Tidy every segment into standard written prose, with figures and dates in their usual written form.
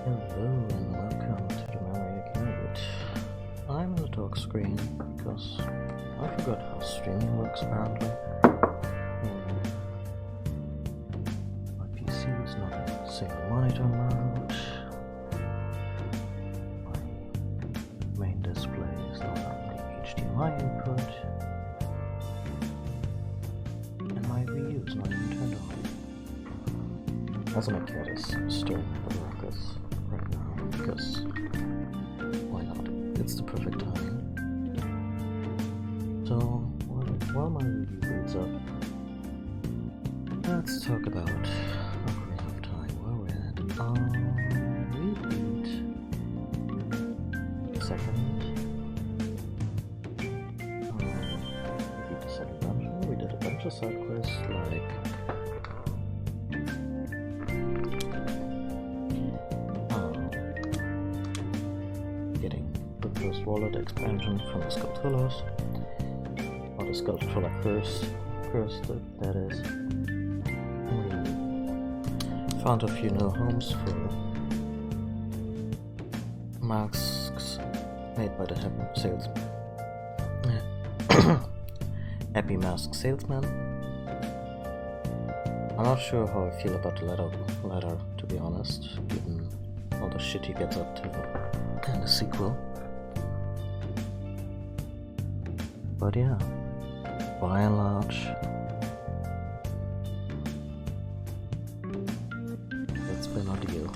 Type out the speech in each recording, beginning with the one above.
Hello and welcome to the Memory Accumulate. I'm on the talk screen because I forgot how streaming works apparently. My PC is not in single monitor mode. My main display is not on the HDMI input. And my Wii U is not even turned on. Also, my cat is stirring the ruckus right now because why not? It's the perfect time. So while my review builds up, let's talk about Ocarina of Time. Where we're at. We beat the second. We beat the second dungeon. We did a bunch of side quests like first wallet expansion from the Skulltulas, or the Skulltula curse that is. We found a few new homes for masks made by the Happy Mask Salesman. I'm not sure how I feel about the letter, to be honest, given all the shit he gets up to in the sequel. But yeah, by and large, it's been a deal.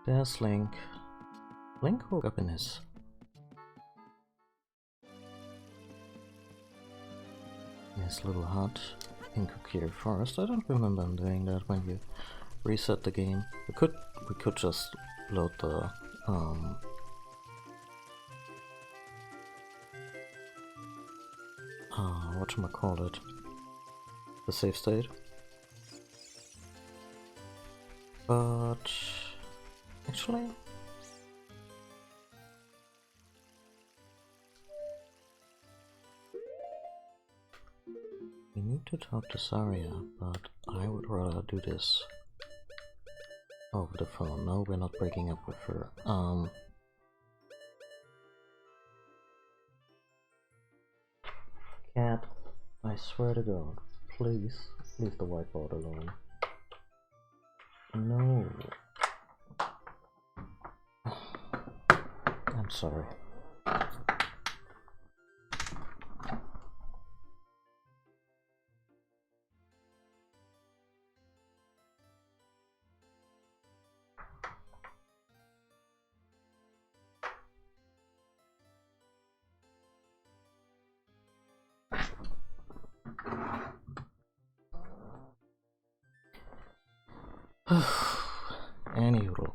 There's Link. Link woke up in his his little hut in Kokiri Forest. I don't remember him doing that when you reset the game. We could just load the whatchamacallit, the save state. But actually, we need to talk to Saria, but I would rather do this over the phone. No, we're not breaking up with her. Cat, I swear to God, please leave the whiteboard alone. No. I'm sorry. Anywho,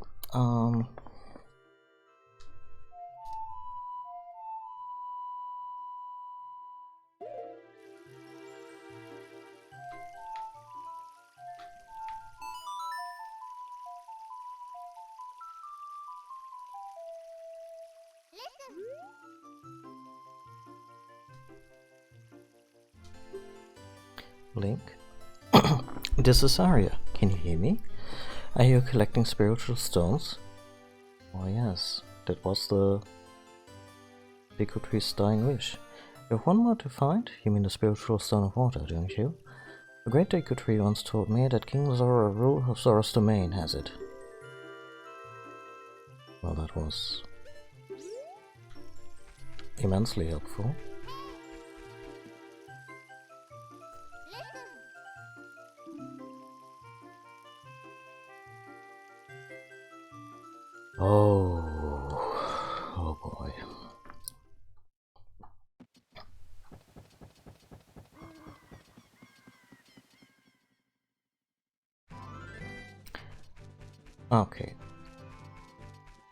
Link? This is Aria. Can you hear me? Are you collecting spiritual stones? Oh yes, that was the Deku Tree's dying wish. You have one more to find? You mean the spiritual stone of water, don't you? The great Deku Tree once told me that King Zora, ruler of Zora's domain, has it. Well, that was immensely helpful. Oh boy. Okay.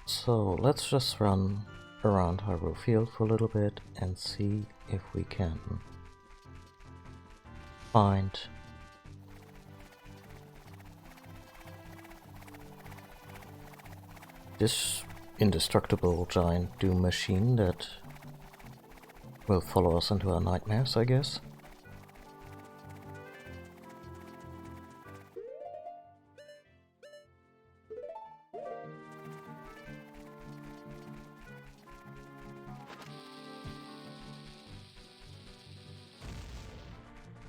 So let's just run around Hyrule Field for a little bit and see if we can find this indestructible giant doom machine that will follow us into our nightmares, I guess.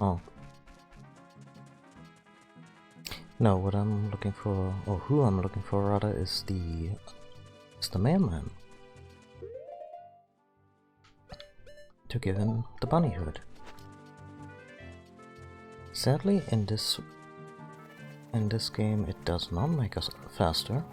Oh. No, what I'm looking for, or who I'm looking for rather, is the mailman. To give him the bunny hood. Sadly, in this game, it does not make us faster.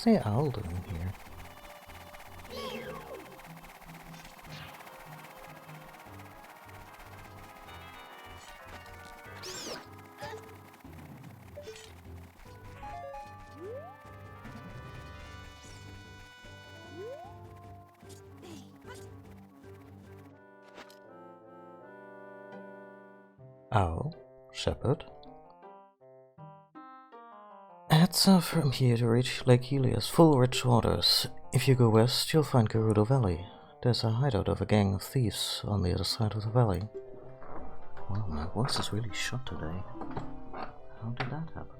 What's the owl doing here? Owl? Shepherd? Head south from here to reach Lake Helios, full rich waters. If you go west, you'll find Gerudo Valley. There's a hideout of a gang of thieves on the other side of the valley. Wow, my voice is really shot today. How did that happen?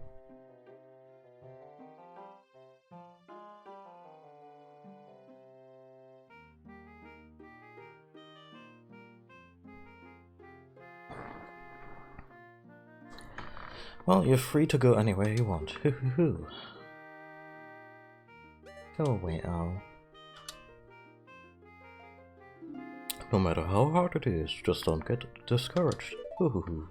Well, you're free to go anywhere you want. Hoo hoo hoo. Go away, Owl. No matter how hard it is, just don't get discouraged. Hoo hoo hoo.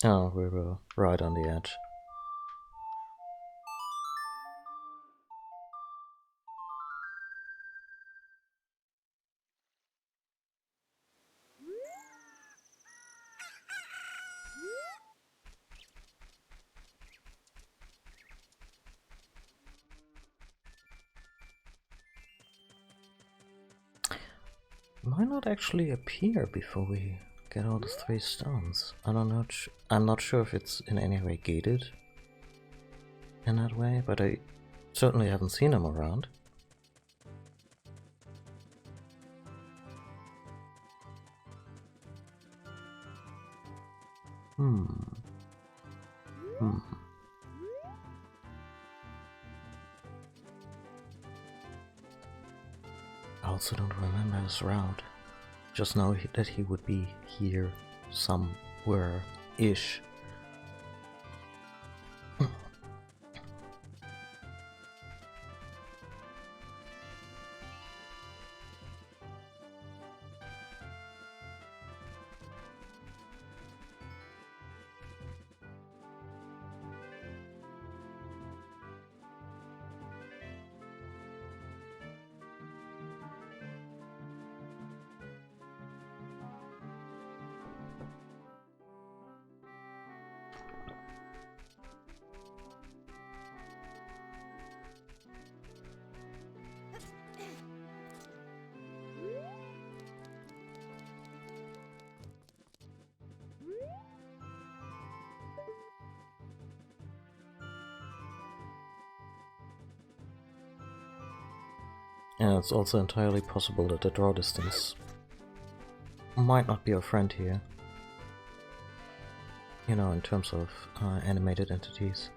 Oh, we were right on the edge. Might not actually appear before we get all the 3 stones. I'm not sure if it's in any way gated in that way, but I certainly haven't seen them around. I also don't remember his route. Just know that he would be here somewhere-ish. And it's also entirely possible that the draw distance might not be our friend here. You know, in terms of animated entities.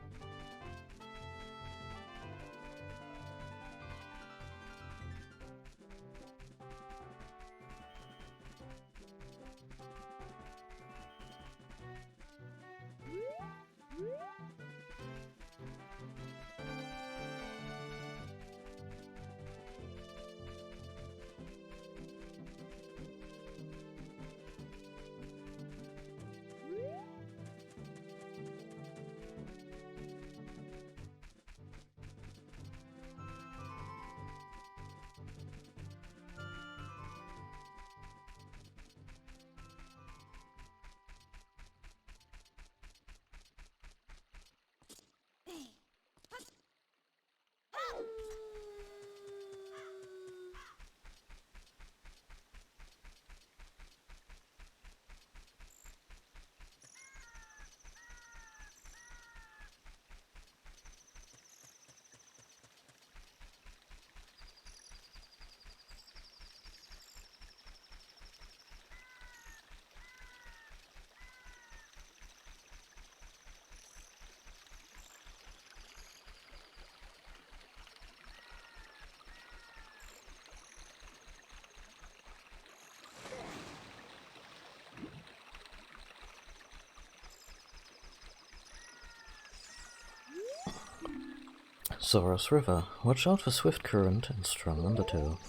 Zora's River. Watch out for swift current and strong undertow.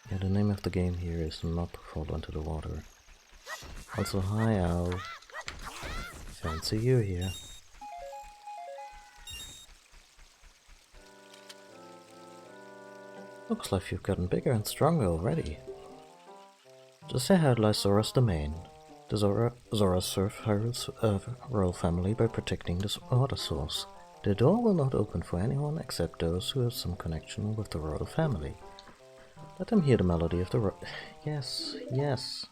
Yeah, the name of the game here is not to fall into the water. Also, hi Owl. Fancy you here. Looks like you've gotten bigger and stronger already. Just ahead lies Zora's domain. The Zoras serve Hyrule's royal family by protecting the water source. The door will not open for anyone except those who have some connection with the royal family. Let them hear the melody of the Yes, yes.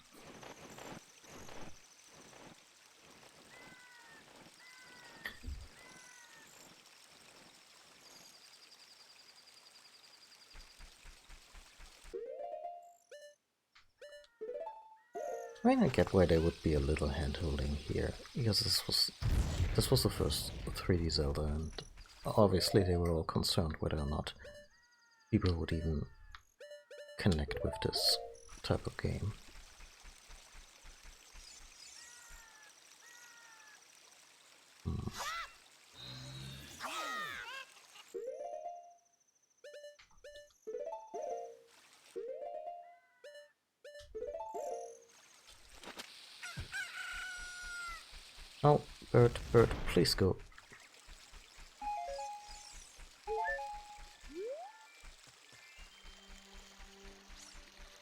I mean, I get why there would be a little hand-holding here, because this was the first 3D Zelda, and obviously they were all concerned whether or not people would even connect with this type of game. Oh, bird, please go.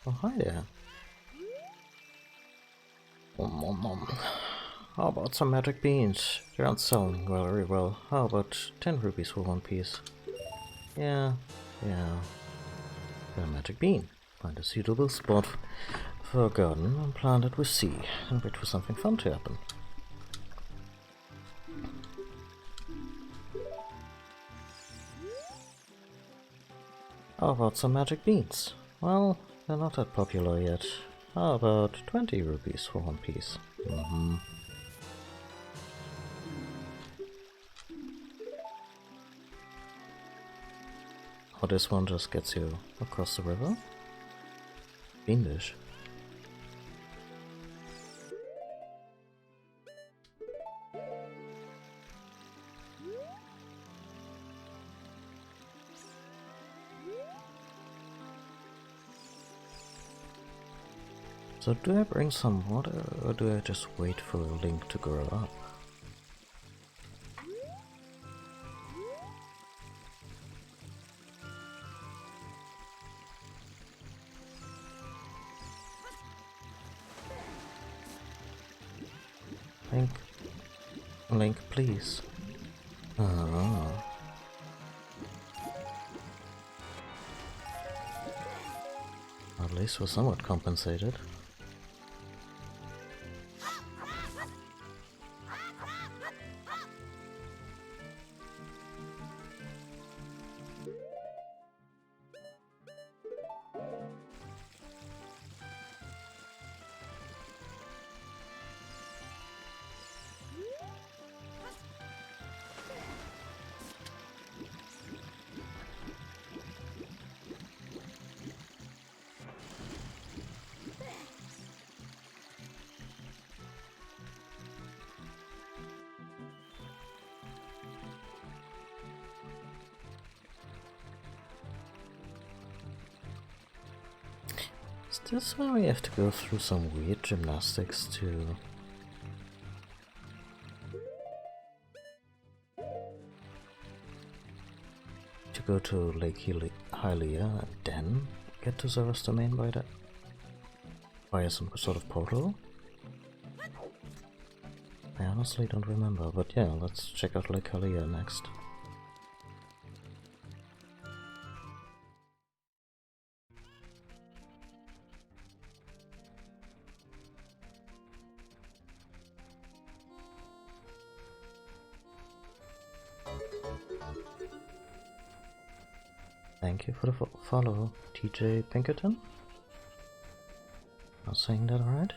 Oh, hi there. How about some magic beans? They aren't selling very well. How about 10 rupees for one piece? Yeah. Got a magic bean. Find a suitable spot for a garden and plant it with seed, and wait for something fun to happen. How about some magic beans? Well, they're not that popular yet. How about 20 rupees for one piece? Oh, this one just gets you across the river? Fiendish. So do I bring some water, or do I just wait for Link to grow up? Link, please. At least we're somewhat compensated. Is this where we have to go through some weird gymnastics to go to Lake Hylia and then get to Zora's Domain via some sort of portal? I honestly don't remember, but yeah, let's check out Lake Hylia next. Thank you for the follow, TJ Pinkerton. Not saying that right?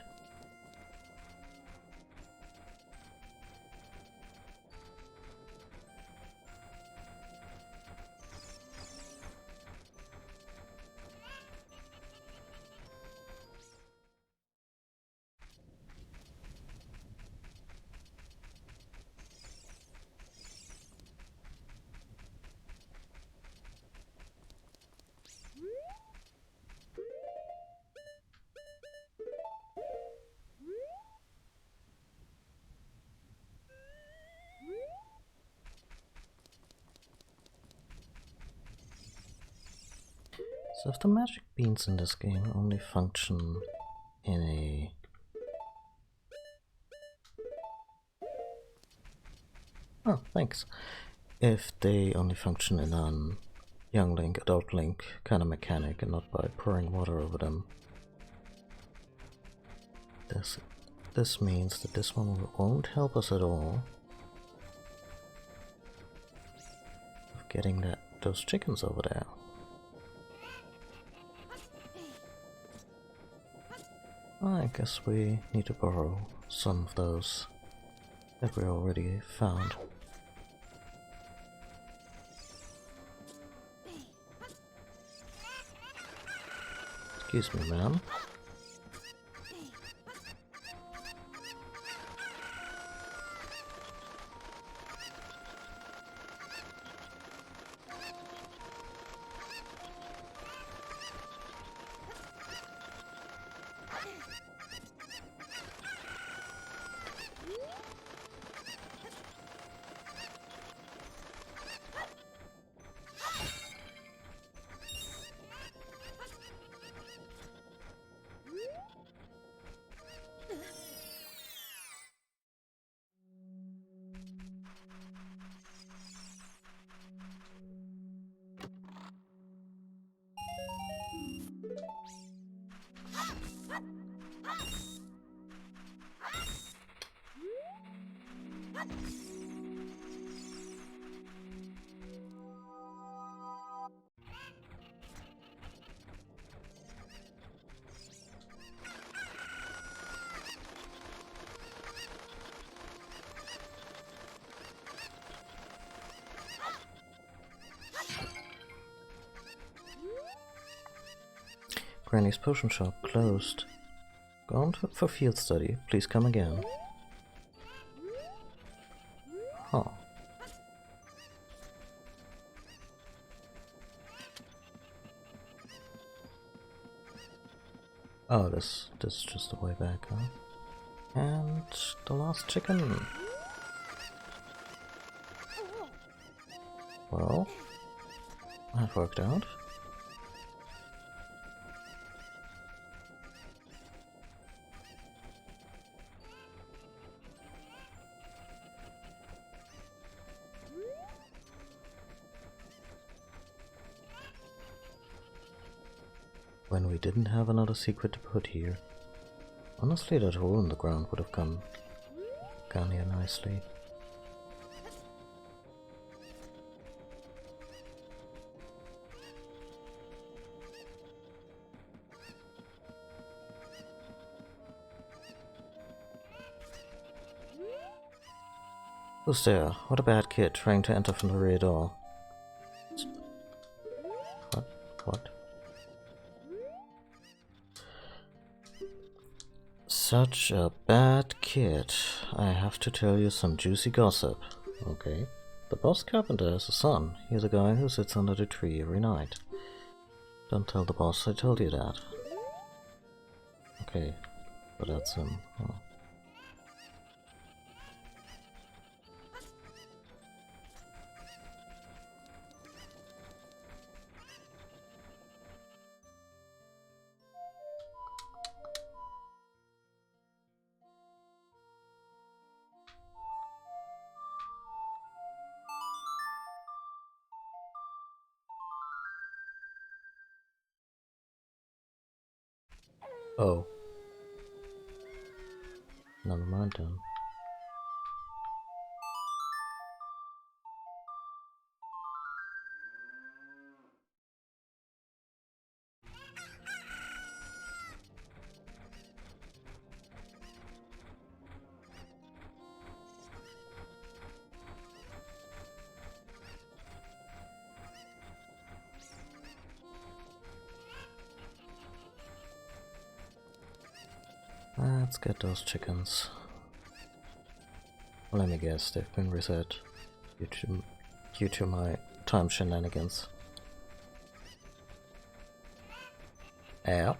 So if the magic beans in this game only function in a... Oh, thanks. if they only function in an young Link, adult Link kind of mechanic and not by pouring water over them. This means that this one won't help us at all of getting those chickens over there. I guess we need to borrow some of those that we already found. Excuse me, ma'am. Granny's potion shop closed. Gone for field study. Please come again. Huh. Oh, this is just the way back, huh? And the last chicken. Well, that worked out. When we didn't have another secret to put here. Honestly, that hole in the ground would have gone here nicely. Who's there? What a bad kid trying to enter from the rear door. What? Such a bad kid. I have to tell you some juicy gossip. Okay. The boss carpenter has a son. He's a guy who sits under the tree every night. Don't tell the boss I told you that. Okay. But that's him. Oh. Oh. Never mind then. Let's get those chickens. Let me guess, they've been reset due to my time shenanigans. Yeah.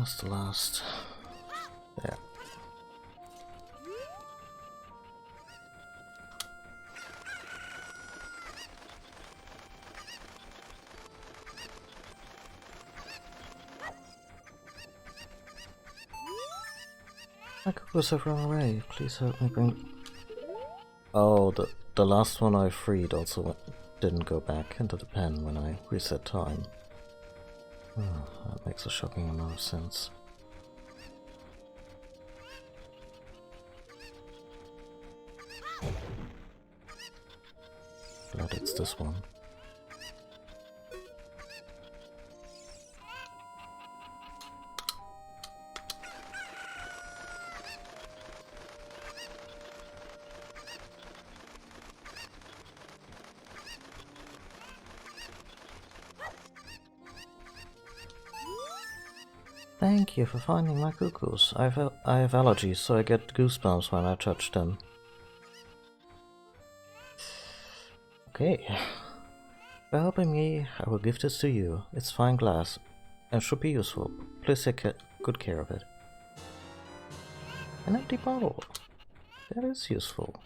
Where's the last? There. My cuckoos have run away. Please help me bring. Oh, the last one I freed also didn't go back into the pen when I reset time. Oh, that makes a shocking amount of sense. Glad it's this one. Thank you for finding my cuckoos. I have allergies, so I get goosebumps when I touch them. Okay. For helping me, I will give this to you. It's fine glass and should be useful. Please take good care of it. An empty bottle. That is useful.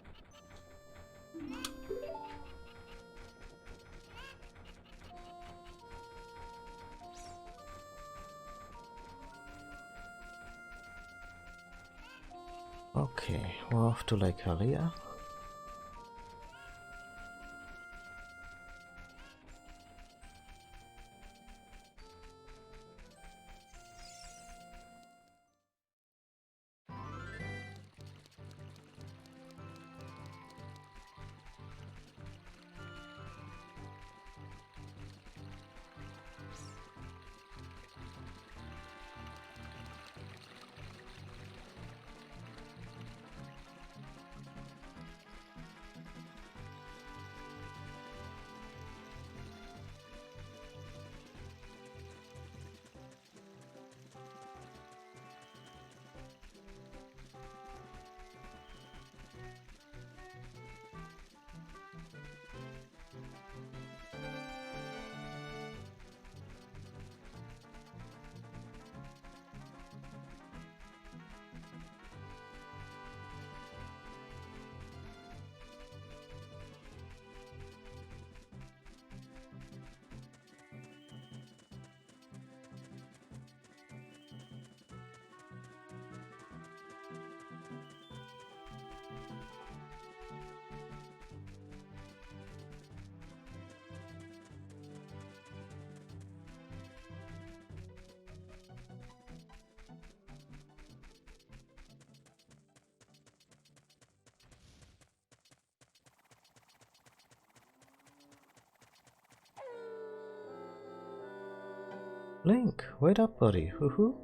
Okay, we're off to Lake Hylia. Link, wait up, buddy. Hoo-hoo.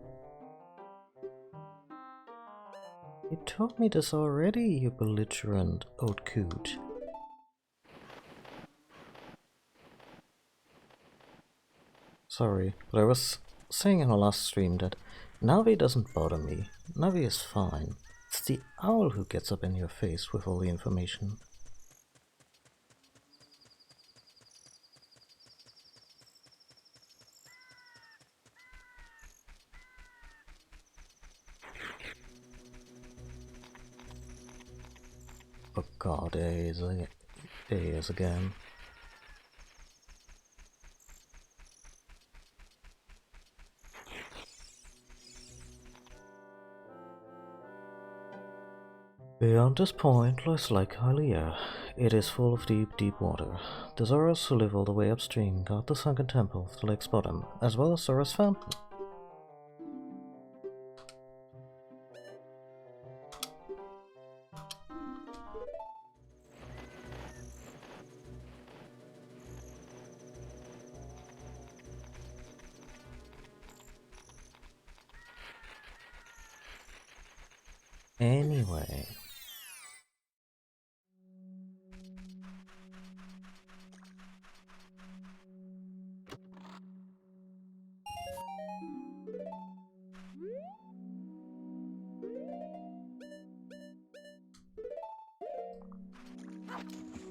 You told me this already, you belligerent old coot. Sorry, but I was saying in our last stream that Navi doesn't bother me. Navi is fine. It's the owl who gets up in your face with all the information. Oh god, there he is again. Beyond this point lies Lake Hylia. It is full of deep, deep water. The Zoras who live all the way upstream guard the sunken temple of the lake's bottom, as well as Zora's fountain. Anyway.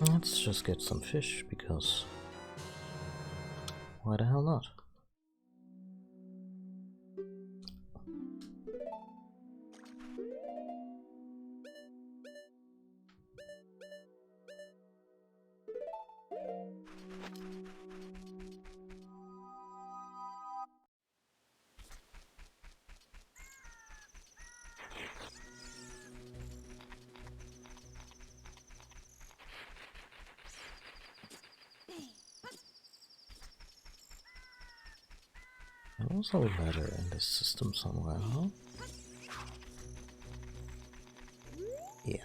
Let's just get some fish, because why the hell not? was a ladder in this system somewhere, huh? Yeah.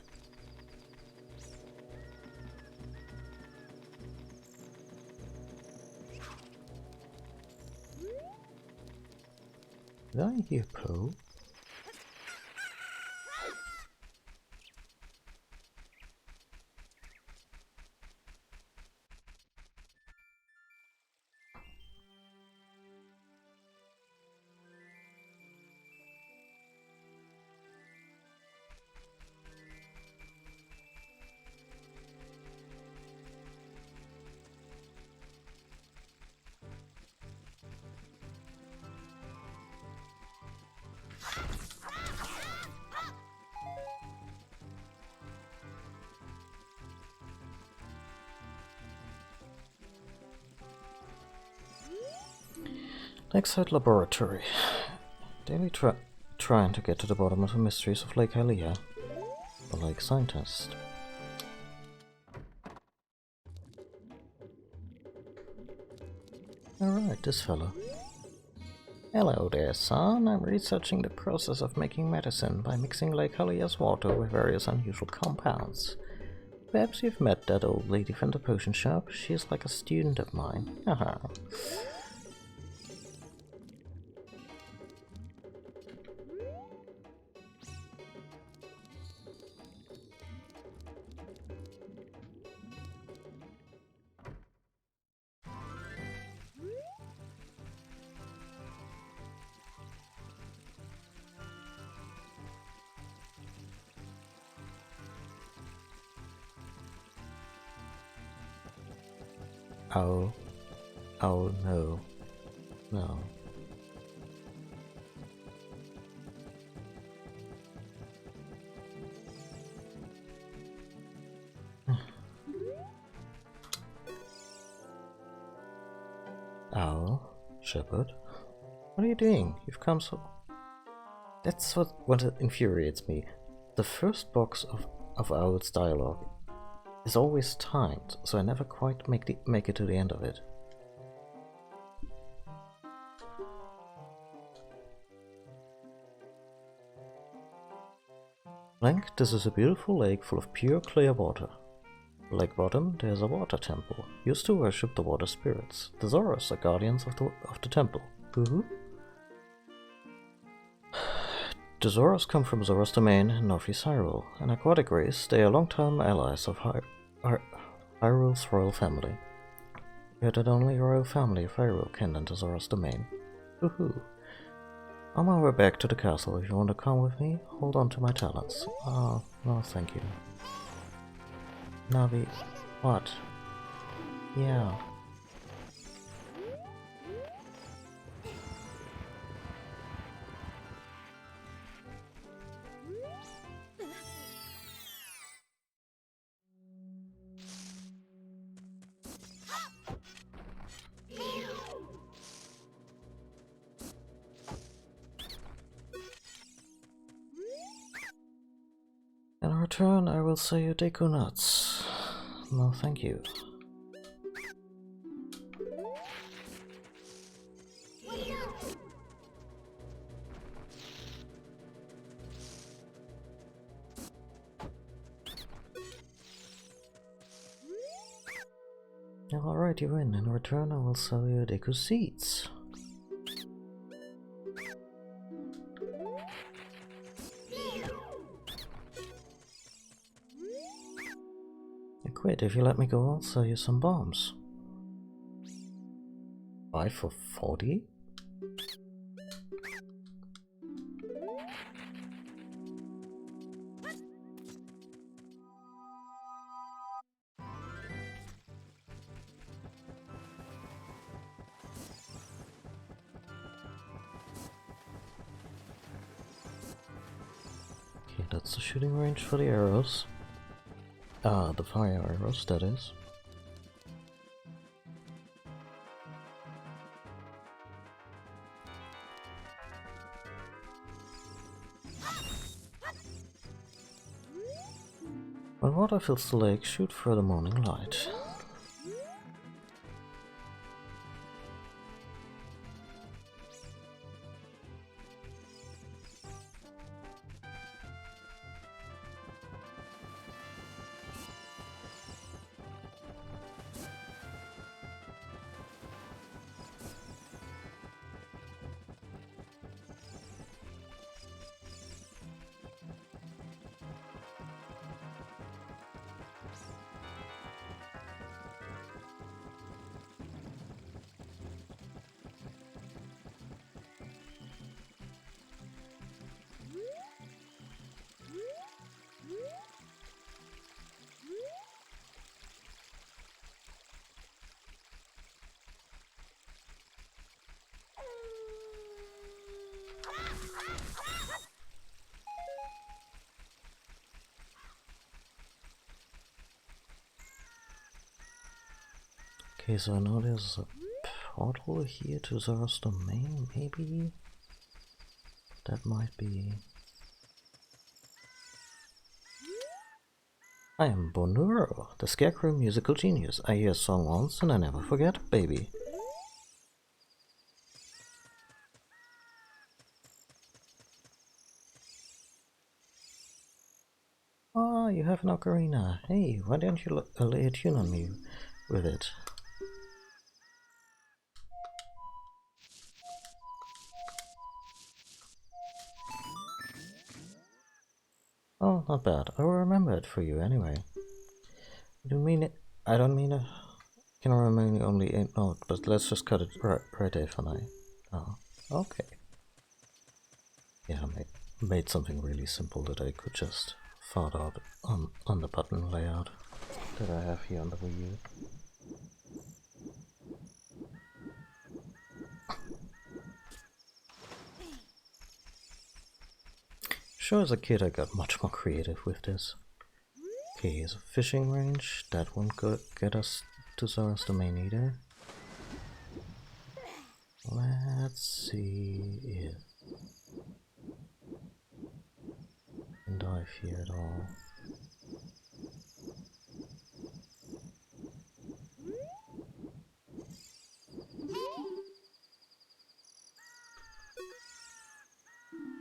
Did I hear Poe? Lakeside Laboratory. Daily trying to get to the bottom of the mysteries of Lake Hylia. The lake scientist. Alright, this fellow. Hello there, son. I'm researching the process of making medicine by mixing Lake Hylia's water with various unusual compounds. Perhaps you've met that old lady from the potion shop. She's like a student of mine. Haha. Oh no. No. Owl, Shepard, what are you doing? You've come so... That's what infuriates me. The first box of Owl's dialogue is always timed, so I never quite make it to the end of it. Link, this is a beautiful lake full of pure clear water. Lake bottom, there's a water temple, used to worship the water spirits. The Zoras are guardians of the temple. The Zoras come from Zora's domain in northeast Hyrule. An aquatic race, they are long-time allies of Hyrule's royal family. Yet that only royal family of Hyrule can enter Zora's domain. On my way back to the castle, if you want to come with me, hold on to my talents. Oh, no thank you. Navi... what? Yeah. In return, I will sell you Deku nuts. No, thank you. Alright, you win. In return, I will sell you Deku seeds. Quit. If you let me go, I'll sell you some bombs. 5 for 40? Okay, that's the shooting range for the arrows. The fire arrows, that is. When water fills the lake, shoot for the morning light. Okay, so I know there's a portal here to Zora's domain, maybe? That might be... I am Bonuro, the Scarecrow musical genius. I hear a song once and I never forget, baby. Ah, you have an ocarina. Hey, why don't you lay a tune on me with it? Oh, not bad. I will remember it for you anyway. I don't mean it. I don't mean it. Can remember only 8 notes, but let's just cut it right there for now. Oh, okay. Yeah, I made something really simple that I could just thought out on the button layout that I have here on the Wii U. Sure, as a kid I got much more creative with this. Okay, here's a fishing range. That won't get us to Zora's domain either. Let's see if I can dive here at all.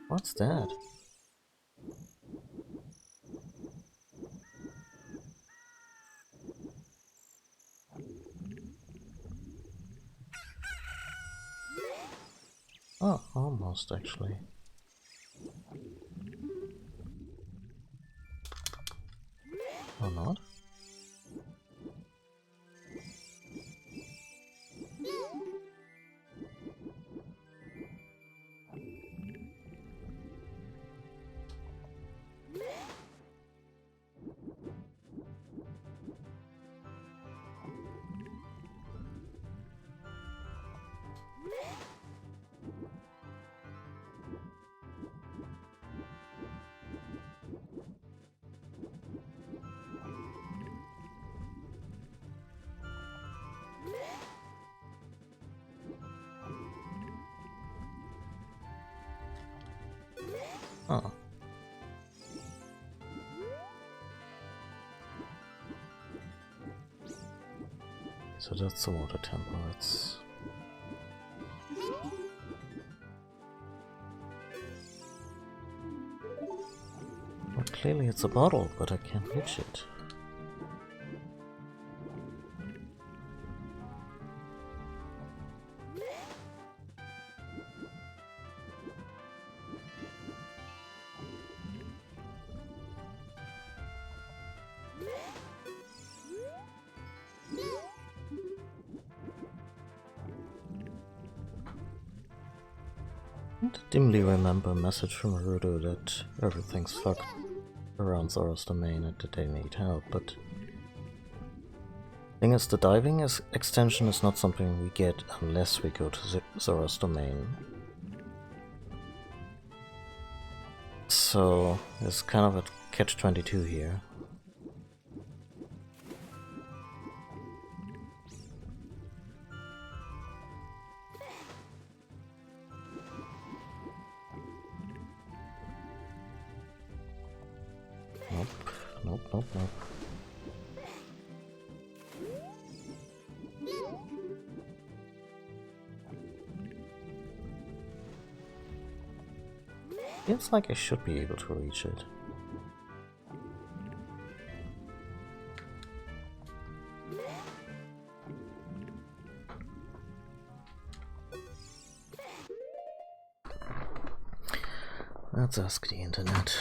What's that? Oh, almost actually. Or not? Oh. So that's the water temple. It's... Well, clearly it's a bottle, but I can't reach it. I dimly remember a message from Naruto that everything's fucked around Zora's domain and that they need help, but... Thing is, the diving extension is not something we get unless we go to Zora's domain. So, it's kind of a catch-22 here. Nope, nope, nope, nope. Feels like I should be able to reach it. Let's ask the internet.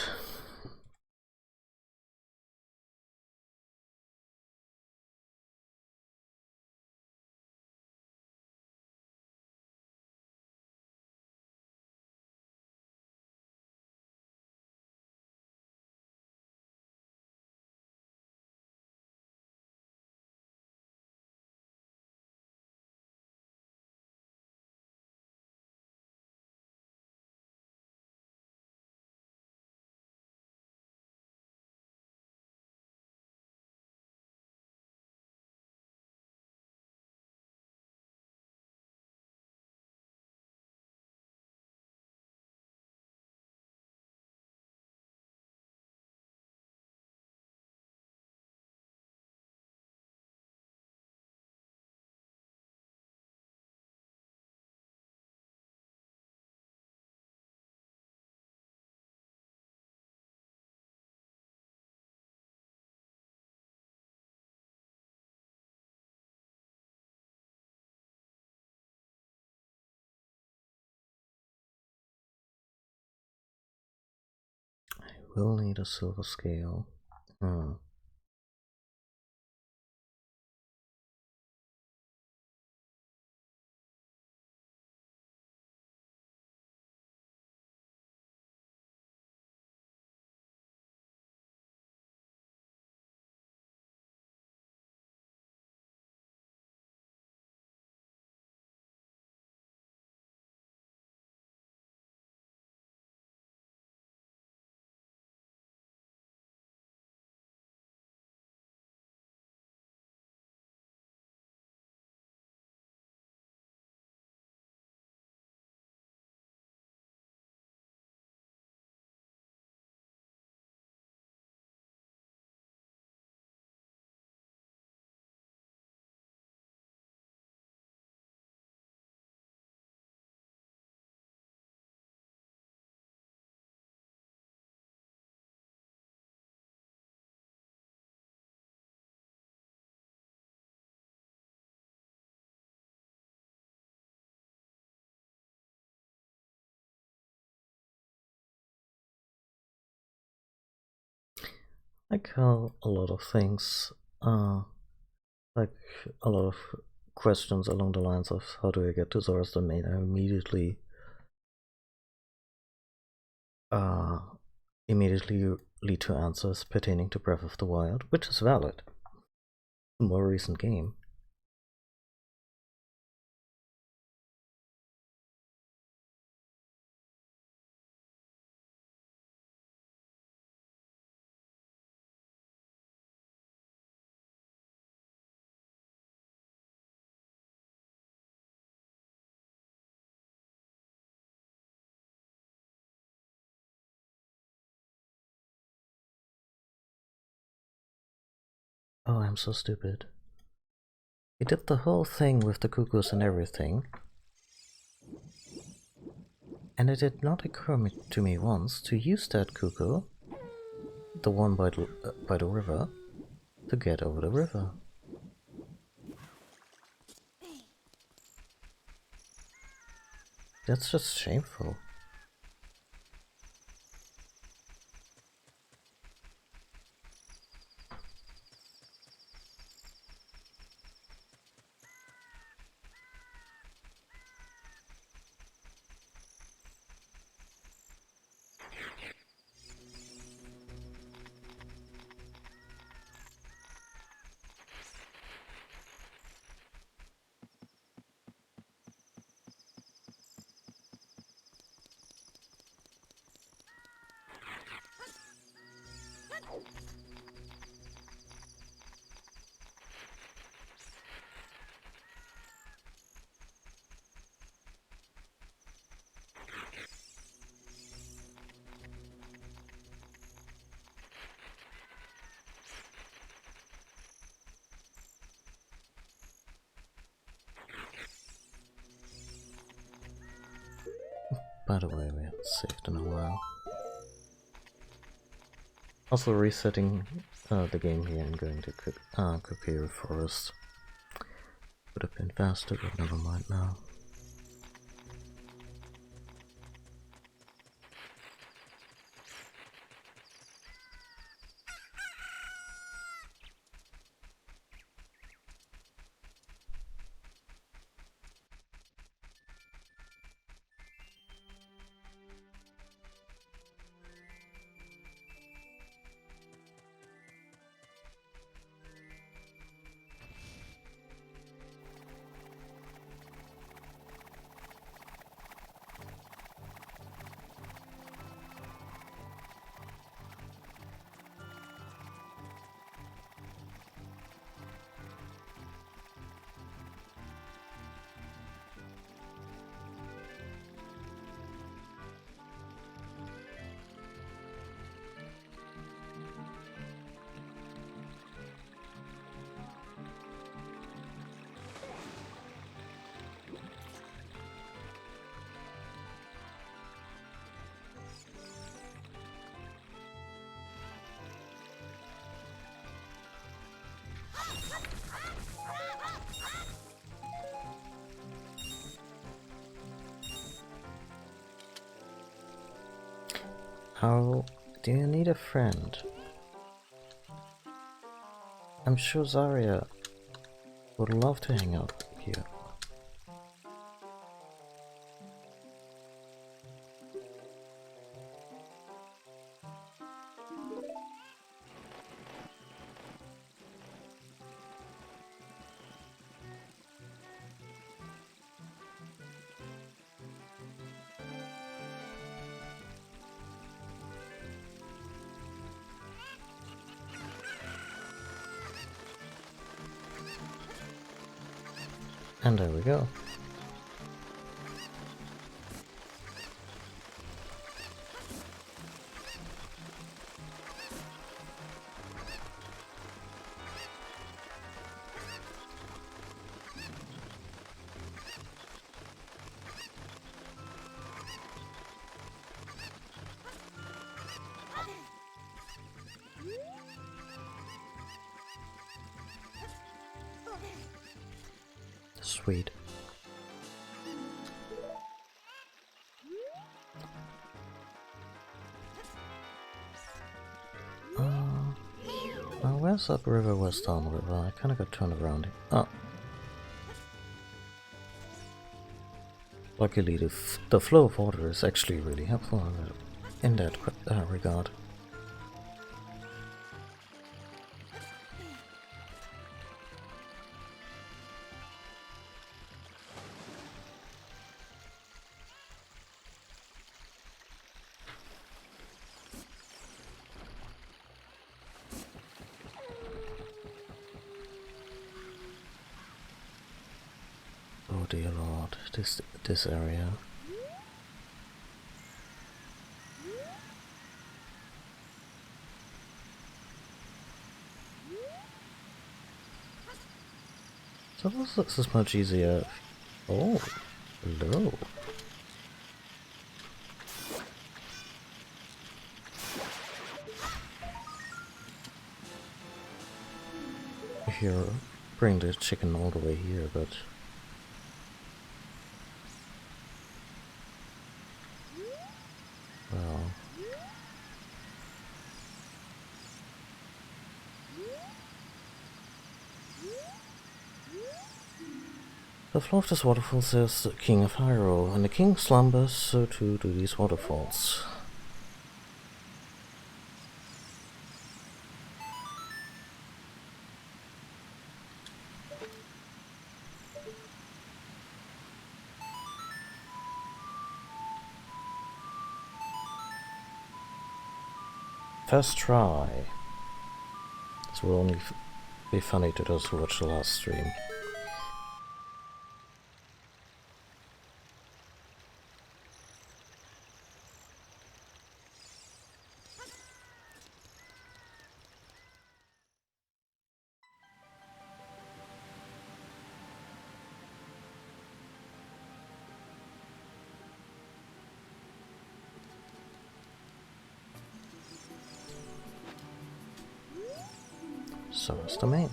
will need a silver scale. Like how a lot of things, like a lot of questions along the lines of how do I get to Zora's Domain are immediately lead to answers pertaining to Breath of the Wild, which is valid. A more recent game. Oh, I'm so stupid. He did the whole thing with the cuckoos and everything. And it did not occur to me once to use that cuckoo, the one by the river, to get over the river. That's just shameful. By the way, we haven't saved in a while. Also resetting the game here and going to Cookiery Forest would have been faster, but never mind now. How Do you need a friend? I'm sure Zarya would love to hang out here. And there we go. Sweet. Now where's up river, where's down river? I kinda got turned around. Oh. Luckily the flow of water is actually really helpful in that regard. Oh dear lord, this area. So this is much easier. Oh, hello. Here, bring the chicken all the way here, but well, the flow of this waterfall says the king of Hyrule. When the king slumbers, so too do these waterfalls. First try. This will only be funny to those who watch the last stream. So is the main.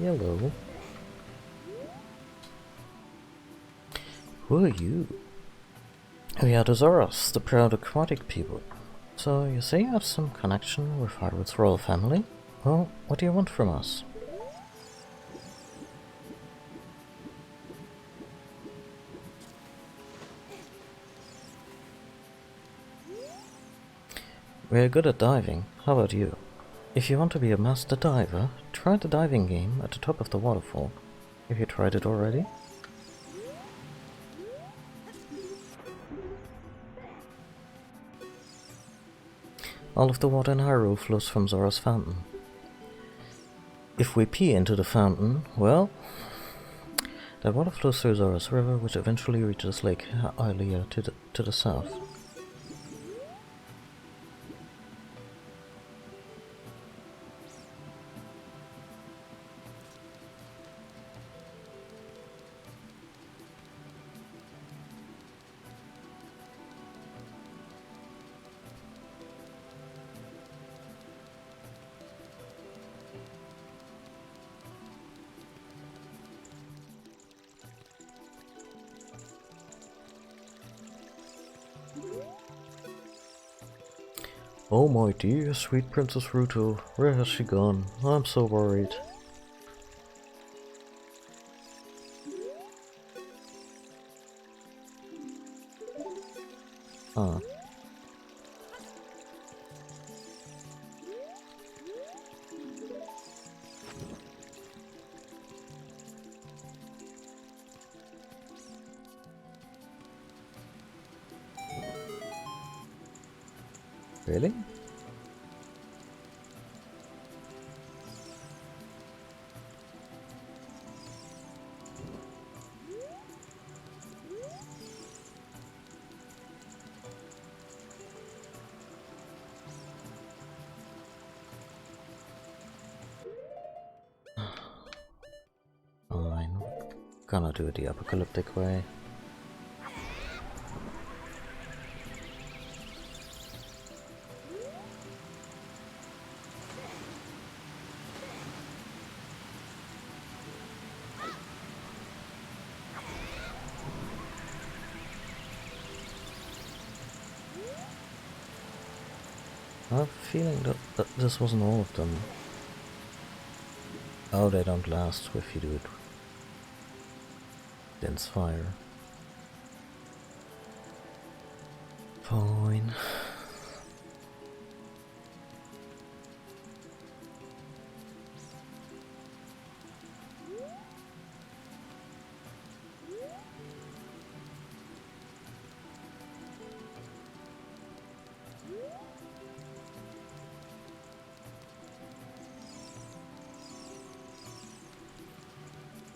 Yellow. Who are you? We are the Zoras, the proud aquatic people. So you say you have some connection with Hyrule's royal family? Well, what do you want from us? We're good at diving. How about you? If you want to be a master diver, try the diving game at the top of the waterfall. Have you tried it already? All of the water in Hyrule flows from Zora's fountain. If we pee into the fountain, well, that water flows through Zora's river, which eventually reaches Lake Hylia to the south. Oh my dear sweet Princess Ruto, where has she gone? I'm so worried. Ah. Really? Fine. Gonna do it the apocalyptic way. I have a feeling that this wasn't all of them. Oh, they don't last if you do it. Dense fire. Fine.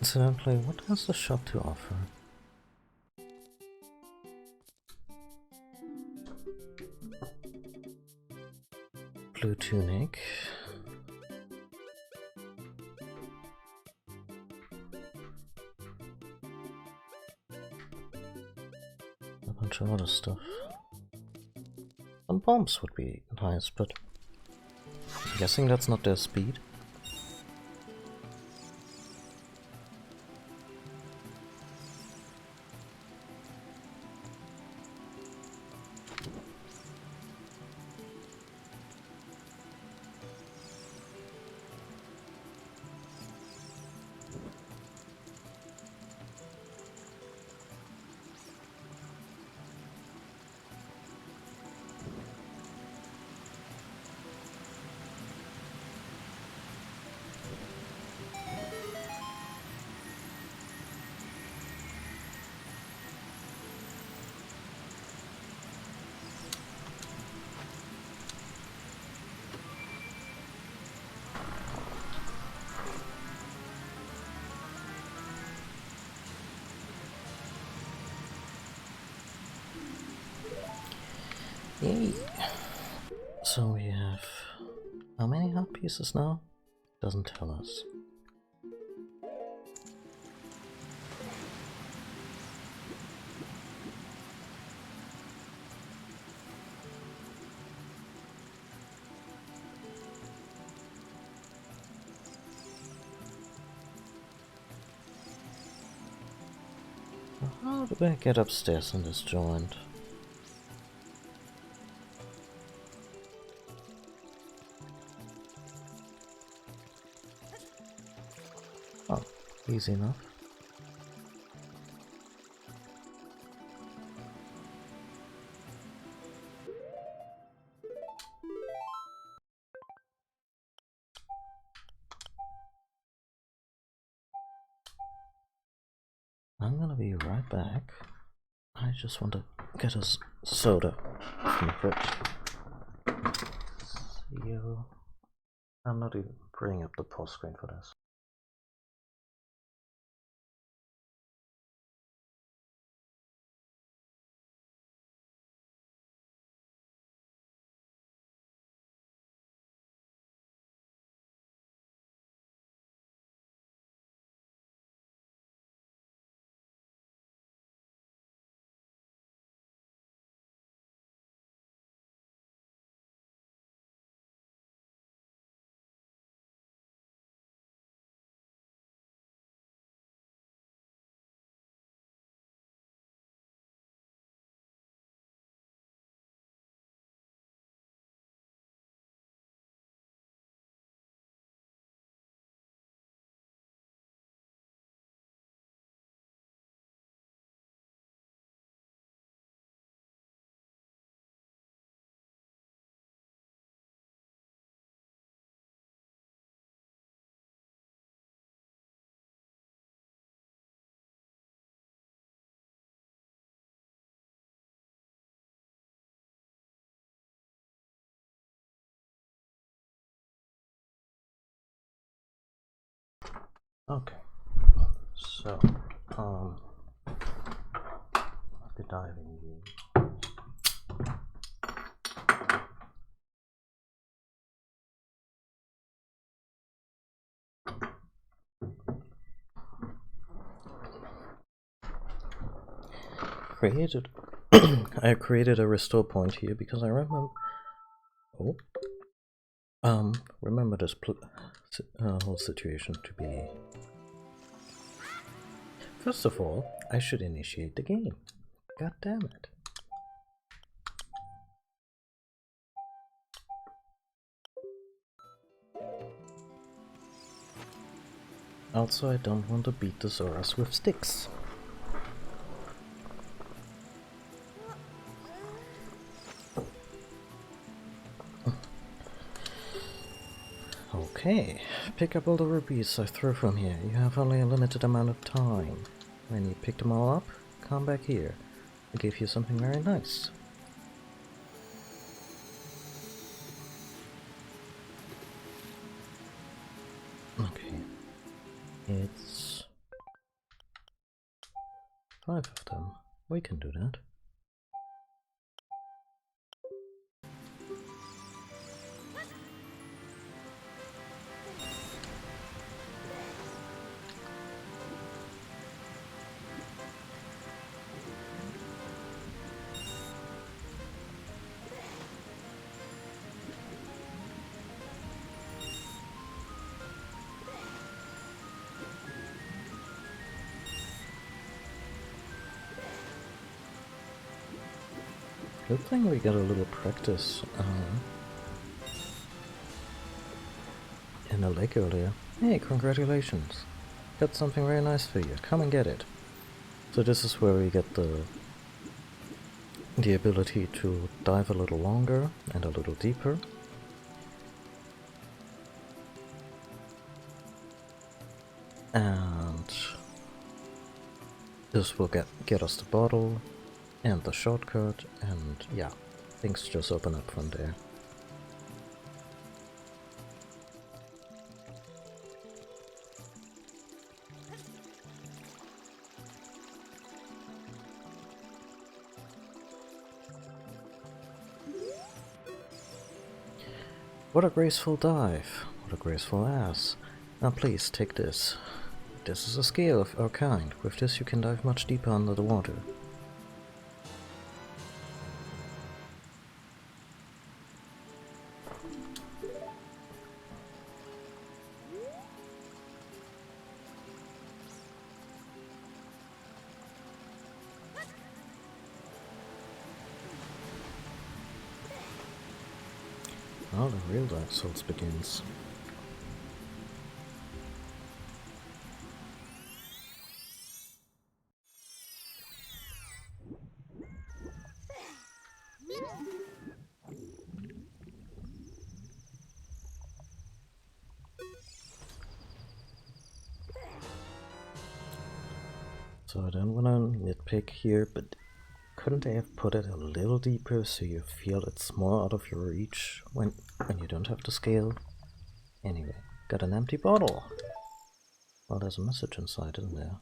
Incidentally, what has the shop to offer? Blue tunic. A bunch of other stuff. Some bombs would be nice, but I'm guessing that's not their speed. Yay! So we have how many heart pieces now? Doesn't tell us. How do I get upstairs in this joint? Oh, easy enough. I'm gonna be right back. I just want to get a soda from the fridge. See you. I'm not even bringing up the pause screen for this. Okay. So, the diving game. I created a restore point here because I remember. Oh, remember this whole situation to be. First of all, I should initiate the game. God damn it. Also, I don't want to beat the Zoras with sticks. Okay, pick up all the rupees I threw from here. You have only a limited amount of time. When you pick them all up, come back here. I'll give you something very nice. Okay. It's 5 of them. We can do that. Good thing we got a little practice in the lake earlier. Hey, congratulations. Got something very nice for you. Come and get it. So this is where we get the ability to dive a little longer and a little deeper. And this will get us the bottle and the shortcut, and yeah, things just open up from there. What a graceful dive. What a graceful ass. Now please, take this. This is a scale of our kind. With this you can dive much deeper under the water. Now the real Dark Souls begins. So I don't want to nitpick here, but couldn't they have put it a little deeper so you feel it's more out of your reach when you don't have to scale? Anyway, got an empty bottle. Well, there's a message inside, isn't there?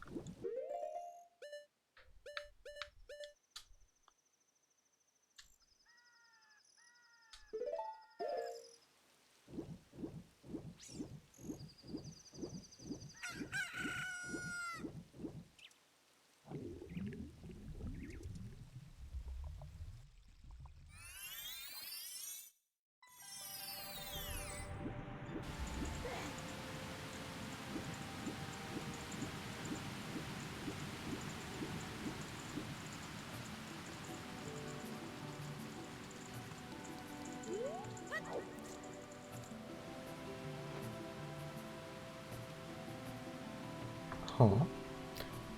Huh.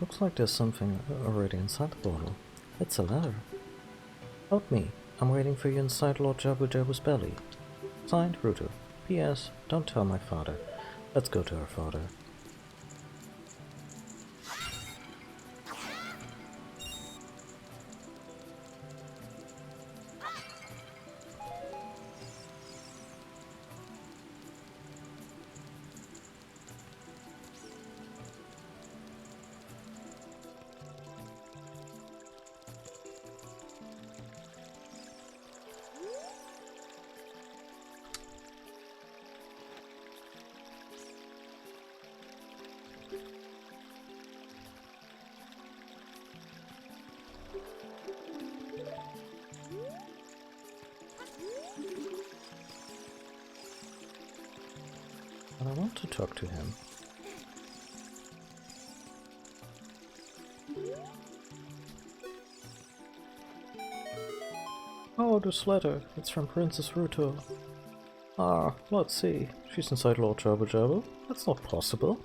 Looks like there's something already inside the bottle. It's a letter. Help me. I'm waiting for you inside Lord Jabu Jabu's belly. Signed, Ruto. P.S. Don't tell my father. Let's go to our father. but I want to talk to him. Oh, this letter. It's from Princess Ruto. Ah, let's see. She's inside Lord Jabba Jabba? That's not possible.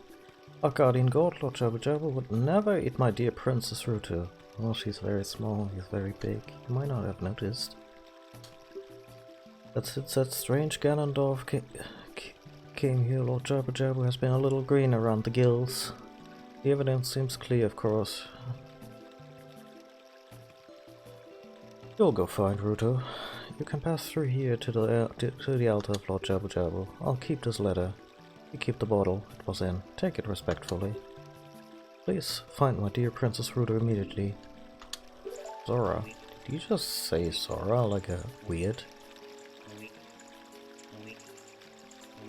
Our guardian god, Lord Jabba Jabba, would never eat my dear Princess Ruto. Oh, she's very small, he's very big. You might not have noticed. But since that strange Ganondorf came here, Lord Jabba Jabba has been a little green around the gills. The evidence seems clear, of course. You'll go find Ruto. You can pass through here to the altar of Lord Jabba Jabba. I'll keep this letter. You keep the bottle it was in. Take it respectfully. Please find my dear Princess Ruto immediately. Zora. Did you just say Zora like a weird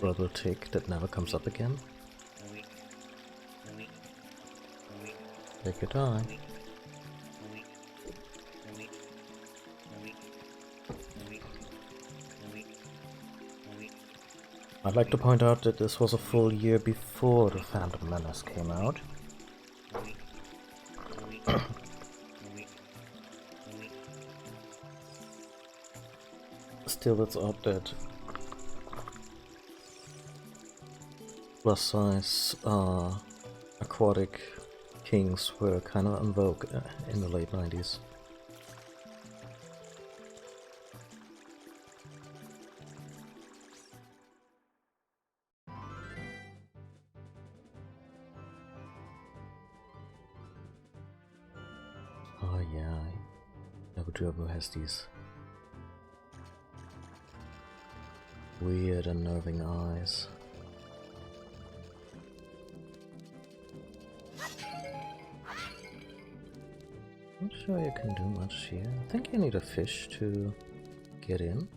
rubber tick that never comes up again? Take your time. I'd like to point out that this was a full year before The Phantom Menace came out. Still, it's odd that plus-size aquatic kings were kind of en vogue in the late 90s. Oh yeah, Jabba Jabba has these weird, unnerving eyes. Not sure you can do much here. I think you need a fish to get in.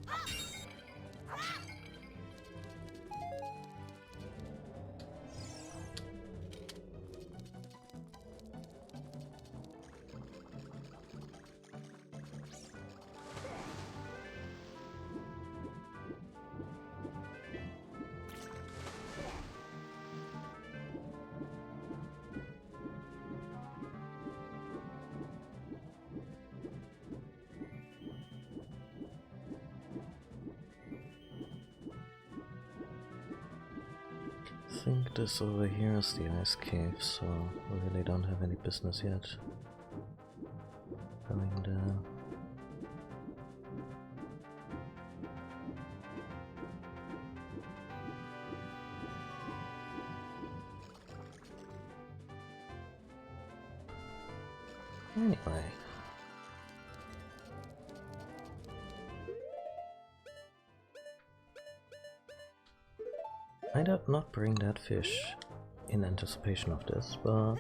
I think this over here is the ice cave, so we really don't have any business yet going down. Anyway. I did not bring that fish in anticipation of this, but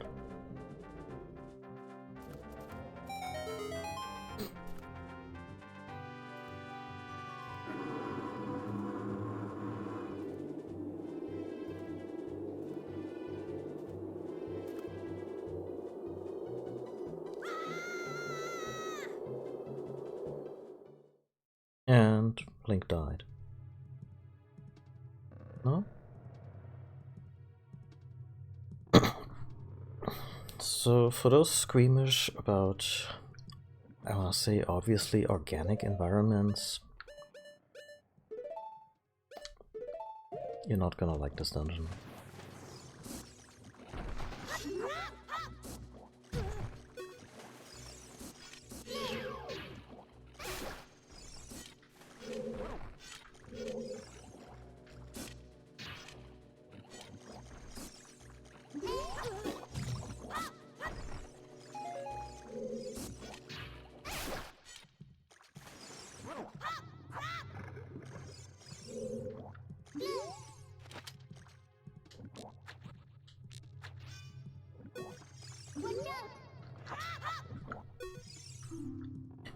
and Link died. No? So for those squeamish about, I wanna say, obviously organic environments, you're not gonna like this dungeon.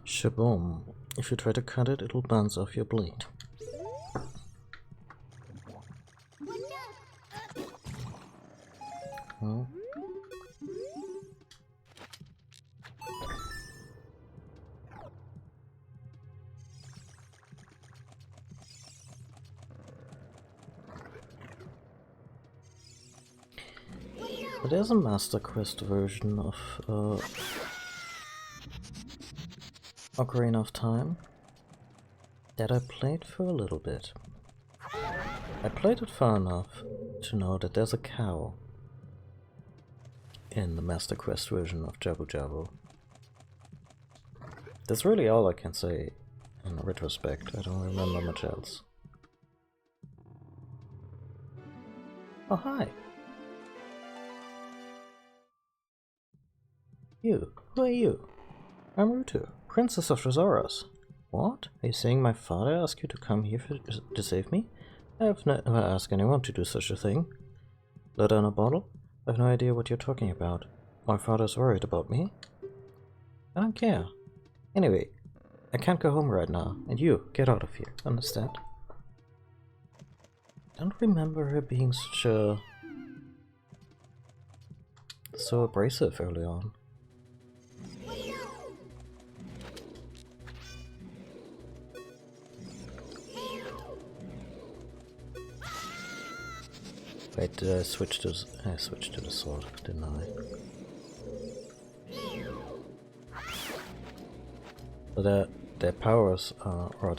Shaboom. If you try to cut it, it'll bounce off your blade. Huh? There's a Master Quest version of Ocarina of Time that I played for a little bit. I played it far enough to know that there's a cow in the Master Quest version of Jabu Jabu. That's really all I can say in retrospect. I don't remember much else. Oh, hi! You, who are you? I'm Rutu, Princess of Trezoros. What? Are you saying my father asked you to come here to save me? I have never asked anyone to do such a thing. Letter in a bottle? I have no idea what you're talking about. My father's worried about me. I don't care. Anyway, I can't go home right now, and you, get out of here, understand? I don't remember her being so abrasive early on. Wait, did I switch to the sword, didn't I? So their powers or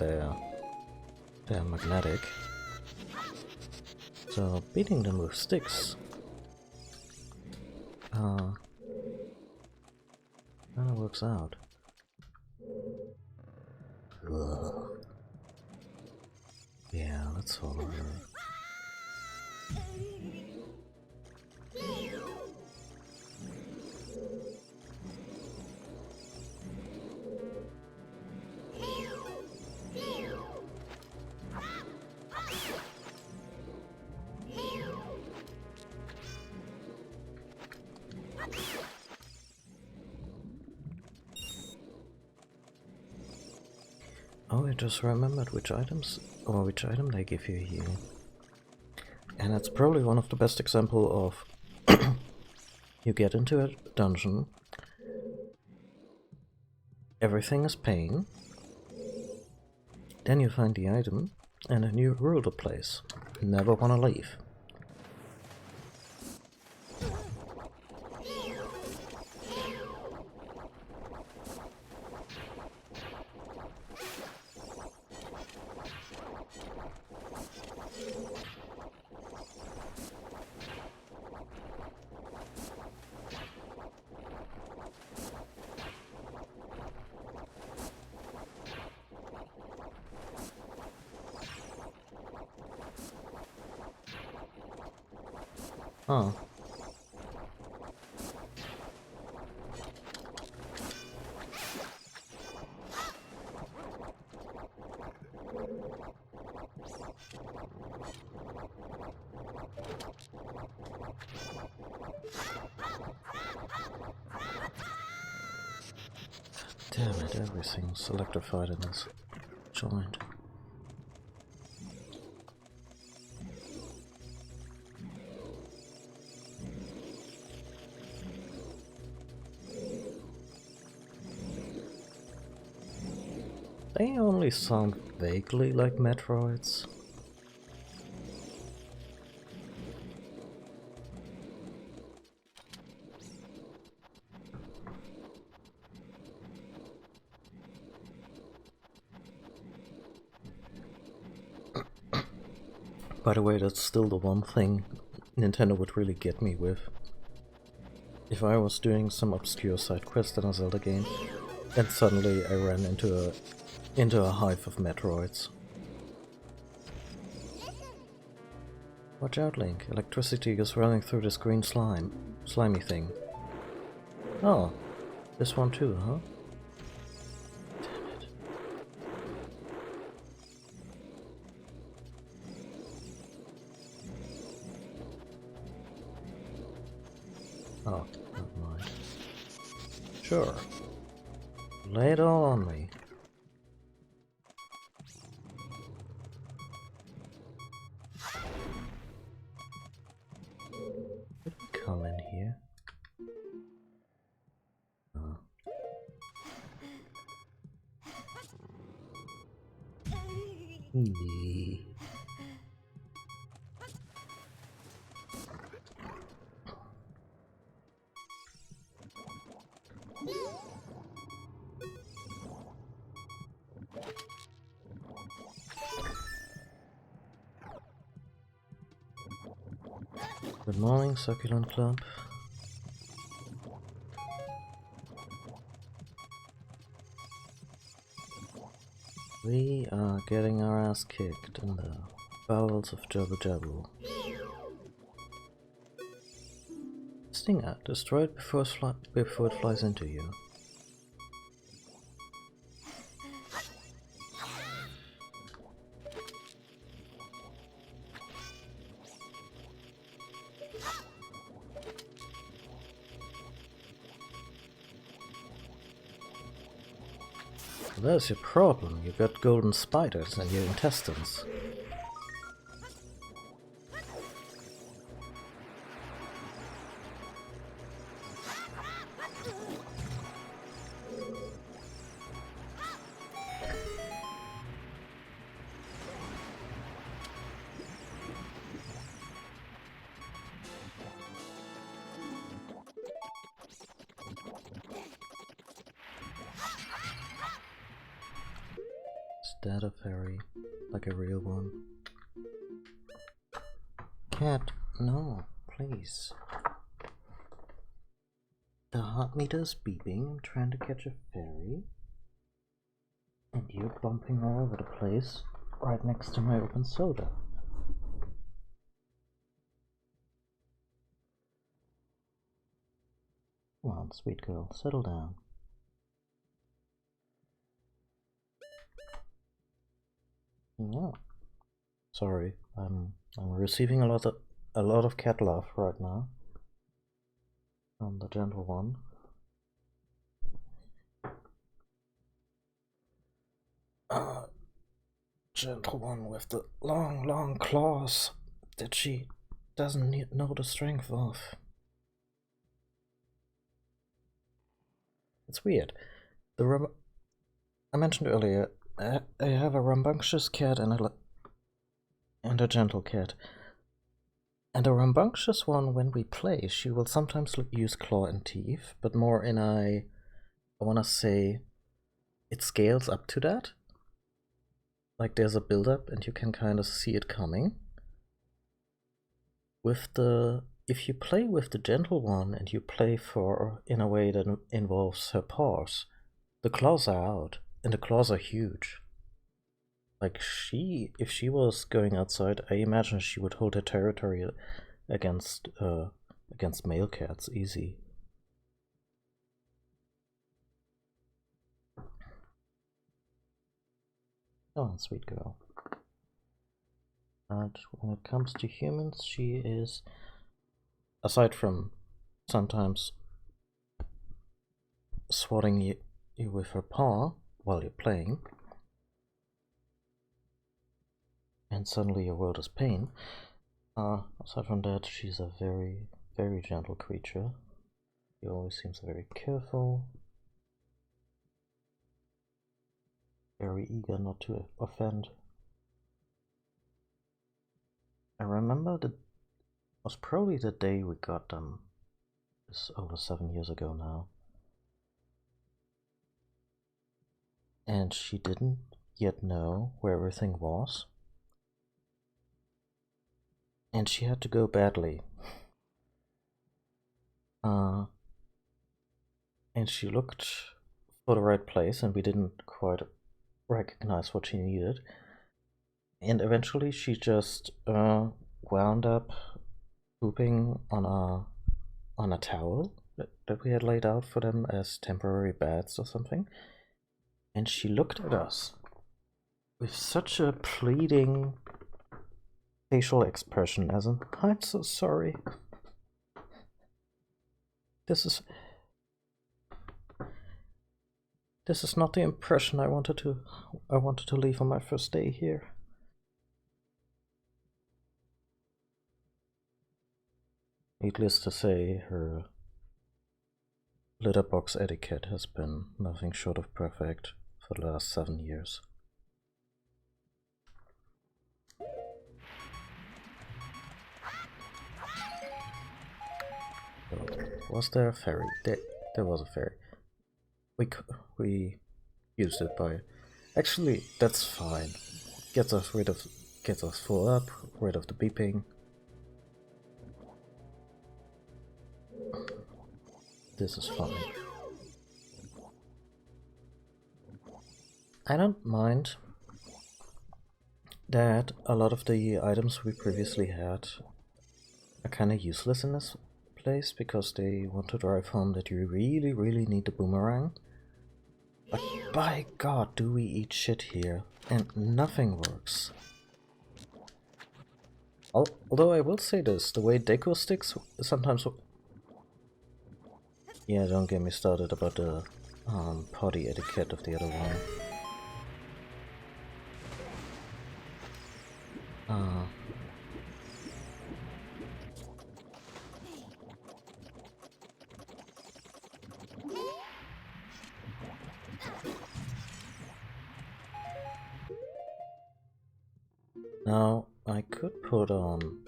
they're magnetic. So beating them with sticks kinda works out. Ugh. Yeah, let's follow her. Oh, I just remembered which item they give you here. And it's probably one of the best example of you get into a dungeon, everything is pain, then you find the item, and then you rule the place. Never wanna leave. Huh. Damn it, everything's electrified in this joint. They only sound vaguely like Metroids. By the way, that's still the one thing Nintendo would really get me with. If I was doing some obscure side quest in a Zelda game, and suddenly I ran into a hive of Metroids. Watch out, Link. Electricity is running through this green slimy thing. Oh, this one too, huh? Damn it. Oh, never mind. Sure. Lay it all on me. Did we come in here? Oh. Eee. Good morning, Succulent Club. We are getting our ass kicked in the bowels of Jabba Jabba. Stinger, destroy it before it flies into you. There's your problem, you got golden spiders in your intestines. Is that a fairy? Like a real one? Cat, no, please. The heart meter's beeping, I'm trying to catch a fairy. And you're bumping all over the place, right next to my open soda. Come on, sweet girl, settle down. No. Sorry, I'm receiving a lot of cat love right now from the gentle one. Gentle one with the long claws that she doesn't know the strength of. It's weird. I mentioned earlier, I have a rambunctious cat and a gentle cat. And the rambunctious one, when we play, she will sometimes use claw and teeth, but more in I wanna say, it scales up to that. Like there's a build-up and you can kind of see it coming. If you play with the gentle one and you play in a way that involves her paws, the claws are out, and the claws are huge. Like if she was going outside, I imagine she would hold her territory against male cats easy. Oh, sweet girl. But when it comes to humans, she is, aside from sometimes swatting you with her paw while you're playing, and suddenly your world is pain, aside from that, she's a very, very gentle creature. She always seems very careful, very eager not to offend. I remember it was probably the day we got them. It's over 7 years ago now. And she didn't yet know where everything was. And she had to go badly. And she looked for the right place and we didn't quite recognize what she needed. And eventually she just wound up pooping on a towel that we had laid out for them as temporary beds or something. And she looked at us with such a pleading facial expression as in, I'm so sorry. This is not the impression I wanted to leave on my first day here. Needless to say, her litter box etiquette has been nothing short of perfect for the last 7 years. So, was there a fairy? There was a fairy. We used it by. Actually, that's fine. Gets us full up, rid of the beeping. this is fine. I don't mind that a lot of the items we previously had are kind of useless in this place because they want to drive home that you really, really need the boomerang. But by God, do we eat shit here, and nothing works. Although I will say this, the way Deku sticks sometimes... Yeah, don't get me started about the potty etiquette of the other one. Now, I could put on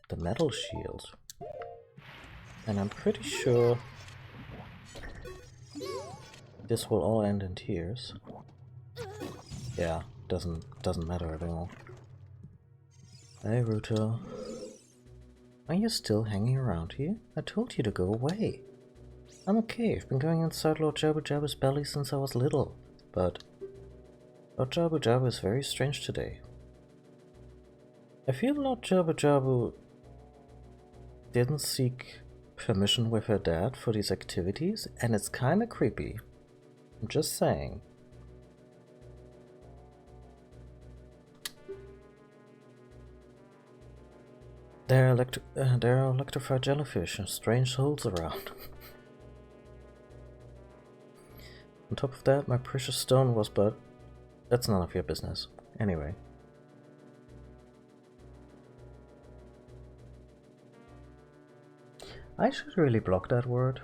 the metal shield, and I'm pretty sure this will all end in tears. Yeah, doesn't matter at all. Hey, Ruto. Are you still hanging around here? I told you to go away. I'm okay, I've been going inside Lord Jabu Jabu's belly since I was little, but Lord Jabu Jabu is very strange today. I feel Lord Jabu Jabu didn't seek permission with her dad for these activities, and it's kinda creepy. I'm just saying. There are electrified jellyfish and strange holes around. On top of that, my precious stone was but... That's none of your business. Anyway. I should really block that word.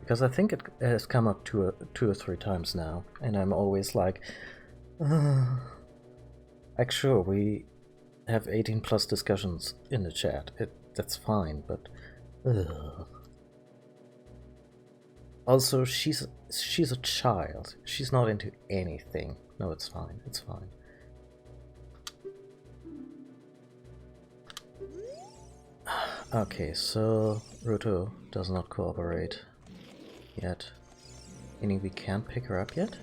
Because I think it has come up two or three times now, and I'm always like... Like, sure, we have 18 plus discussions in the chat. That's fine, but... Also, she's a child. She's not into anything. No, it's fine. It's fine. Okay, so Ruto does not cooperate yet. Meaning we can't pick her up yet?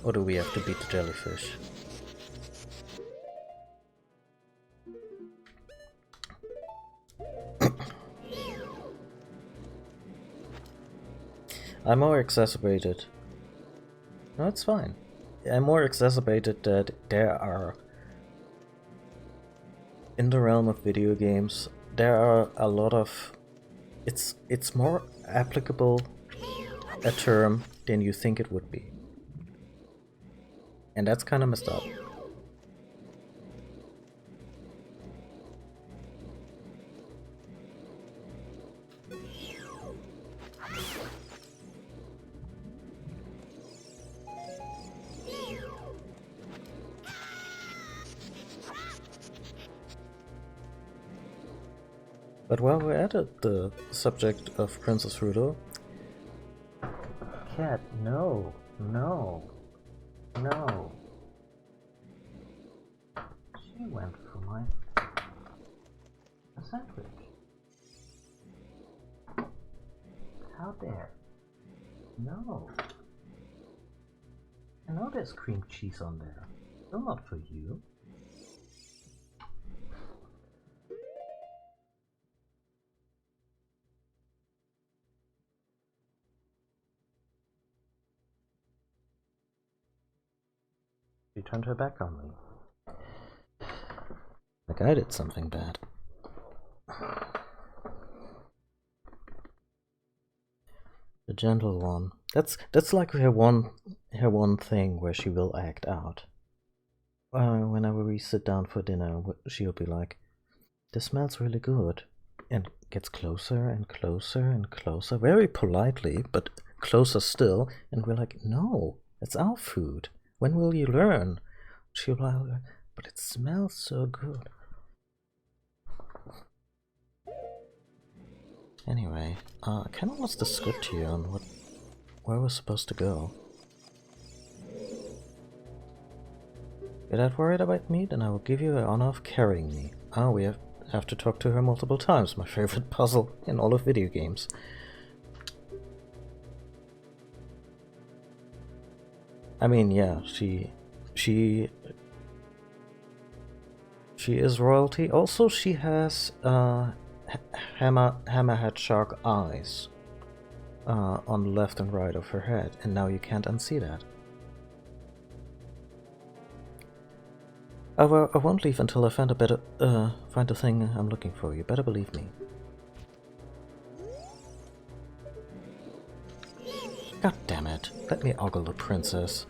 Or do we have to beat the jellyfish? I'm more exacerbated. No, it's fine. I'm more exacerbated that there are... In the realm of video games, there are a lot of... It's more applicable a term than you think it would be. And that's kind of messed up. But while we're at it, the subject of Princess Ruto... Cat, no, no, no. She went for my sandwich. How dare? No. I know there's cream cheese on there. Still not for you. She turned her back on me. Like I did something bad. The gentle one. That's like her one thing where she will act out. Whenever we sit down for dinner, she'll be like, "This smells really good," and gets closer and closer and closer, very politely, but closer still. And we're like, "No, it's our food. When will you learn?" She'll be like, "But it smells so good." Anyway, I kind of lost the script here on where we're supposed to go. You're that worried about me? Then I will give you the honor of carrying me. Ah, we have have to talk to her multiple times. My favorite puzzle in all of video games. I mean, yeah, she is royalty. Also, she has hammerhead shark eyes on the left and right of her head, and now you can't unsee that. I won't leave until I find find the thing I'm looking for. You better believe me. God damn it! Let me ogle the princess.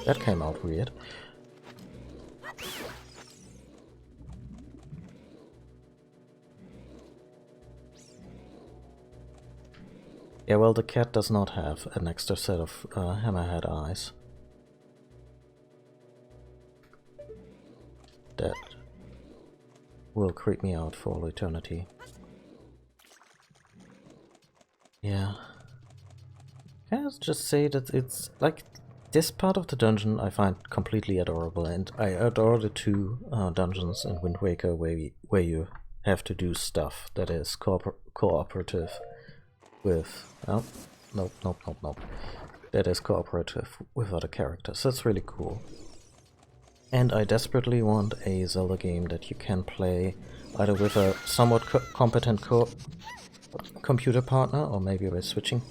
That came out weird. Yeah, well, the cat does not have an extra set of hammerhead eyes. That will creep me out for all eternity. Yeah. Can I just say that it's like this part of the dungeon I find completely adorable, and I adore the two dungeons in Wind Waker where you have to do stuff that is cooperative with... Oh, nope. That is cooperative with other characters. That's really cool. And I desperately want a Zelda game that you can play either with a somewhat competent computer partner, or maybe by switching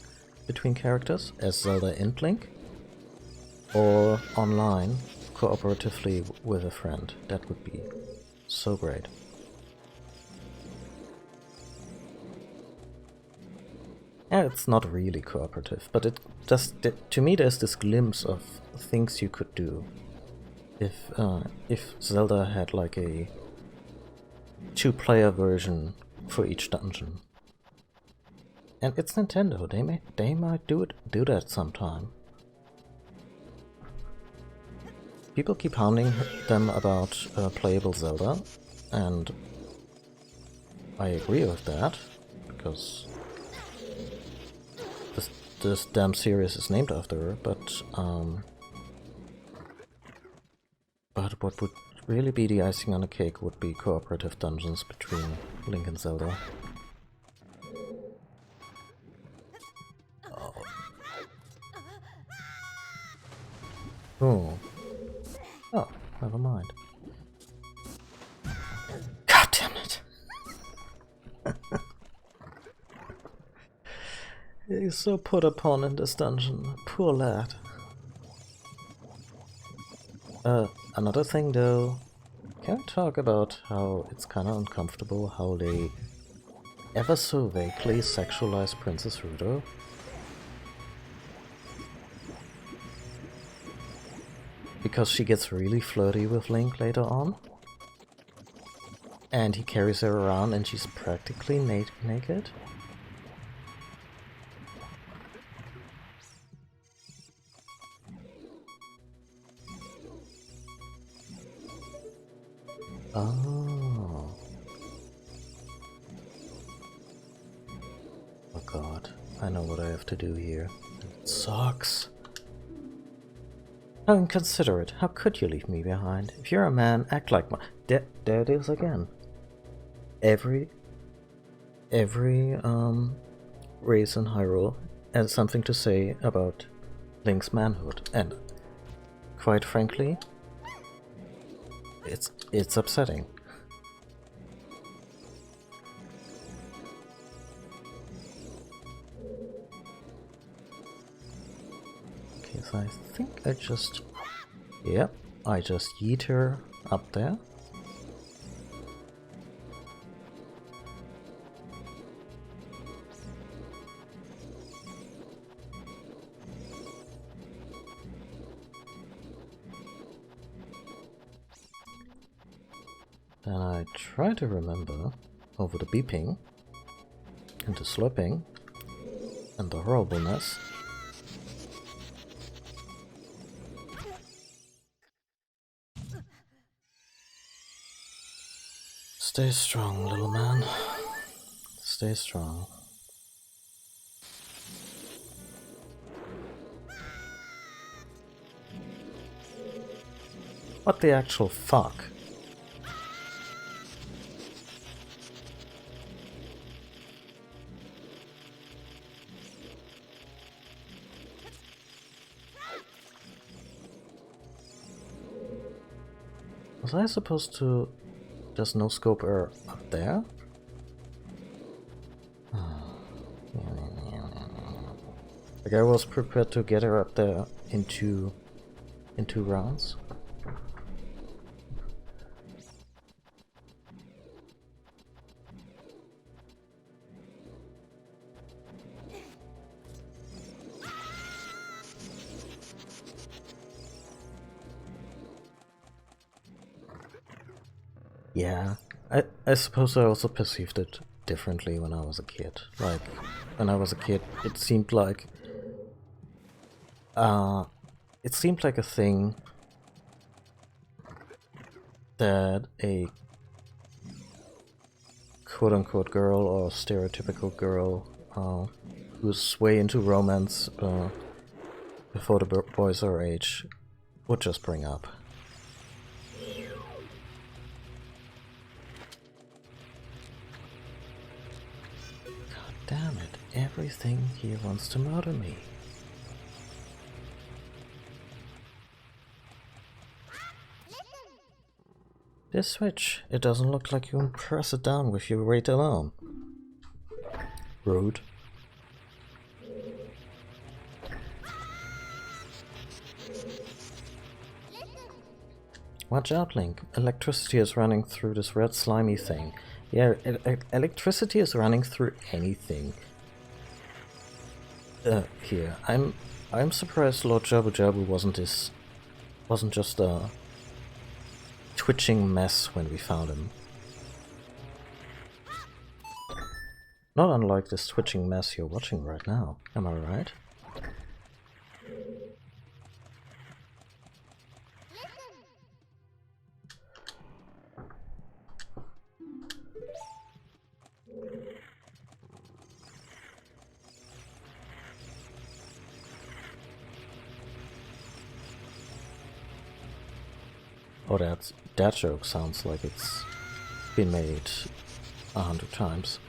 between characters as Zelda and Link, or online cooperatively with a friend. That would be so great. Yeah, it's not really cooperative, but it just, to me there's this glimpse of things you could do if Zelda had like a two-player version for each dungeon. And it's Nintendo, they might do that sometime. People keep hounding them about playable Zelda, and I agree with that, because this damn series is named after her, but what would really be the icing on the cake would be cooperative dungeons between Link and Zelda. Oh. Oh, never mind. God damn it! He's so put upon in this dungeon. Poor lad. Another thing though, can we talk about how it's kinda uncomfortable how they ever so vaguely sexualize Princess Ruto? Because she gets really flirty with Link later on, and he carries her around and she's practically naked. Oh. Oh god, I know what I have to do here. It sucks. How inconsiderate. How could you leave me behind? If you're a man, act like one. There it is again. Every race in Hyrule has something to say about Link's manhood, and quite frankly, it's upsetting. Okay, so I think I just... Yep, I just yeet her up there. Then I try to remember over the beeping and the slurping and the horribleness. Stay strong, little man. Stay strong. What the actual fuck? Was I supposed to... There's no scope her up there? Like I was prepared to get her up there in two rounds. Yeah, I suppose I also perceived it differently when I was a kid. Like, when I was a kid, it seemed like a thing that a quote-unquote girl or stereotypical girl who's way into romance before the boys her age would just bring up. God damn it, everything here wants to murder me. This switch, it doesn't look like you can press it down with your weight alone. Rude. Watch out, Link. Electricity is running through this red slimy thing. Yeah, electricity is running through anything. Here. I'm surprised Lord Jabu Jabu wasn't just a twitching mess when we found him. Not unlike this twitching mess you're watching right now, am I right? Oh, that joke sounds like it's been made 100 times.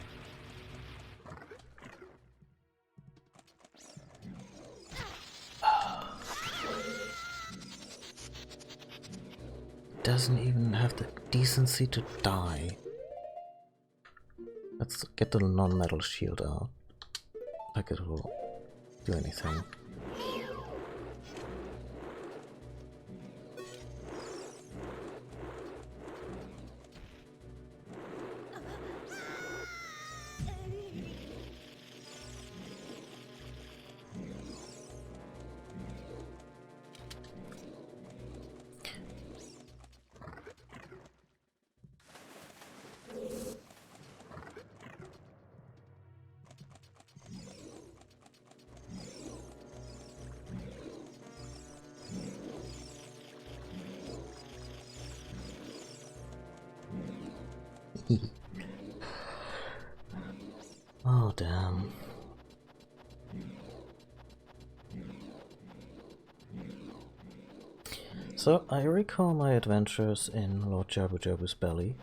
Doesn't even have the decency to die. Let's get the non-metal shield out. Like it will do anything. Oh, damn. So, I recall my adventures in Lord Jabu Jabu's belly,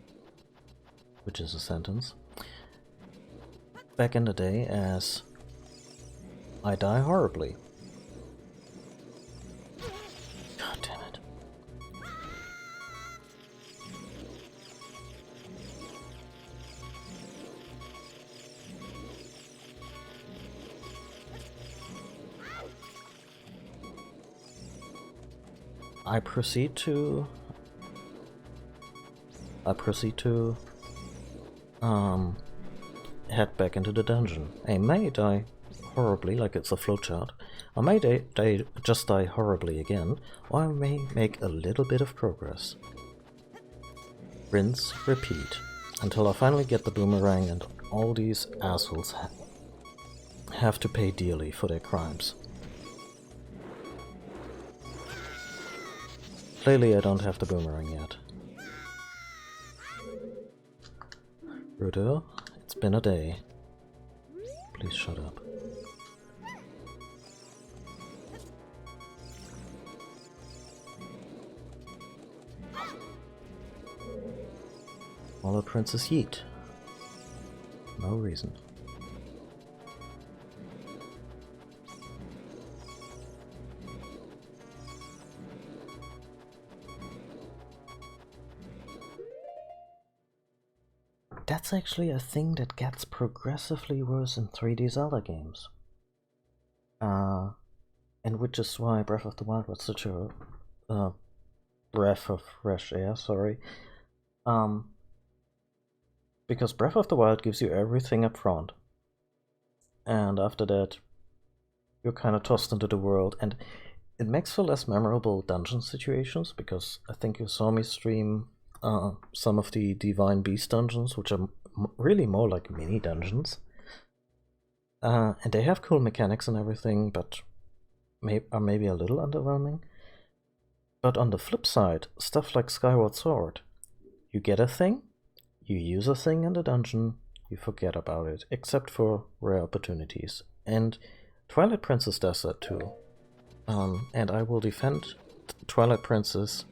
which is a sentence, back in the day as I die horribly. God damn it. I proceed to head back into the dungeon. I may die horribly, like it's a flowchart. I may just die horribly again, or I may make a little bit of progress. Rinse, repeat, until I finally get the boomerang and all these assholes have to pay dearly for their crimes. Clearly I don't have the boomerang yet. Rudo, it's been a day. Please shut up. Follow Princess Yeet. No reason. that's actually a thing that gets progressively worse in 3D Zelda games. And which is why Breath of the Wild was such a breath of fresh air, sorry. Because Breath of the Wild gives you everything up front. And after that, you're kind of tossed into the world, and it makes for less memorable dungeon situations, because I think you saw me stream some of the Divine Beast dungeons, which are really more like mini dungeons. And they have cool mechanics and everything, but are maybe a little underwhelming. But on the flip side, stuff like Skyward Sword, you get a thing, you use a thing in the dungeon, you forget about it, except for rare opportunities. And Twilight Princess does that too. And I will defend Twilight Princess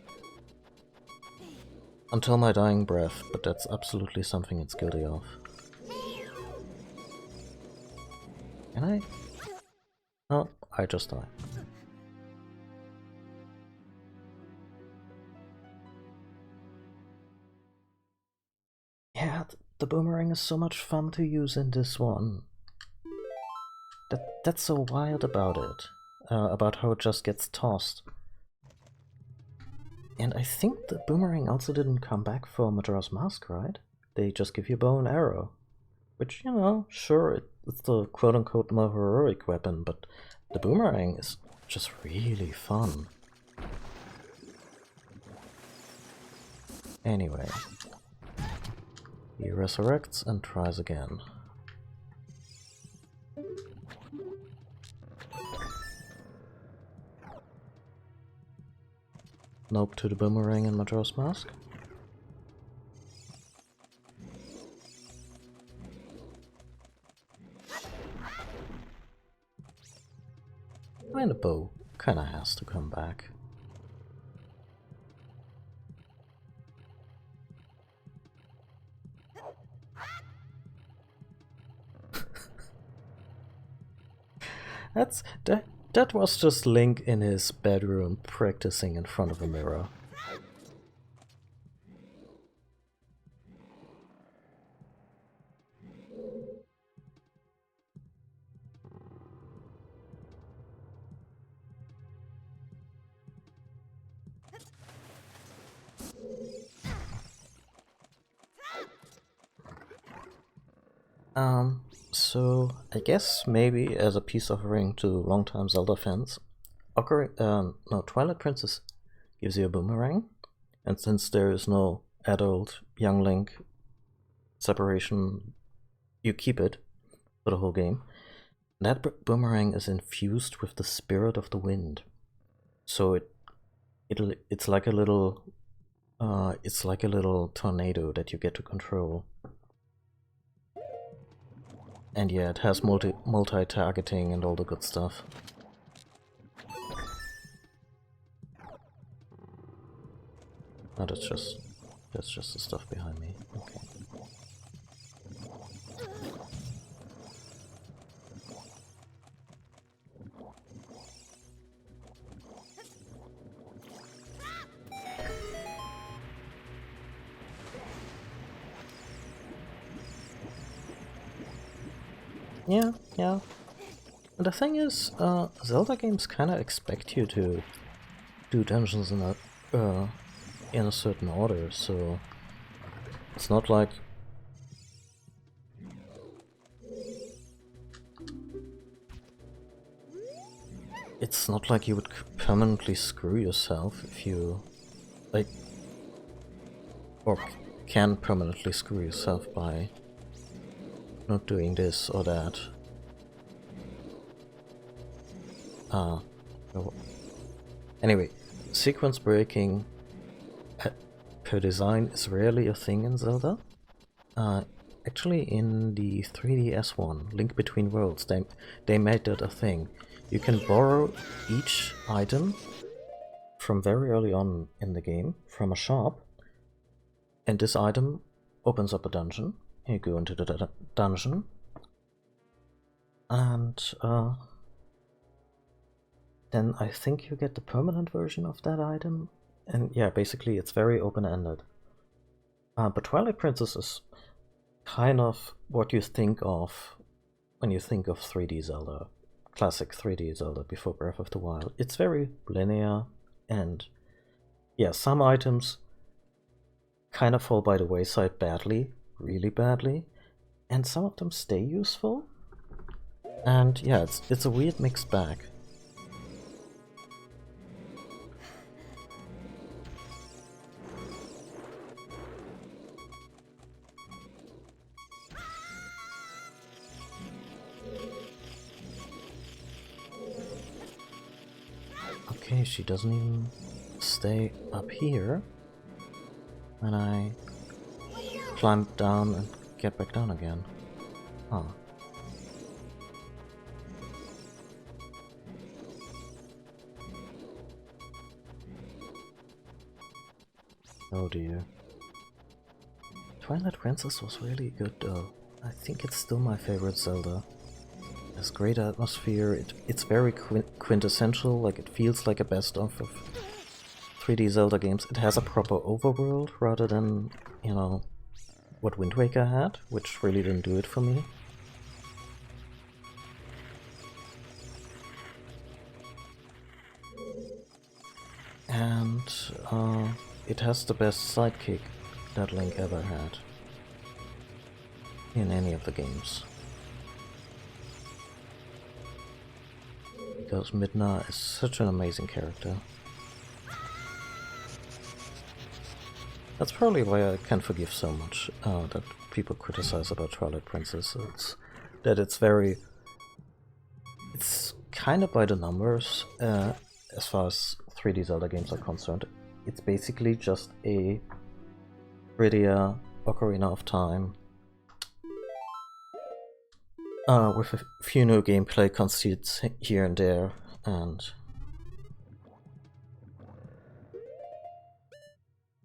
until my dying breath, but that's absolutely something it's guilty of. Can I? Oh, I just died. Yeah, the boomerang is so much fun to use in this one. That's so wild about it. About how it just gets tossed. And I think the boomerang also didn't come back for Majora's Mask, right? They just give you a bow and arrow. Which, you know, sure, it's the quote-unquote more heroic weapon, but the boomerang is just really fun. Anyway. He resurrects and tries again. Nope to the boomerang in Majora's Mask. And the bow kinda has to come back. That was just Link in his bedroom practicing in front of a mirror. So I guess maybe as a peace offering to longtime Zelda fans, Twilight Princess gives you a boomerang, and since there is no adult young Link separation, you keep it for the whole game. That boomerang is infused with the spirit of the wind, so it's like a little tornado that you get to control. And yeah, it has multi-targeting and all the good stuff. Oh, that's just the stuff behind me. Okay. Yeah. And the thing is, Zelda games kind of expect you to do dungeons in a certain order, so it's not like you would permanently screw yourself if you or can permanently screw yourself by not doing this or that. Anyway, sequence breaking per design is rarely a thing in Zelda. Actually, in the 3DS one, Link Between Worlds, they made that a thing. You can borrow each item from very early on in the game from a shop, and this item opens up a dungeon. You go into the dungeon, and then I think you get the permanent version of that item, and yeah, basically it's very open-ended. But Twilight Princess is kind of what you think of when you think of 3D Zelda, classic 3D Zelda before Breath of the Wild. It's very linear, and yeah, some items kind of fall by the wayside badly, really badly, and some of them stay useful. And yeah, it's a weird mixed bag. Okay, she doesn't even stay up here when I climb down and get back down again. Huh. Oh dear. Twilight Princess was really good though. I think it's still my favorite Zelda. It has great atmosphere, it's very quintessential, like it feels like a best-of 3D Zelda games. It has a proper overworld rather than, you know, what Wind Waker had, which really didn't do it for me. And it has the best sidekick that Link ever had in any of the games. Because Midna is such an amazing character. That's probably why I can forgive so much that people criticize about Twilight Princess. It's kind of by the numbers as far as 3D Zelda games are concerned. It's basically just a prettier Ocarina of Time with a few new gameplay conceits here and there, and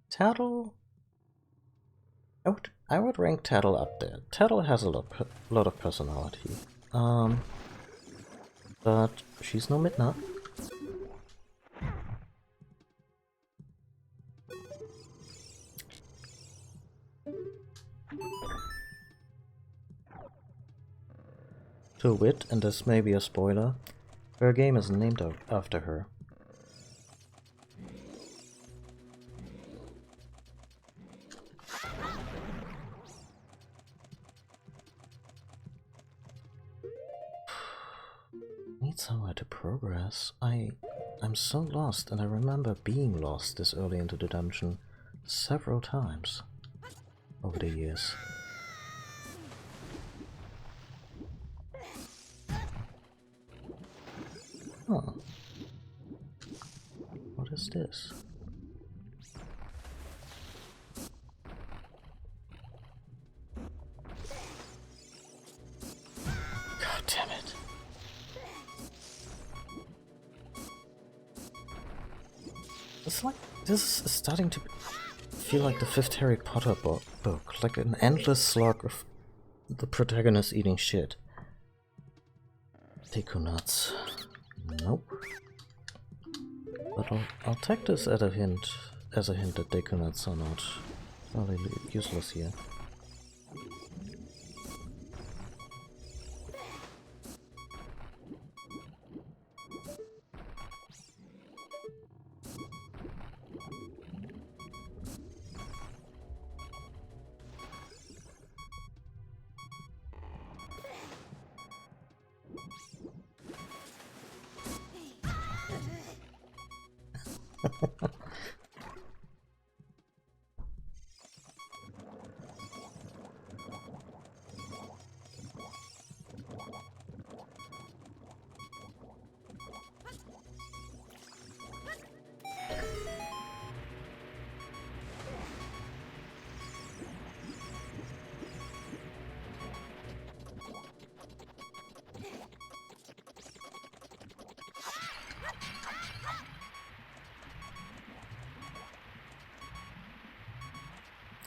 Tattle, I would rank Tattle up there. Tattle has a lot of personality, but she's no Midna. To wit, and this may be a spoiler, her game is named after her. Need somewhere to progress. I'm so lost, and I remember being lost this early into the dungeon several times over the years. Huh. What is this? God damn it. It's like this is starting to feel like the fifth Harry Potter book, like an endless slog of the protagonist eating shit. Deku nuts. Nope. But I'll take this as a hint that Deku nuts are not really useless here.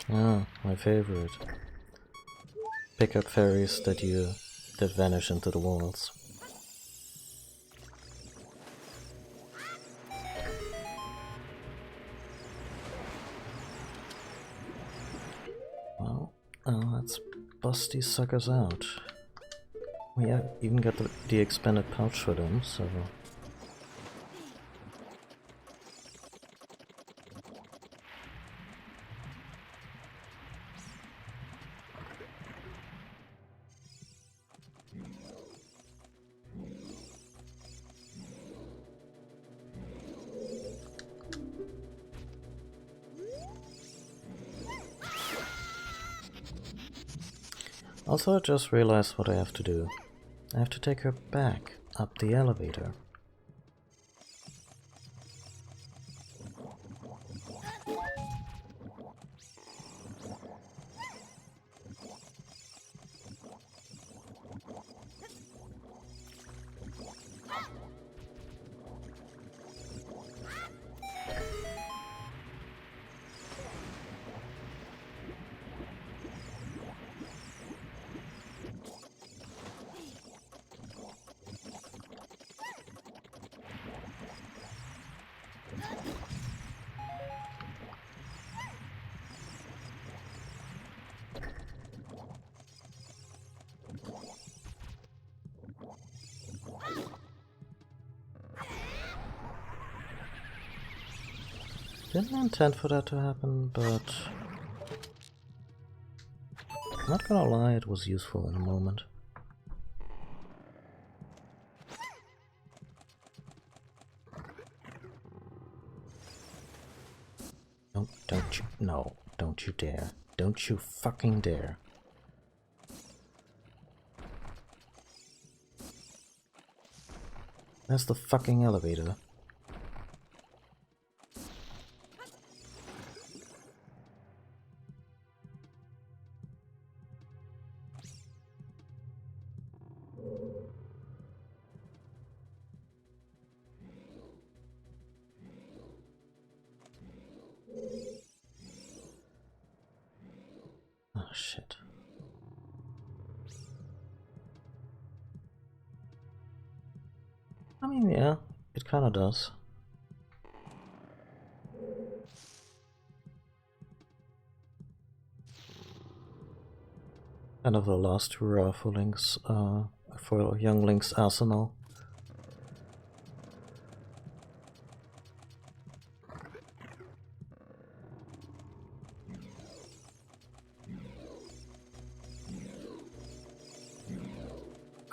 Ah, my favorite. Pick up fairies that vanish into the walls. Well, that's bust these suckers out. We even got the expanded pouch for them, so... Also, I just realized what I have to do. I have to take her back up the elevator. Didn't intend for that to happen, but... I'm not gonna lie, it was useful in a moment. Don't you... No, don't you dare. Don't you fucking dare. That's the fucking elevator. Oh shit. I mean, yeah, it kinda does. Kind of the last hurrah for Link's, for young Link's arsenal.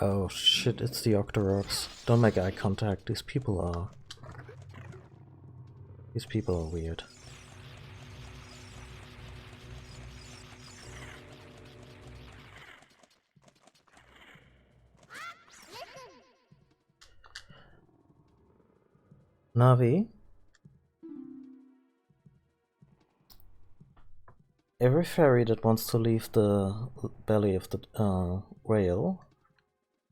Oh shit, it's the Octoroks. Don't make eye contact, these people are weird. Navi? Every fairy that wants to leave the belly of the whale,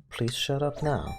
please shut up now.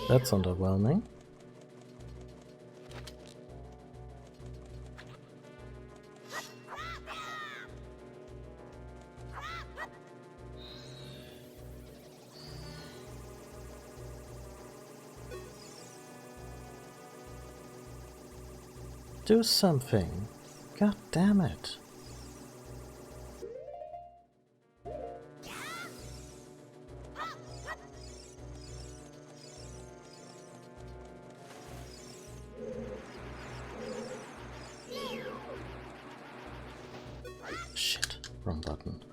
That's underwhelming. Do something. God damn it. Shit, wrong button.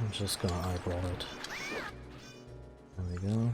I'm just gonna eyeball it. There we go.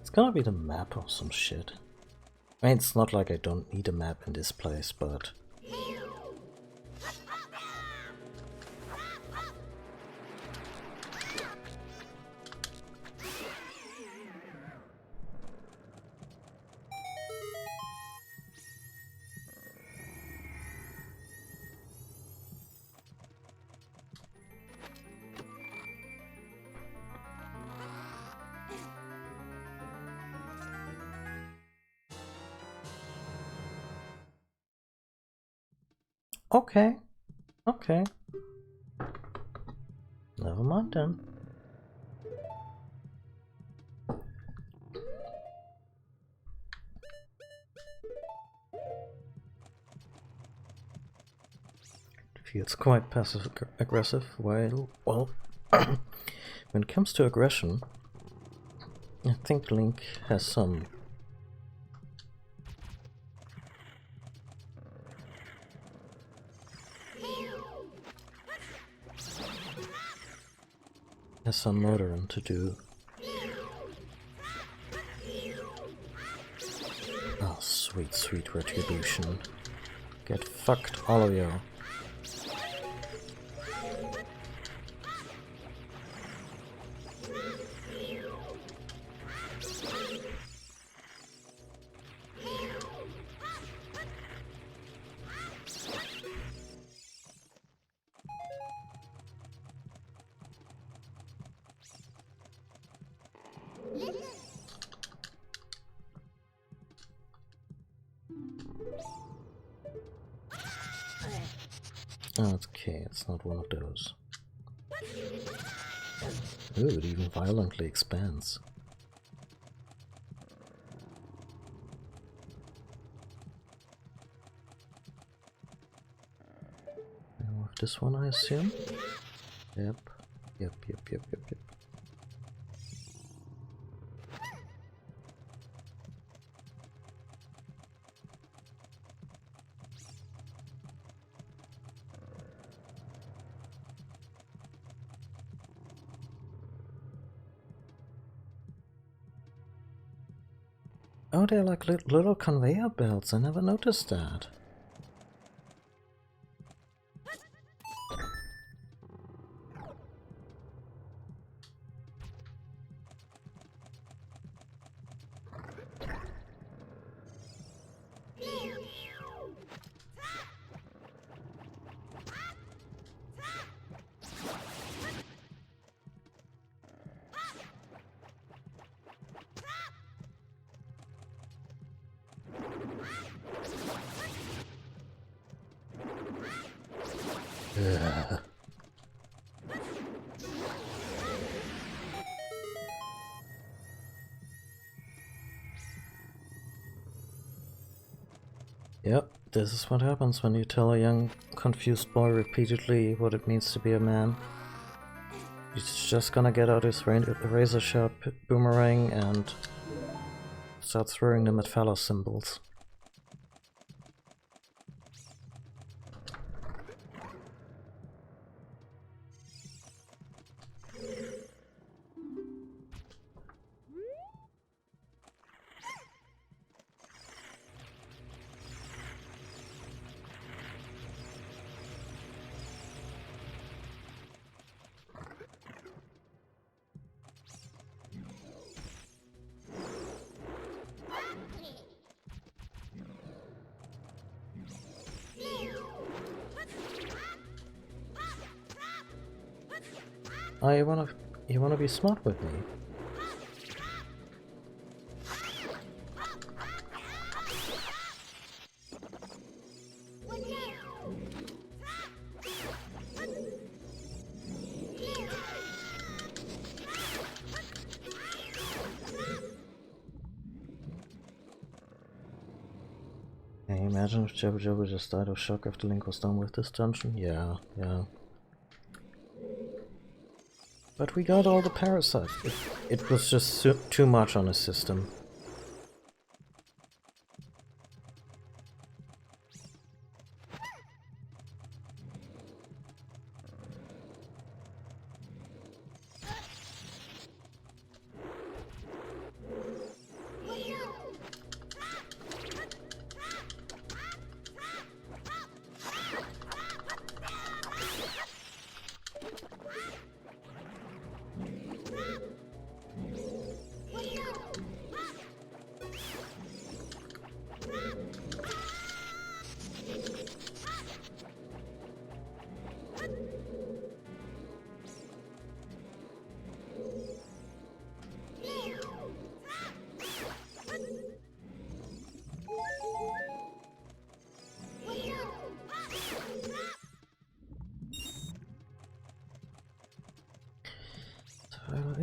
It's gonna be the map or some shit. I mean, it's not like I don't need a map in this place, but... Okay. Okay. Never mind then. Feels quite passive aggressive. Well, when it comes to aggression, I think Link has some murdering to do. Oh, sweet, sweet retribution. Get fucked, all of you. Okay, it's not one of those. Ooh, it even violently expands. And with this one, I assume? Yep. Yep. Oh, they're like little conveyor belts. I never noticed that. Ugh. Yep, this is what happens when you tell a young, confused boy repeatedly what it means to be a man. He's just gonna get out his razor-sharp boomerang and start throwing them at phallus symbols. Oh, you wanna be smart with me? Can you imagine if Jabba Jabba just died of shock after Link was done with this dungeon? Yeah, yeah. But we got all the parasites. It was just too much on his system.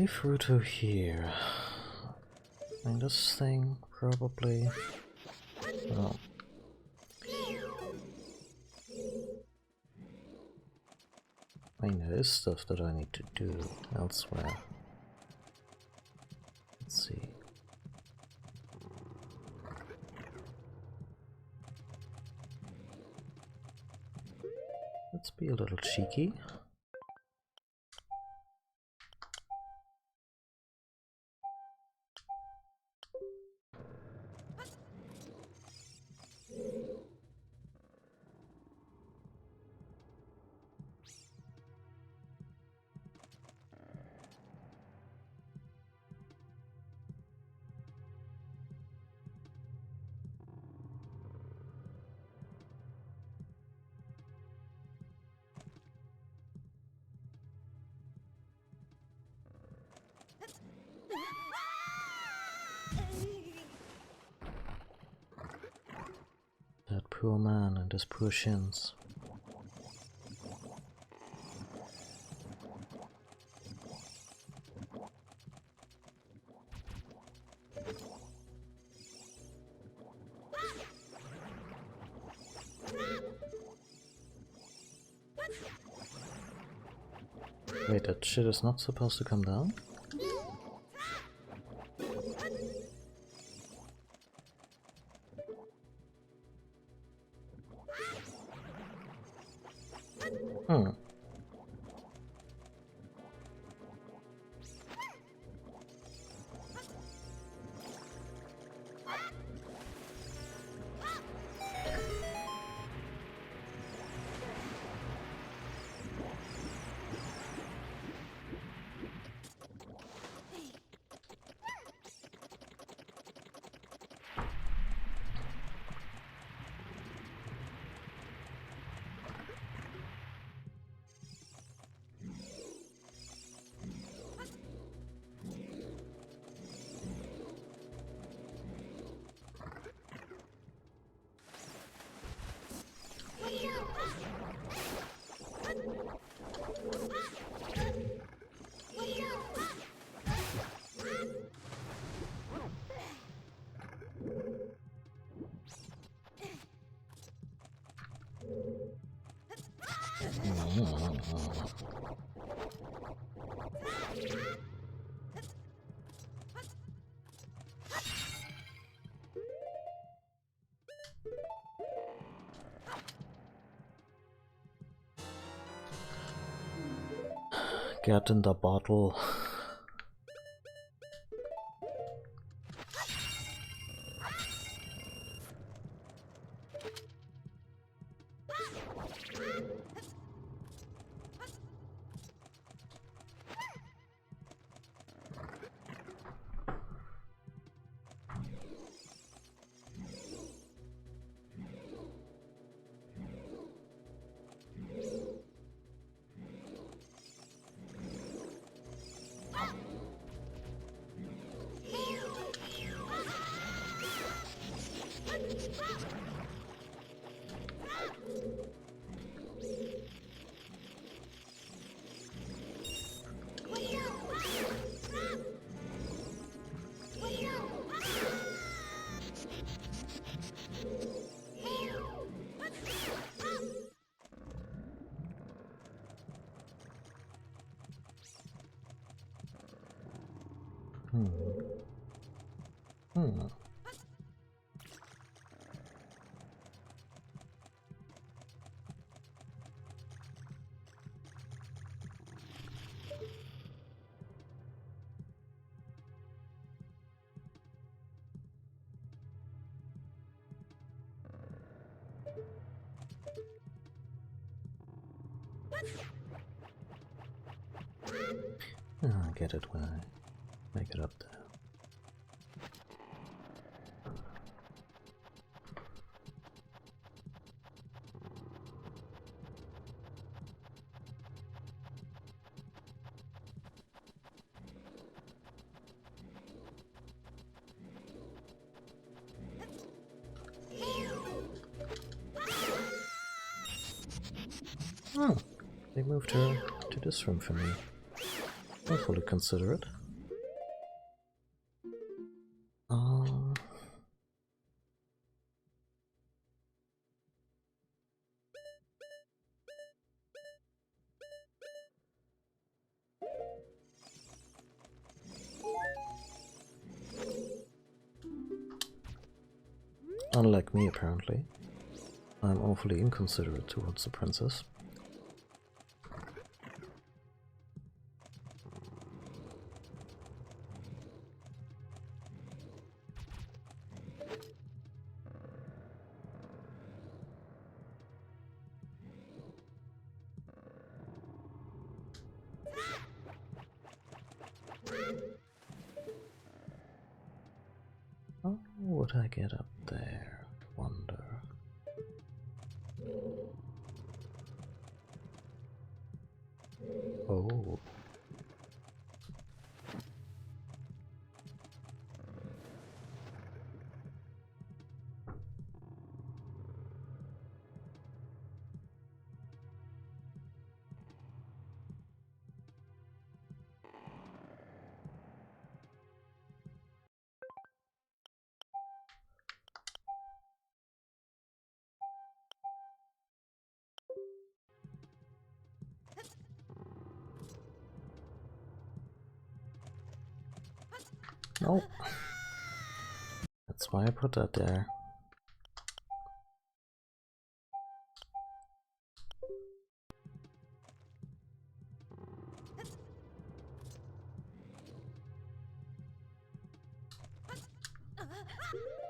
Fruto here. And this thing probably. Oh. I mean, there is stuff that I need to do elsewhere. Let's see. Let's be a little cheeky. That poor man and his poor shins. Wait, that shit is not supposed to come down? Get in the bottle. I get it when I make it up there. Oh, they moved her to this room for me. I'll fully consider it. Unlike me, apparently, I'm awfully inconsiderate towards the princess. Oh, would I get up there? Wonder. Oh. No. That's why I put that there.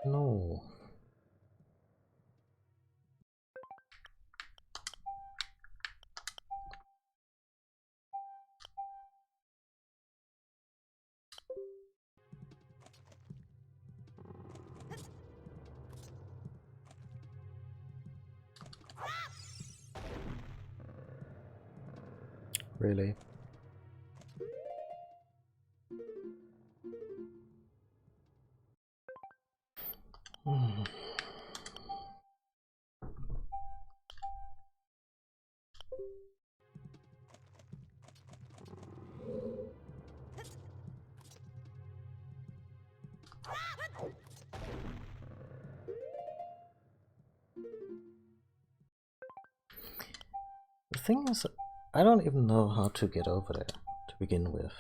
No. Really? The thing is, I don't even know how to get over there to begin with.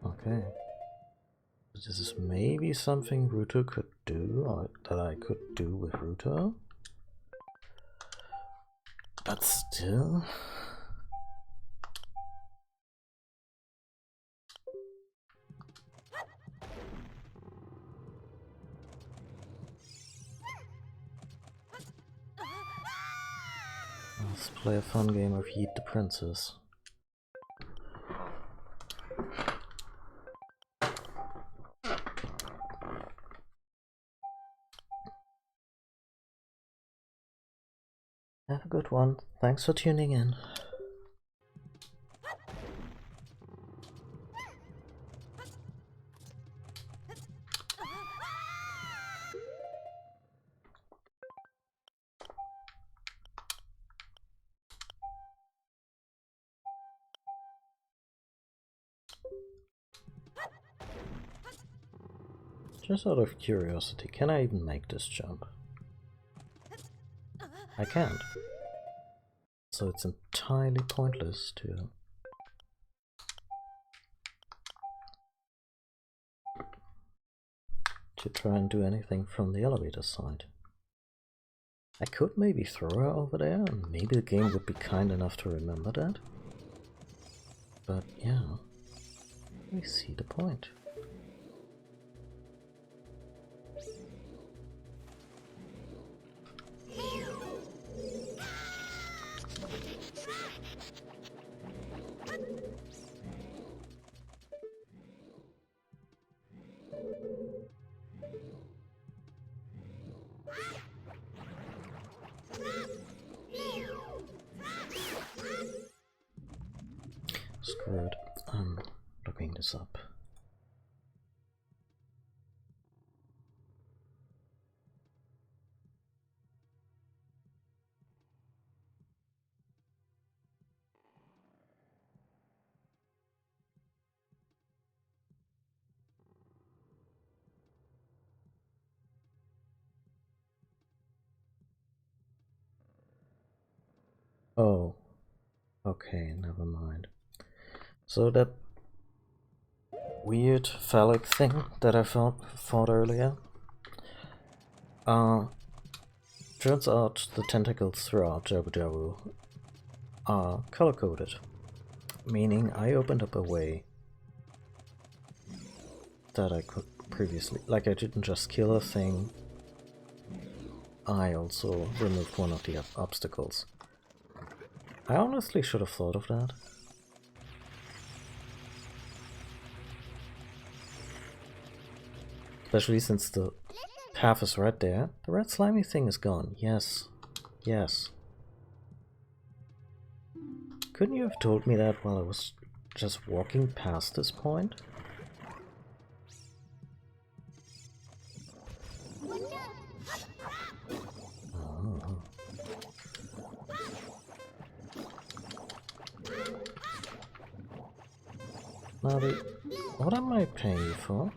Okay. This is maybe something Ruto could do, or that I could do with Ruto. But still... Let's play a fun game of Yeet the Princess. Have a good one. Thanks for tuning in. Just out of curiosity, can I even make this jump? I can't. So it's entirely pointless to try and do anything from the elevator side. I could maybe throw her over there, and maybe the game would be kind enough to remember that. But yeah, I see the point. Screw it, I'm looking this up. Oh, okay, never mind. So that weird phallic thing that I fought earlier, turns out the tentacles throughout Jabu Jabu are color-coded, meaning I opened up a way that I could previously, like I didn't just kill a thing, I also removed one of the obstacles. I honestly should have thought of that. Especially since the path is right there. The red slimy thing is gone. Yes. Yes. Couldn't you have told me that while I was just walking past this point? Oh. Now what am I paying you for?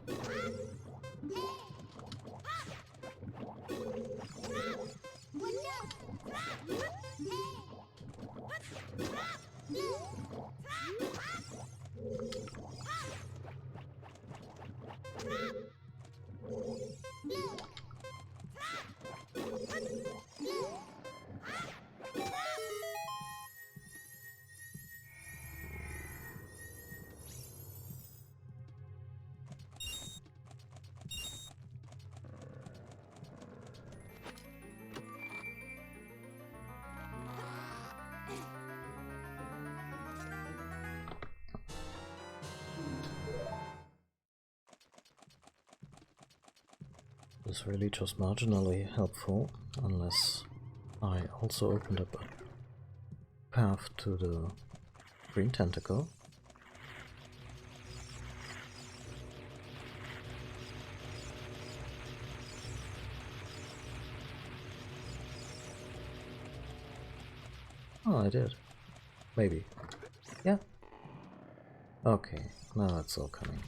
Is really just marginally helpful, unless I also opened up a path to the green tentacle. Oh, I did. Maybe. Yeah. Okay, now it's all coming.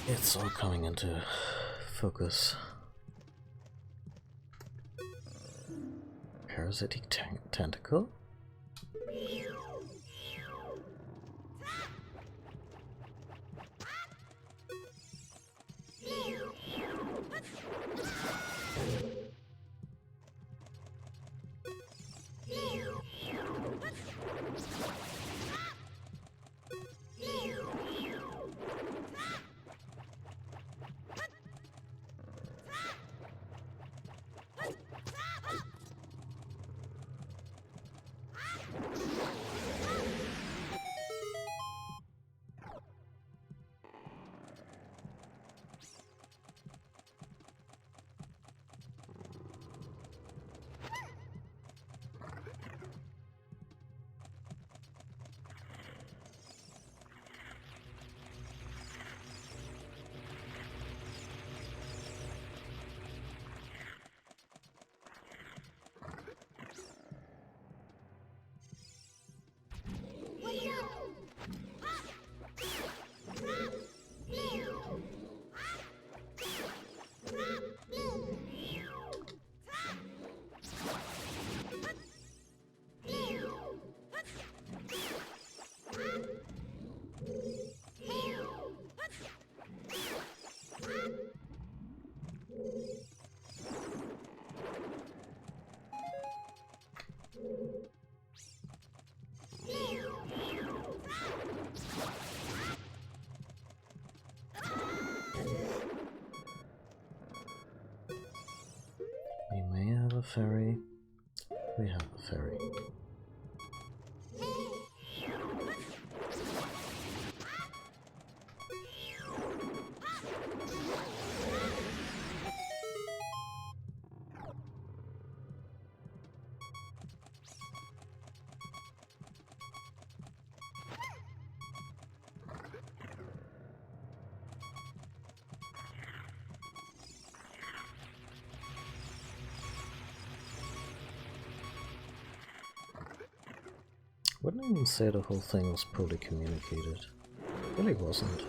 It's all coming into focus. Parasitic tentacle? ferry? We have a ferry. Wouldn't even say the whole thing was poorly communicated. It really wasn't.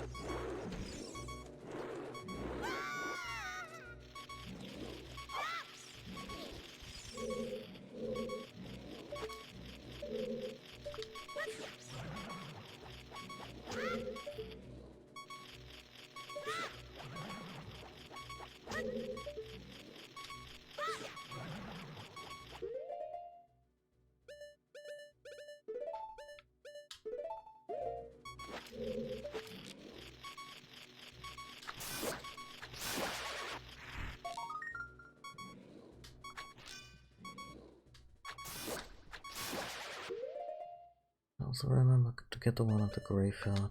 I also remember to get the one at the graveyard.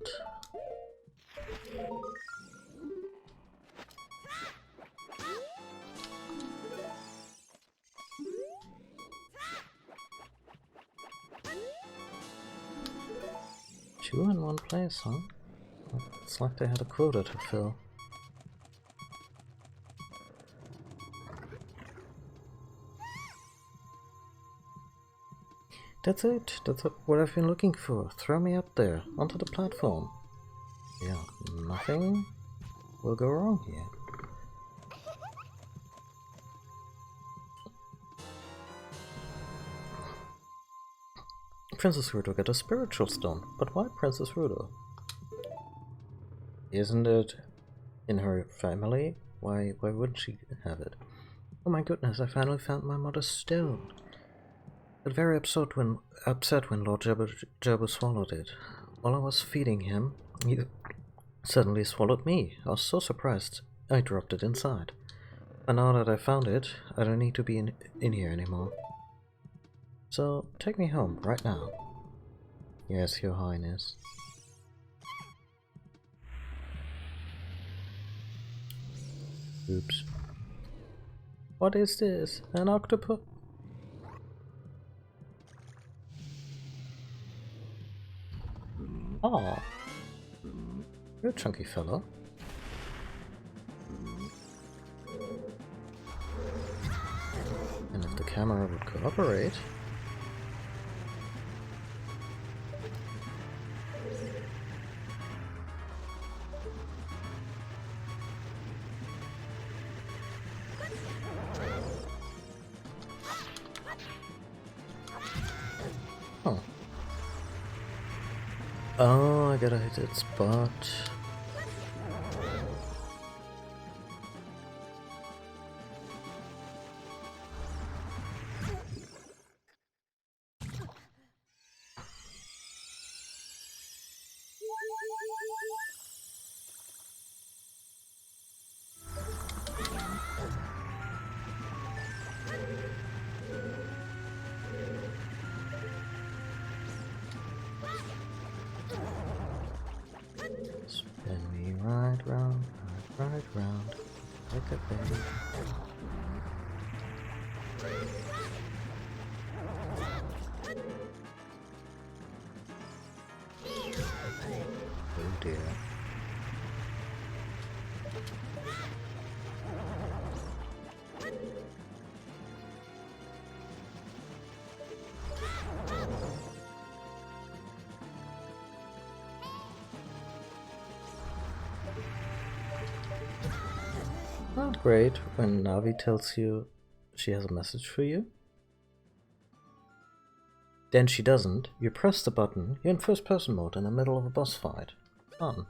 Two in one place, huh? It's like they had a quota to fill. That's it. That's what I've been looking for. Throw me up there, onto the platform. Yeah, nothing will go wrong here. Princess Ruto got a spiritual stone, but why Princess Ruto? Isn't it in her family? Why wouldn't she have it? Oh my goodness, I finally found my mother's stone. But very upset when Lord Jabba swallowed it. While I was feeding him, he suddenly swallowed me. I was so surprised, I dropped it inside. And now that I found it, I don't need to be in here anymore. So, take me home, right now. Yes, Your Highness. Oops. What is this? An octopus? Aw. You're a chunky fellow. And if the camera would cooperate... Huh. Oh, I gotta hit its butt. Spin me right round, right round, like a baby. Oh dear. Not great when Navi tells you she has a message for you. Then she doesn't. You press the button, you're in first person mode in the middle of a boss fight. Fun.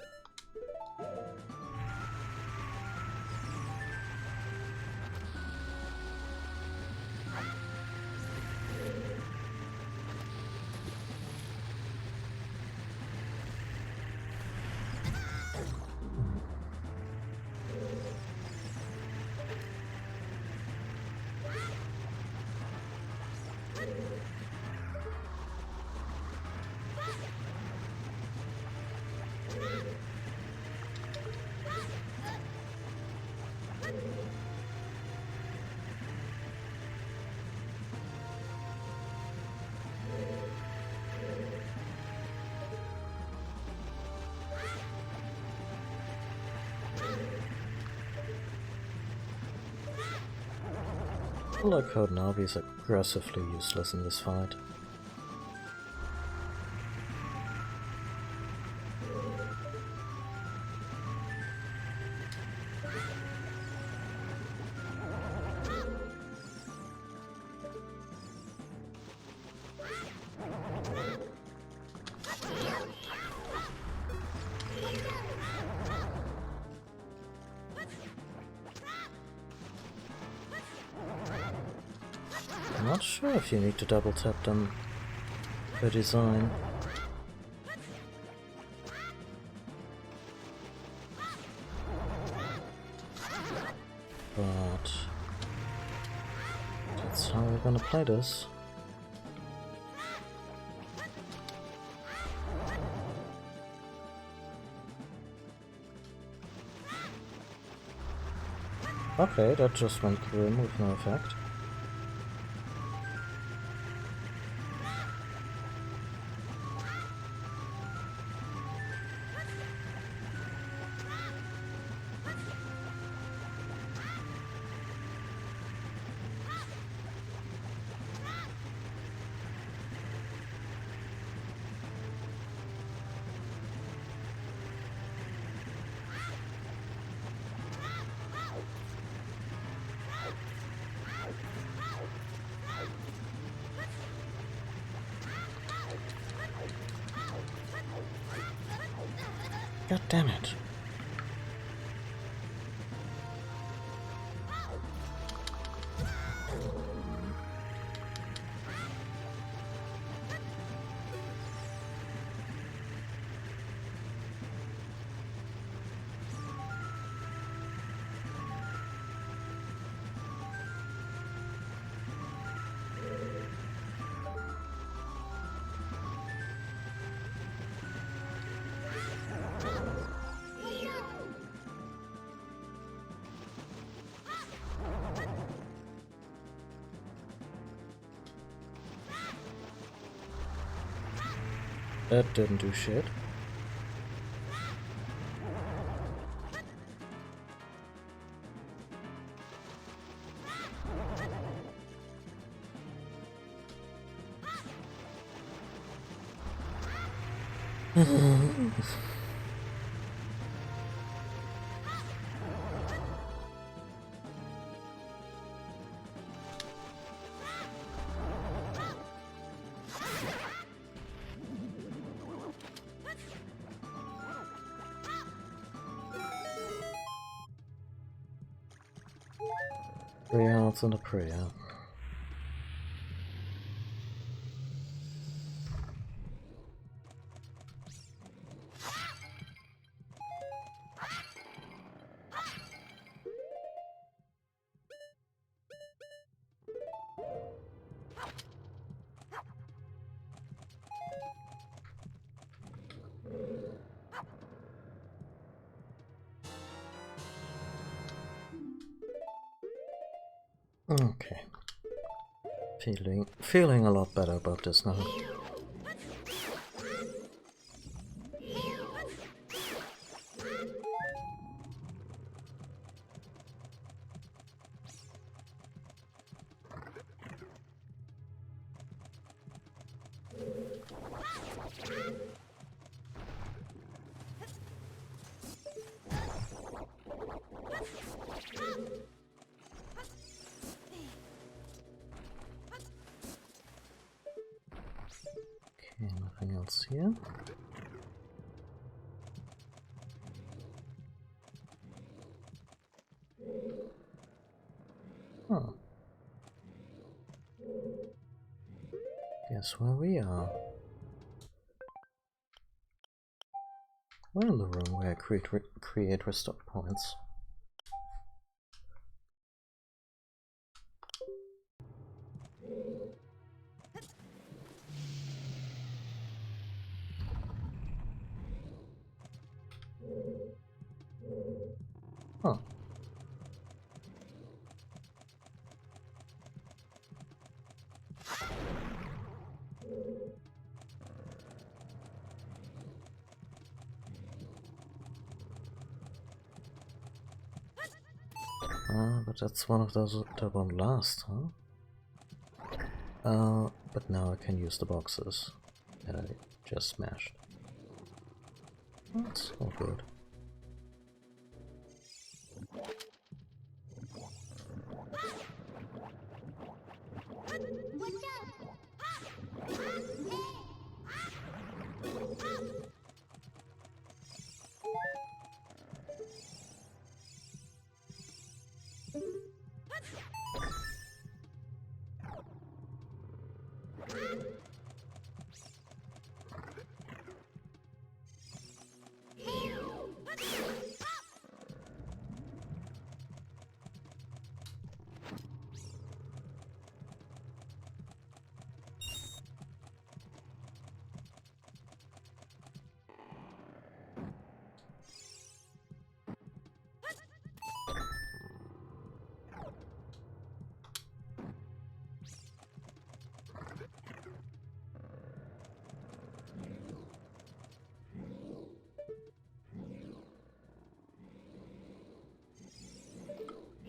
Like how Navi is aggressively useless in this fight. I'm not sure if you need to double tap them by design. But that's how we're gonna play this. Okay, that just went grim with no effect. God damn it. That didn't do shit. Three hearts and a prayer. Okay. Feeling a lot better about this now. Okay, nothing else here. Oh. Guess where we are. We're in the room where I create restock points. Huh. Ah, but that's one of those that won't last, huh? But now I can use the boxes that I just smashed. That's all good.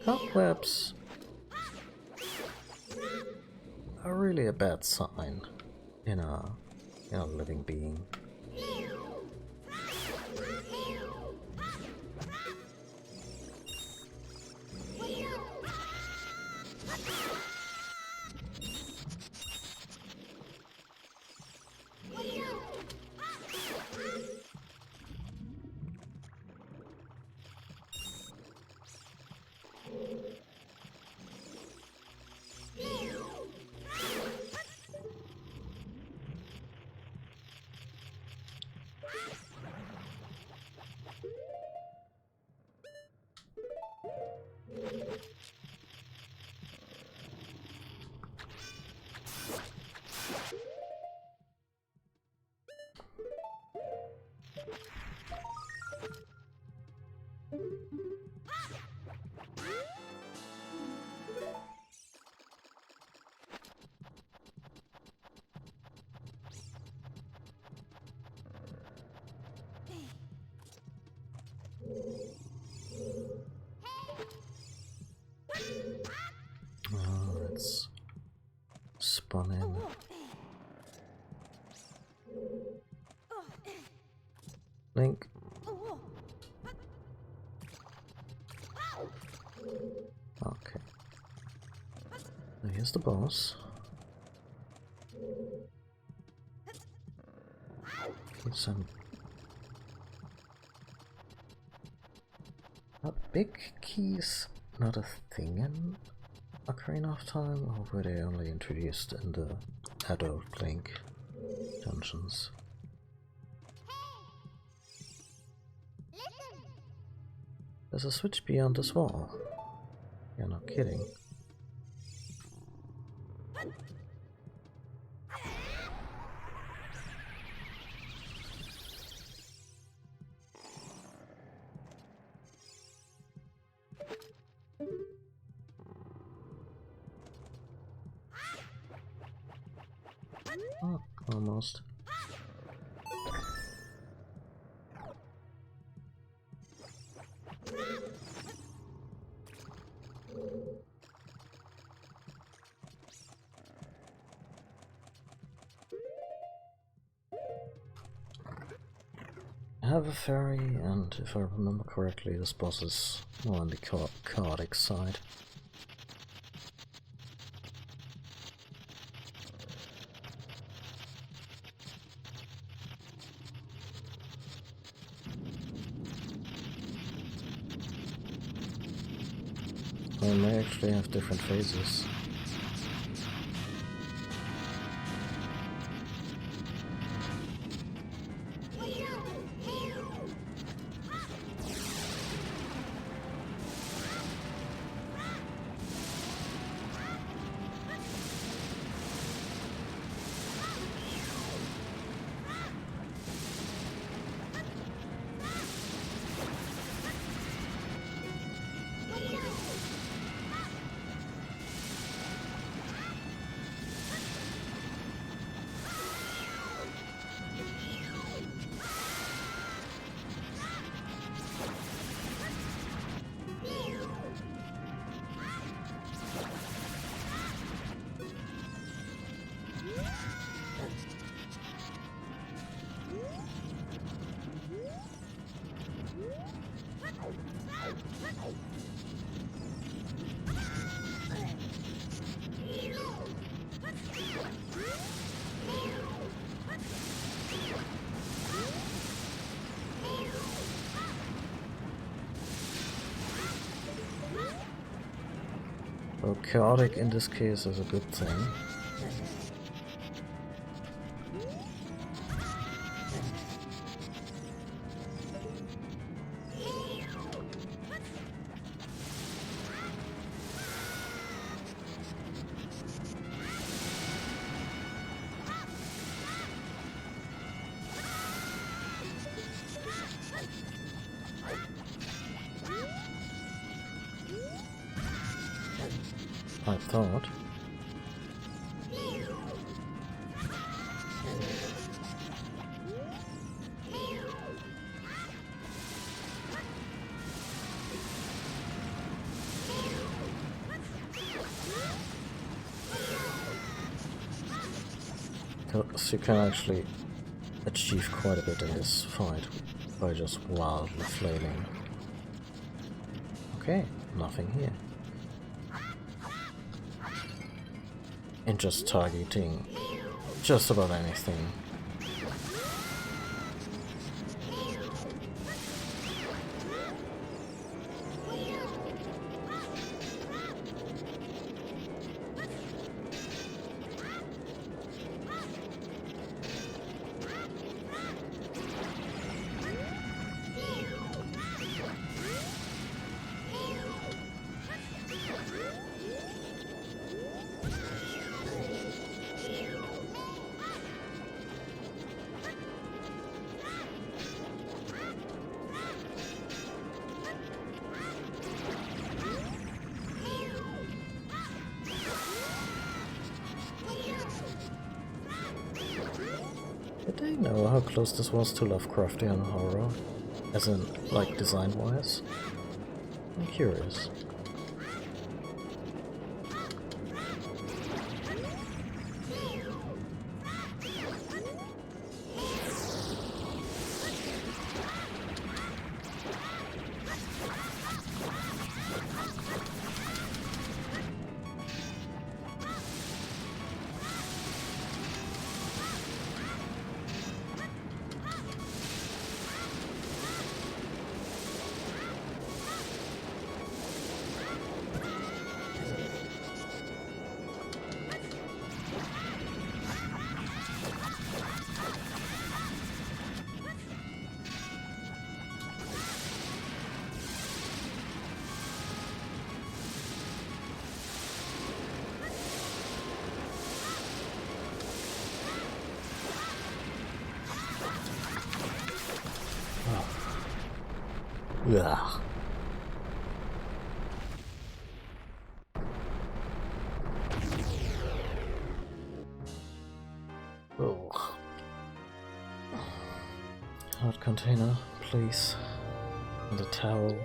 Cobwebs are really a bad sign in a living being. Oh, it's spun in. Link. Okay. Now here's the boss. Some big keys not a thing in Ocarina of Time, or were they only introduced in the adult Link dungeons? There's a switch beyond this wall. You're not kidding. Oh, almost. I have a fairy, and if I remember correctly, this boss is more on the chaotic side. I may actually have different phases. Well, chaotic in this case is a good thing. I thought. So you can actually achieve quite a bit in this fight by just wildly flailing. Okay, nothing here. And just targeting just about anything. Did they know how close this was to Lovecraftian horror? As in, like, design-wise? I'm curious. Ugh. Oh. Hot container, please. And a towel.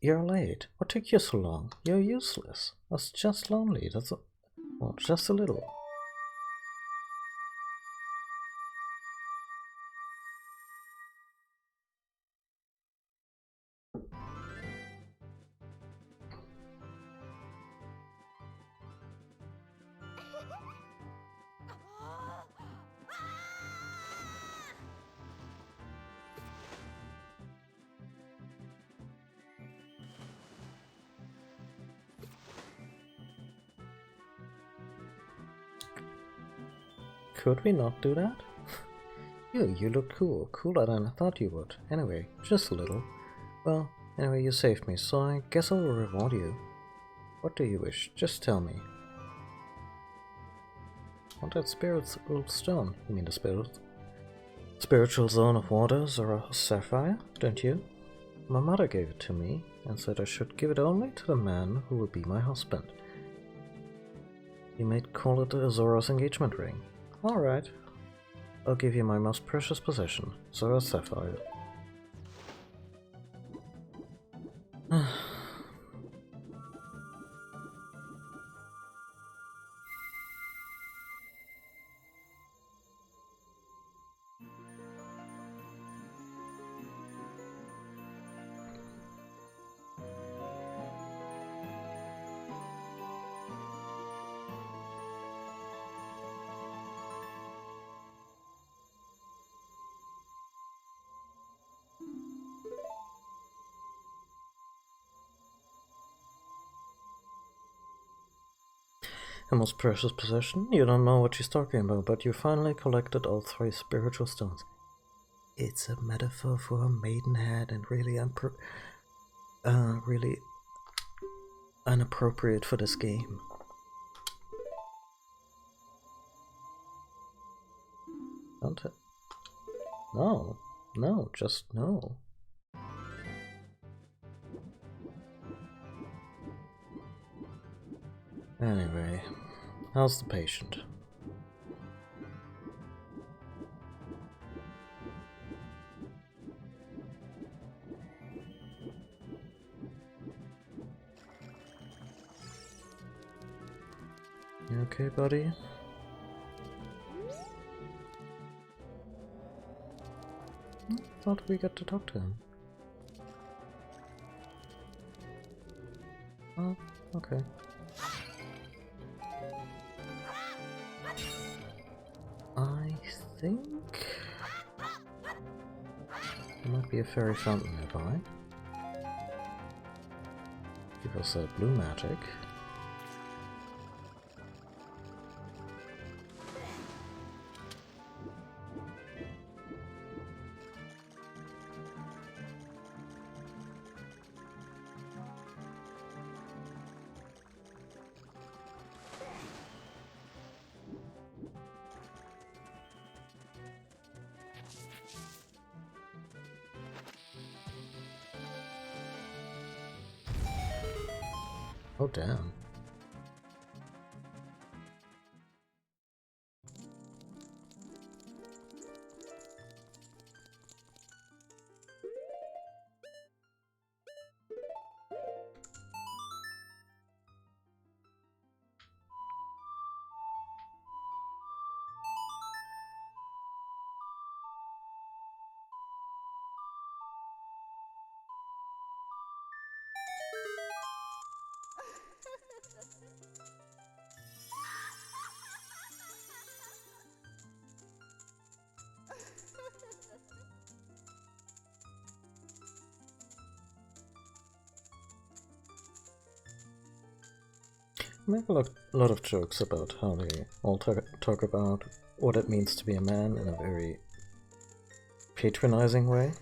You're late. What took you so long? You're useless. I was just lonely, that's all. Well, just a little. Could we not do that? You look cool. Cooler than I thought you would. Anyway, just a little. Well, anyway, you saved me, so I guess I will reward you. What do you wish? Just tell me. Want that spiritual stone? You mean the spiritual zone of waters or a sapphire, don't you? My mother gave it to me and said I should give it only to the man who will be my husband. You may call it Zora's engagement ring. Alright. I'll give you my most precious possession, Zora's sapphire. Her most precious possession? You don't know what she's talking about, but you finally collected all 3 spiritual stones. It's a metaphor for a maidenhead and really really inappropriate for this game. Don't it? No, no, just no. Anyway, how's the patient? You okay, buddy? Thought we got to talk to him. Oh, okay. I think there might be a fairy fountain nearby. Give us that blue magic. Oh damn. I make a lot of jokes about how they all talk about what it means to be a man in a very patronizing way.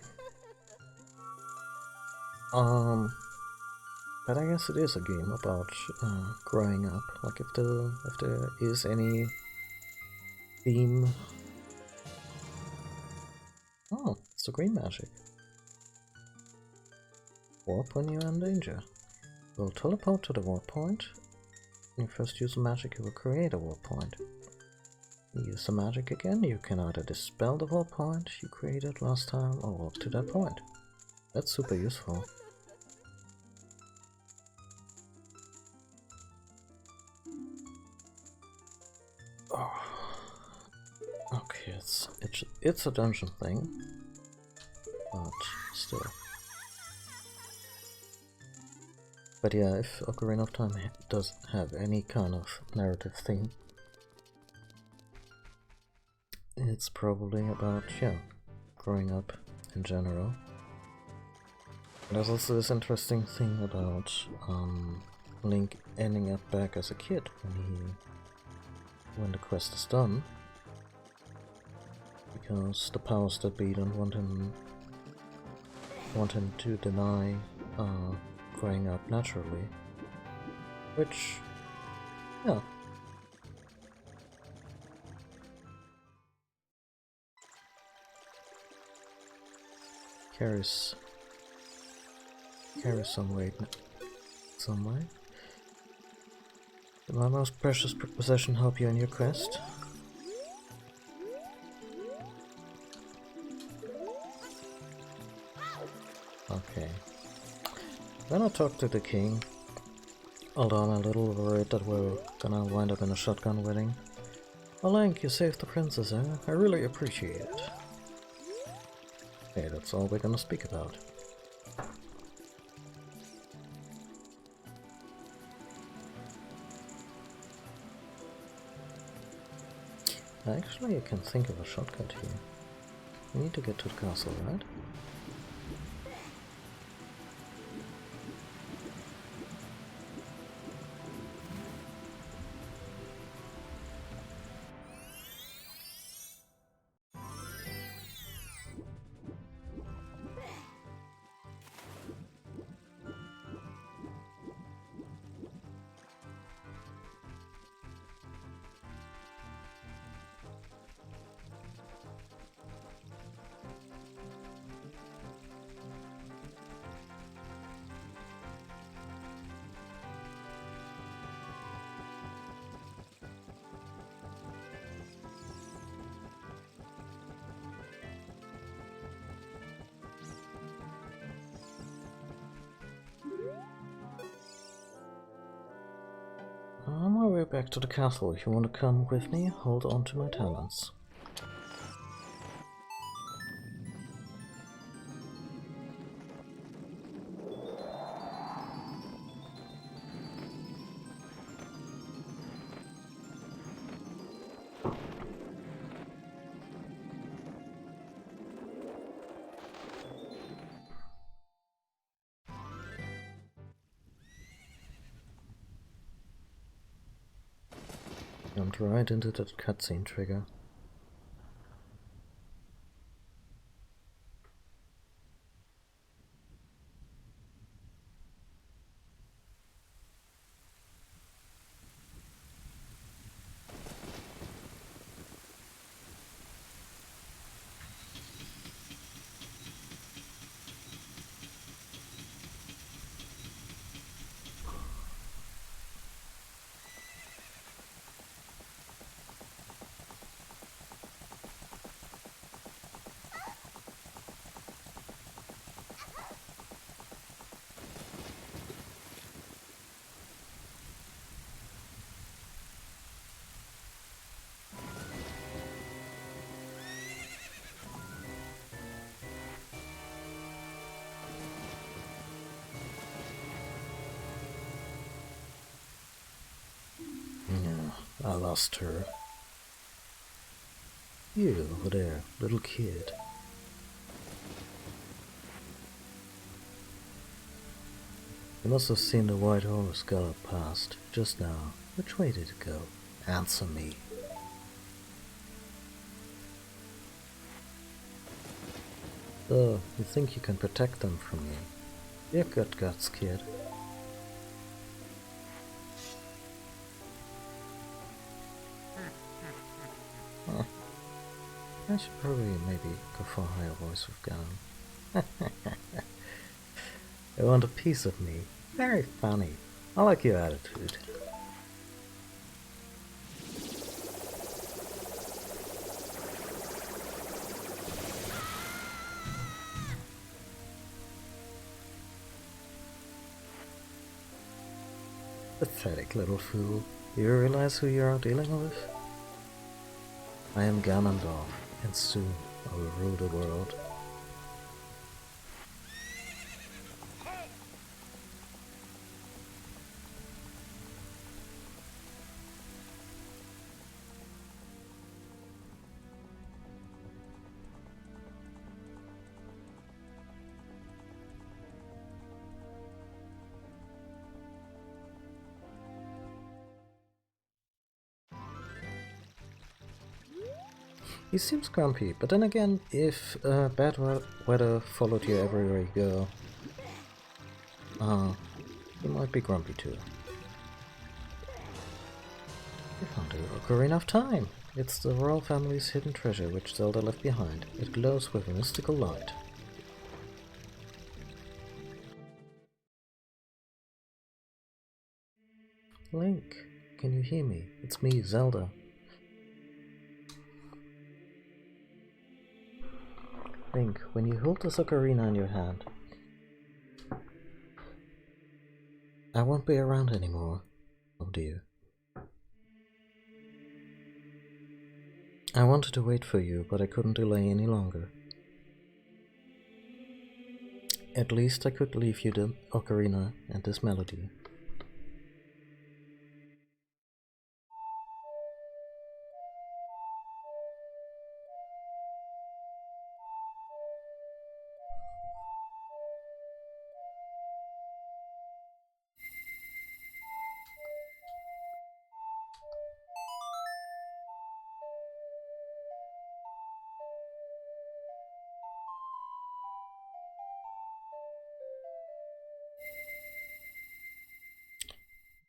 But I guess it is a game about growing up. Like if there is any theme. Oh, it's the green magic. Warp when you're in danger. We'll teleport to the warp point. When you first use the magic, you will create a warp point. You use the magic again, you can either dispel the warp point you created last time or warp to that point. That's super useful. Oh. Okay, it's a dungeon thing, but still. But yeah, if Ocarina of Time doesn't have any kind of narrative theme, it's probably about, yeah, growing up in general. There's also this interesting thing about Link ending up back as a kid when the quest is done, because the powers that be don't want him to deny growing up naturally, which, yeah. Carries some weight some way. Did my most precious possession help you in your quest? Okay. Then I talked to the king, although I'm a little worried that we're gonna wind up in a shotgun wedding. Well, Link, you saved the princess, eh? I really appreciate it. Okay, that's all we're gonna speak about. Actually, I can think of a shortcut here. We need to get to the castle, right? back to the castle. If you want to come with me, hold on to my talents. Jumped right into that cutscene trigger. Yeah, I lost her. You over there, little kid. You must have seen the white horse gallop past just now. Which way did it go? Answer me. So, you think you can protect them from me? You've got guts, kid. Huh. I should probably maybe go for a higher voice with Ganon. They want a piece of me. Very funny. I like your attitude. Pathetic little fool. Do you realize who you are dealing with? I am Ganondorf, and soon I will rule the world. He seems grumpy, but then again, if bad weather followed you everywhere you go, you might be grumpy too. You found the Ocarina of Time! It's the royal family's hidden treasure which Zelda left behind. It glows with a mystical light. Link, can you hear me? It's me, Zelda. Link, when you hold this ocarina in your hand, I won't be around anymore. Oh dear. I wanted to wait for you, but I couldn't delay any longer. At least I could leave you the ocarina and this melody.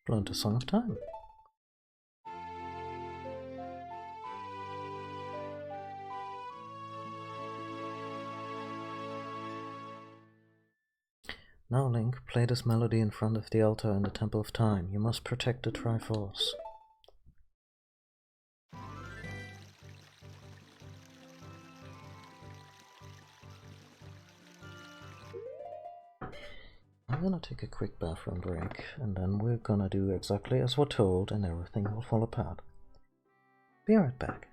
Learned a Song of Time. Now, Link, play this melody in front of the altar in the Temple of Time. You must protect the Triforce. I'm gonna take a quick bathroom break, and then we're gonna do exactly as we're told, and everything will fall apart. Be right back.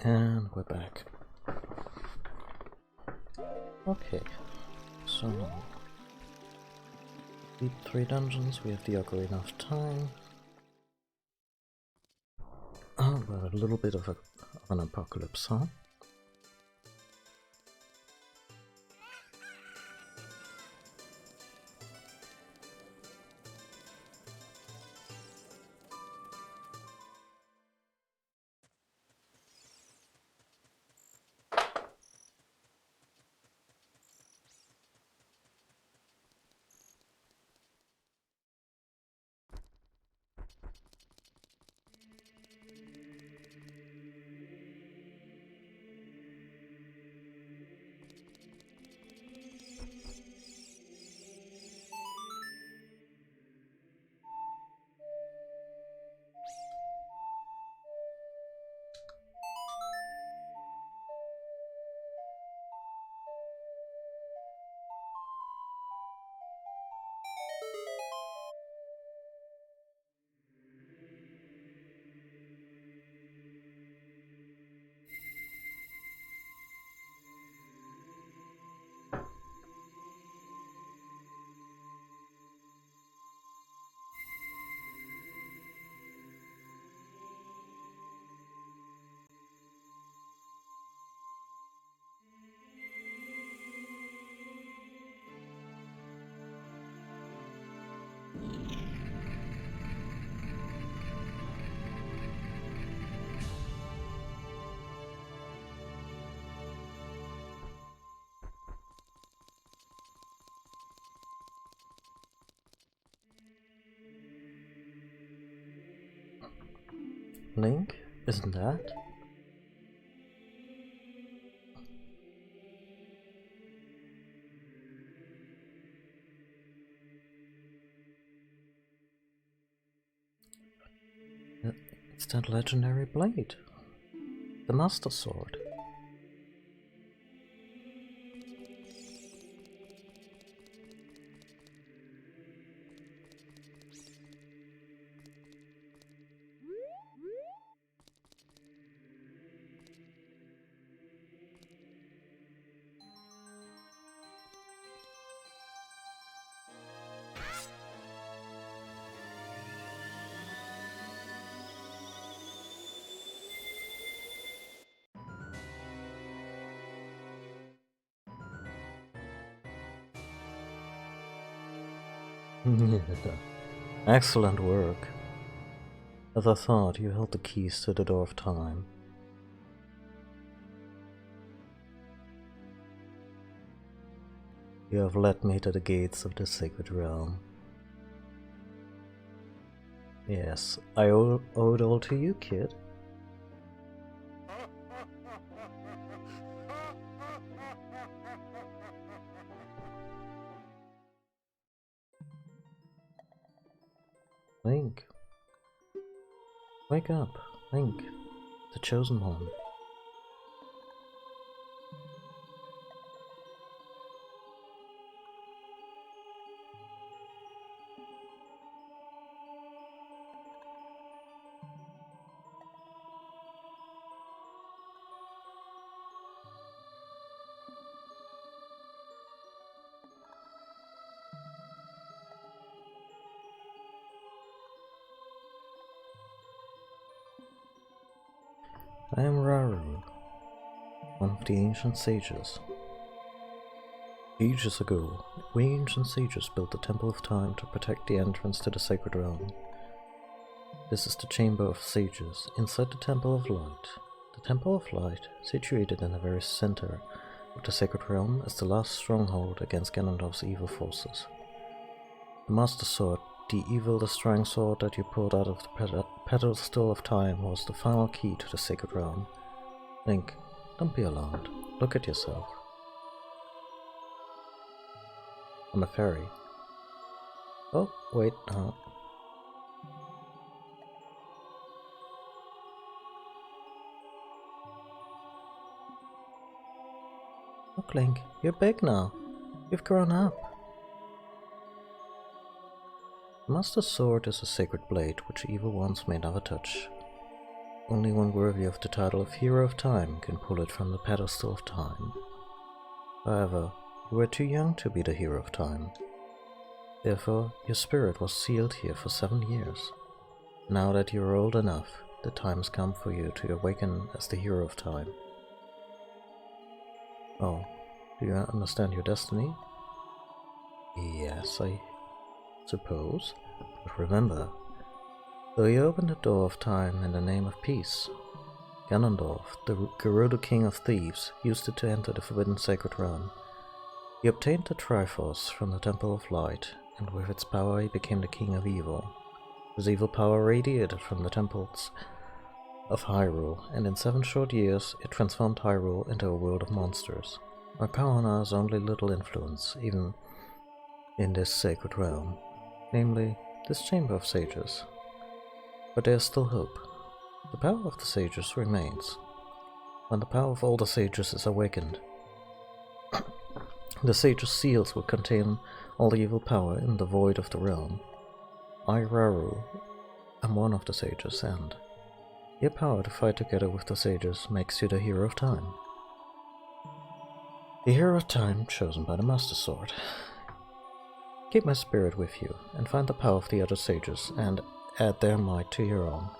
And we're back. Okay, so beat 3 dungeons, we have the Ocarina of Time. Oh, but a little bit of an apocalypse, huh? Link? Isn't that? It's that legendary blade. The Master Sword. Excellent work. As I thought, you held the keys to the door of time. You have led me to the gates of the sacred realm. Yes, I owe it all to you, kid. Link. Wake up, Link, the chosen one. I am Rauru, one of the ancient sages. Ages ago, we ancient sages built the Temple of Time to protect the entrance to the Sacred Realm. This is the Chamber of Sages, inside the Temple of Light. The Temple of Light, situated in the very center of the Sacred Realm, is the last stronghold against Ganondorf's evil forces. The Master Sword, the evil destroying sword that you pulled out of the pedestal of time, was the final key to the Sacred Realm. Link, don't be alarmed. Look at yourself. I'm a fairy. Oh, wait, Look, Link, you're big now. You've grown up. The Master Sword is a sacred blade which evil ones may never touch. only one worthy of the title of Hero of Time can pull it from the pedestal of time. However, you were too young to be the Hero of Time. Therefore, your spirit was sealed here for 7 years. Now that you are old enough, the time has come for you to awaken as the Hero of Time. Oh, do you understand your destiny? Yes, I suppose. But remember, though you opened the door of time in the name of peace, Ganondorf, the Gerudo King of Thieves, used it to enter the Forbidden Sacred Realm. He obtained the Triforce from the Temple of Light, and with its power he became the King of Evil. His evil power radiated from the temples of Hyrule, and in 7 short years it transformed Hyrule into a world of monsters. My power now has only little influence, even in this sacred realm, namely, this Chamber of Sages. But there is still hope. The power of the sages remains. When the power of all the sages is awakened, the sages' seals will contain all the evil power in the void of the realm. I, Rauru, am one of the sages, and your power to fight together with the sages makes you the Hero of Time. The Hero of Time chosen by the Master Sword. Keep my spirit with you, and find the power of the other sages, and add their might to your own.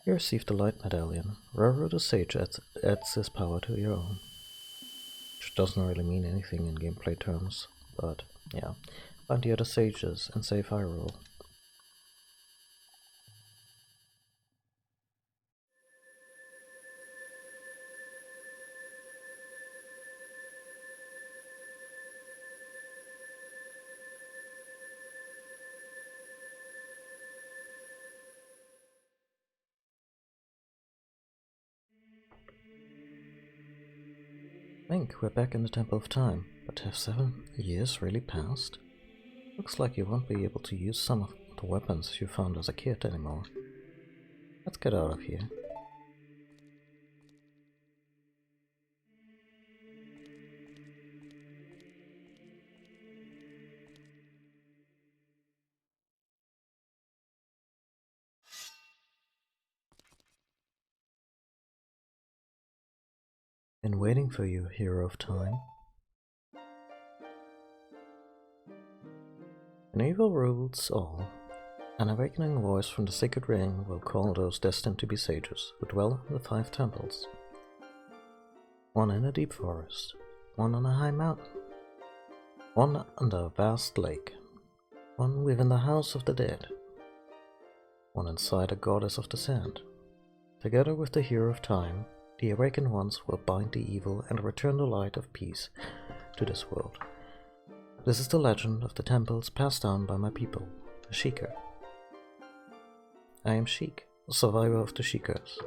You received the Light Medallion. Rauru the Sage adds his power to your own. Which doesn't really mean anything in gameplay terms, but yeah. Find the other sages and save Hyrule. Link, we're back in the Temple of Time, but have 7 years really passed? Looks like you won't be able to use some of the weapons you found as a kid anymore. Let's get out of here. Been waiting for you, Hero of Time. When evil rules all, an awakening voice from the Sacred Ring will call those destined to be sages who dwell in the 5 temples. One in a deep forest, one on a high mountain, one under a vast lake, one within the House of the Dead, one inside a goddess of the sand. Together with the Hero of Time, the awakened ones will bind the evil and return the light of peace to this world. This is the legend of the temples passed down by my people, the Sheikah. I am Sheik, a survivor of the Sheikahs.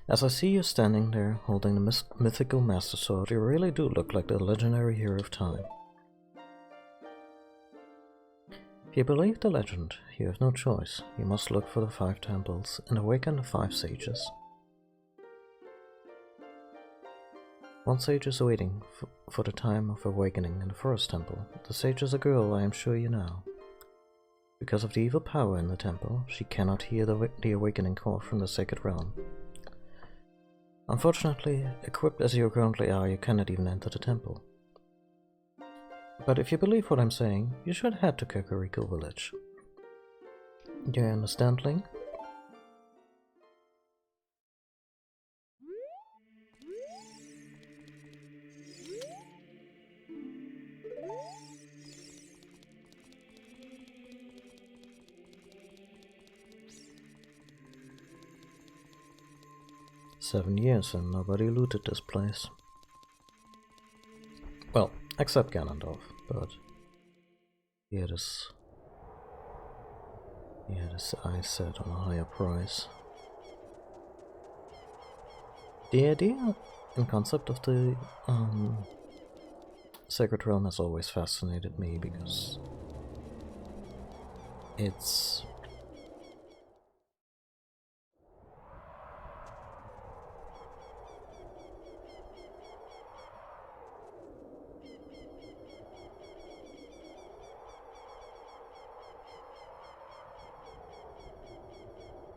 As I see you standing there holding the mythical Master Sword, you really do look like the legendary Hero of Time. If you believe the legend, you have no choice. You must look for the 5 temples and awaken the 5 sages. One sage is waiting for the time of awakening in the first temple. The sage is a girl, I am sure you know. Because of the evil power in the temple, she cannot hear the awakening call from the sacred realm. Unfortunately, equipped as you currently are, you cannot even enter the temple. But if you believe what I'm saying, you should head to Kakariko Village. Do you understand, Link? "7 years and nobody looted this place. Well, except Ganondorf, but he had his eyes set on a higher price. The idea and concept of the Sacred Realm has always fascinated me because it's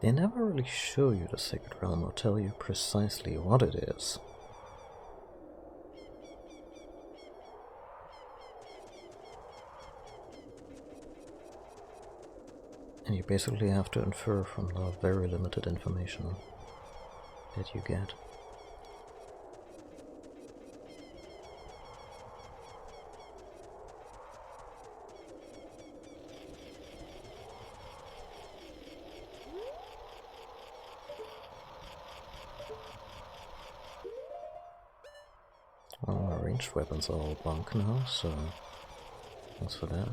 they never really show you the Sacred Realm or tell you precisely what it is. And you basically have to infer from the very limited information that you get. Well, my ranged weapons are all bunk now, so thanks for that.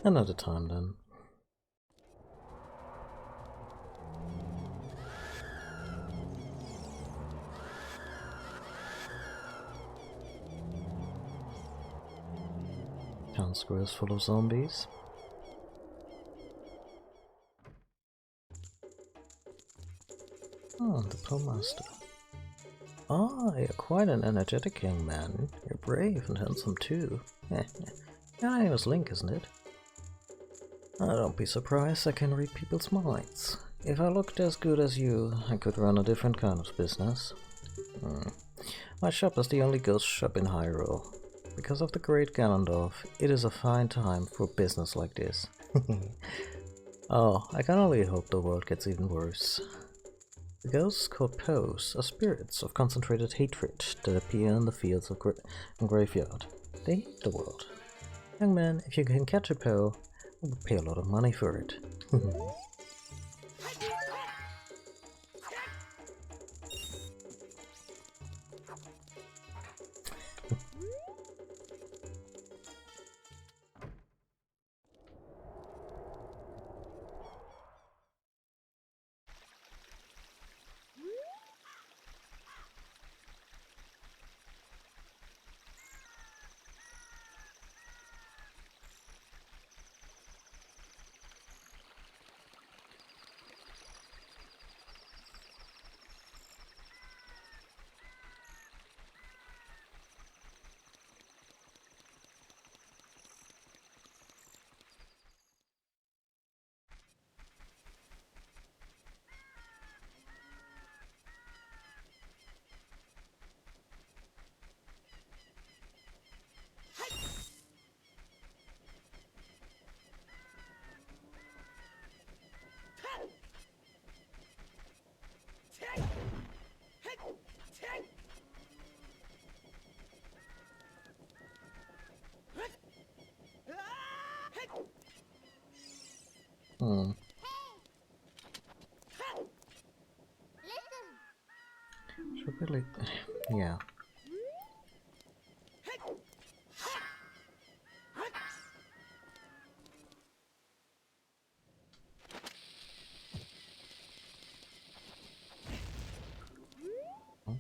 Another time then. Town square is full of zombies. Oh, the Pullmaster. Ah, you're quite an energetic young man. You're brave and handsome too. Your name is Link, isn't it? Don't be surprised, I can read people's minds. If I looked as good as you, I could run a different kind of business. My shop is the only ghost shop in Hyrule. Because of the great Ganondorf, it is a fine time for business like this. Oh, I can only hope the world gets even worse. The ghosts called Poes are spirits of concentrated hatred that appear in the fields of Graveyard. They hate the world. Young man, if you can catch a Poe, I would pay a lot of money for it. Should really... yeah. Nope.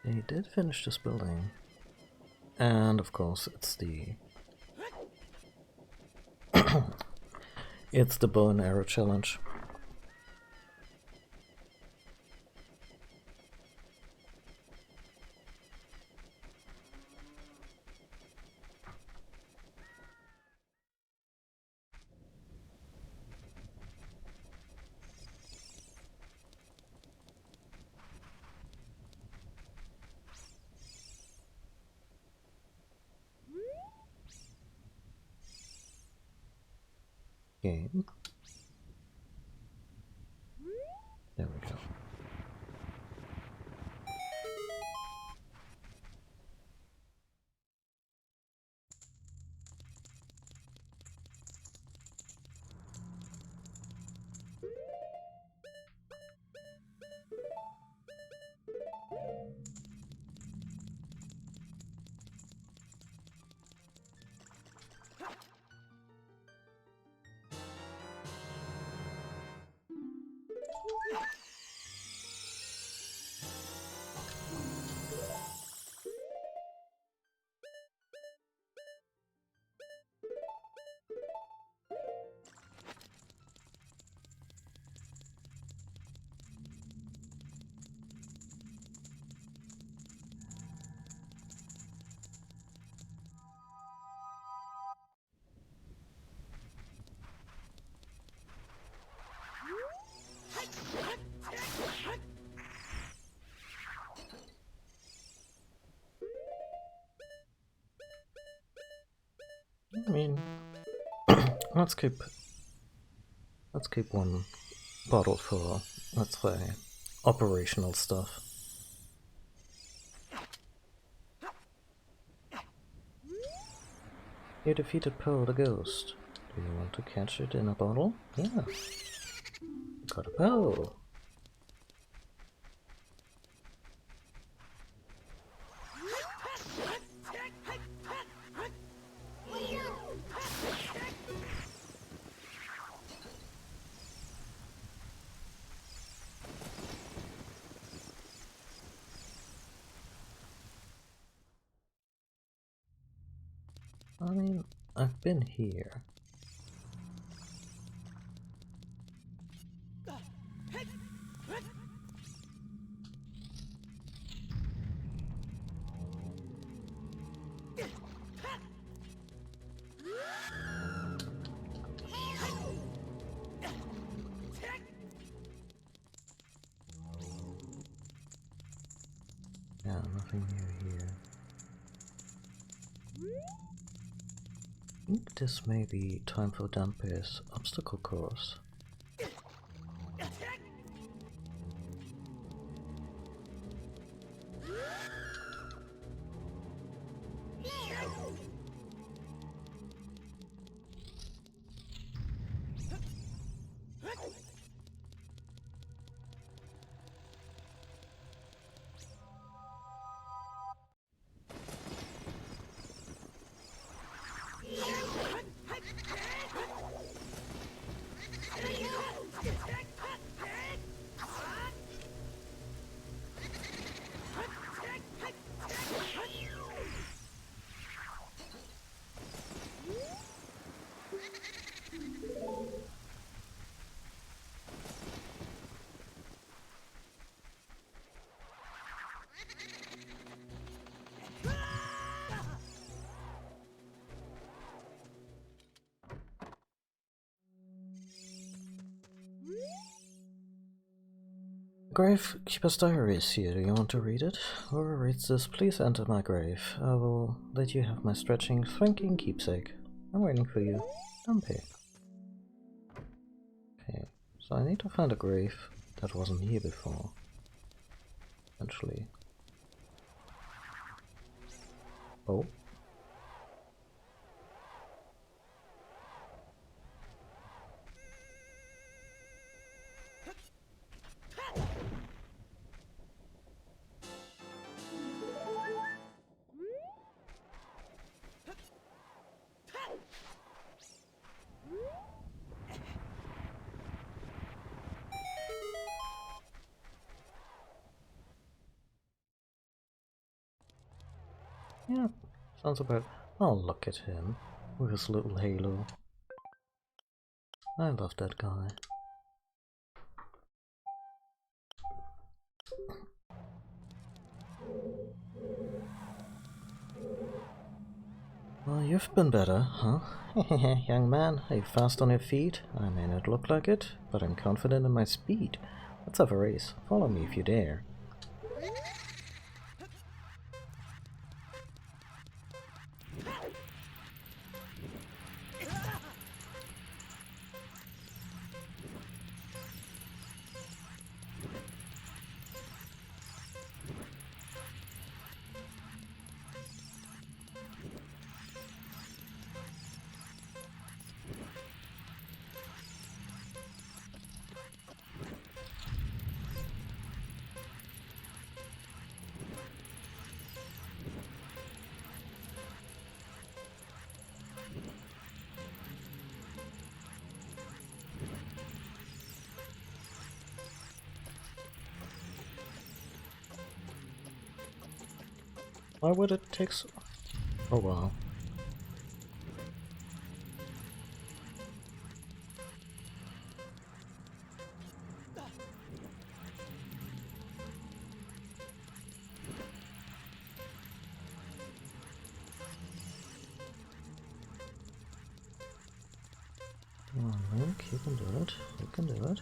They did finish this building. And of course it's the it's the bow and arrow challenge. Game. There we go. I mean, let's keep one bottle for, let's say, operational stuff. You defeated Poe the Ghost. Do you want to catch it in a bottle? Yeah. Got a Poe. I mean, I've been here. Yeah, nothing new here. I think this may be time for Dampe's obstacle course. Gravekeeper's diary is here. Do you want to read it? Whoever reads this, please enter my grave. I will let you have my stretching, thinking keepsake. I'm waiting for you. Dampe. Okay, so I need to find a grave that wasn't here before. Eventually. Oh. Yeah, sounds about. Oh, look at him with his little halo. I love that guy. Well, you've been better, huh? Young man, are you fast on your feet? I may not look like it, but I'm confident in my speed. Let's have a race. Follow me if you dare. Why would it take so... Oh wow. Luke, you can do it. You can do it.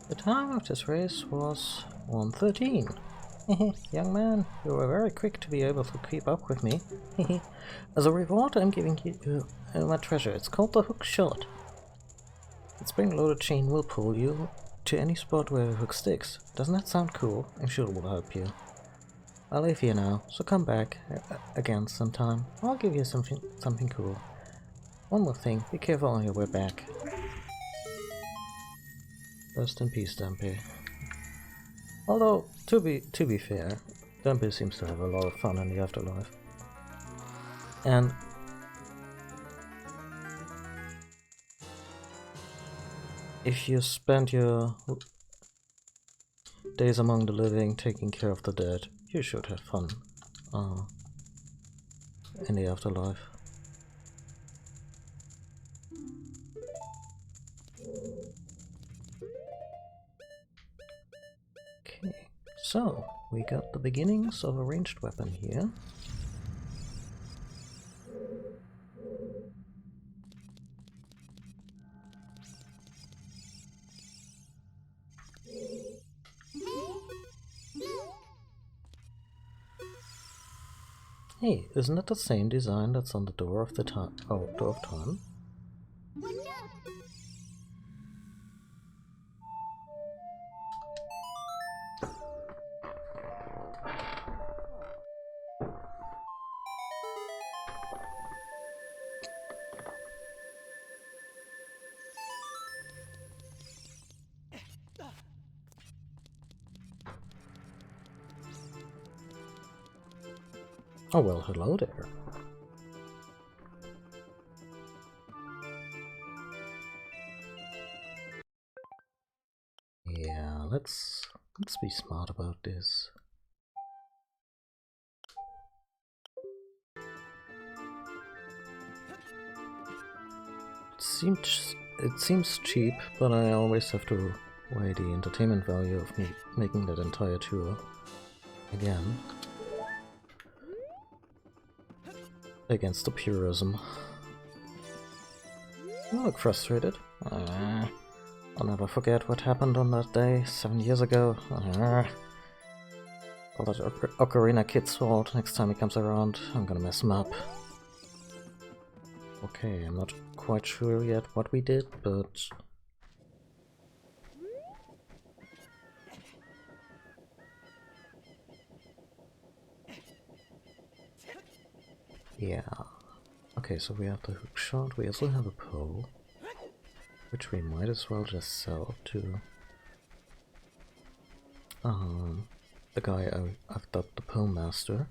The time of this race was 1:13. Young man, you were very quick to be able to keep up with me. As a reward, I'm giving you my treasure. It's called the hook shot. Its spring-loaded chain will pull you to any spot where the hook sticks. Doesn't that sound cool? I'm sure it will help you. I leave you now, so come back again sometime. I'll give you something cool. One more thing, be careful on your way back. Rest in peace, Dumpy. Although, to be fair, Dumpy seems to have a lot of fun in the afterlife. And if you spend your days among the living taking care of the dead, you should have fun in the afterlife. Okay, so we got the beginnings of a ranged weapon here. Hey, isn't it the same design that's on the door of the time? Oh, door of time. Oh well, hello there. Yeah, let's be smart about this. It seems cheap, but I always have to weigh the entertainment value of me making that entire tour again against the purism. You look frustrated. I'll never forget what happened on that day 7 years ago. All that Ocarina Kid's fault. Next time he comes around, I'm gonna mess him up. Okay, I'm not quite sure yet what we did, but... yeah. Okay, so we have the hook shot, we also have a pole, which we might as well just sell to the guy I've dubbed the Pole Master.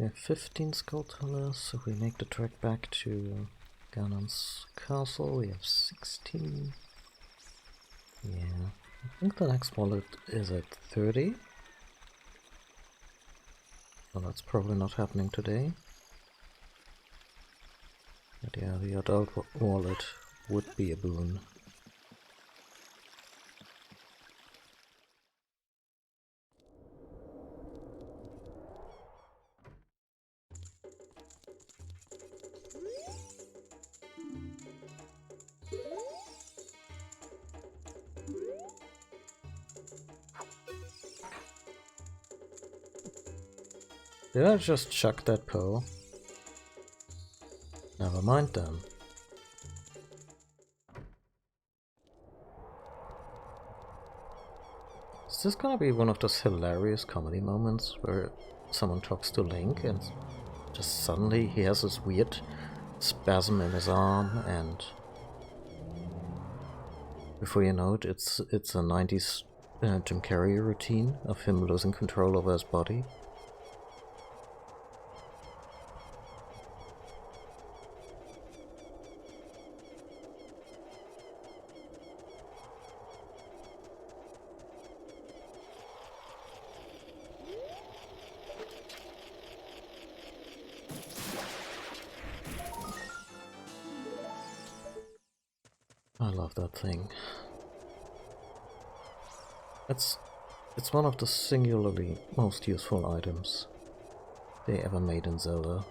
We have 15 skull tunnels. If we make the trek back to Ganon's castle, we have 16. Yeah, I think the next wallet is at 30. Well, that's probably not happening today. But yeah, the adult wallet would be a boon. Did I just chuck that pole? Never mind then. Is this gonna be one of those hilarious comedy moments where someone talks to Link and just suddenly he has this weird spasm in his arm, and before you know it, it's a 90s Jim Carrey routine of him losing control over his body? I love that thing. It's one of the singularly most useful items they ever made in Zelda.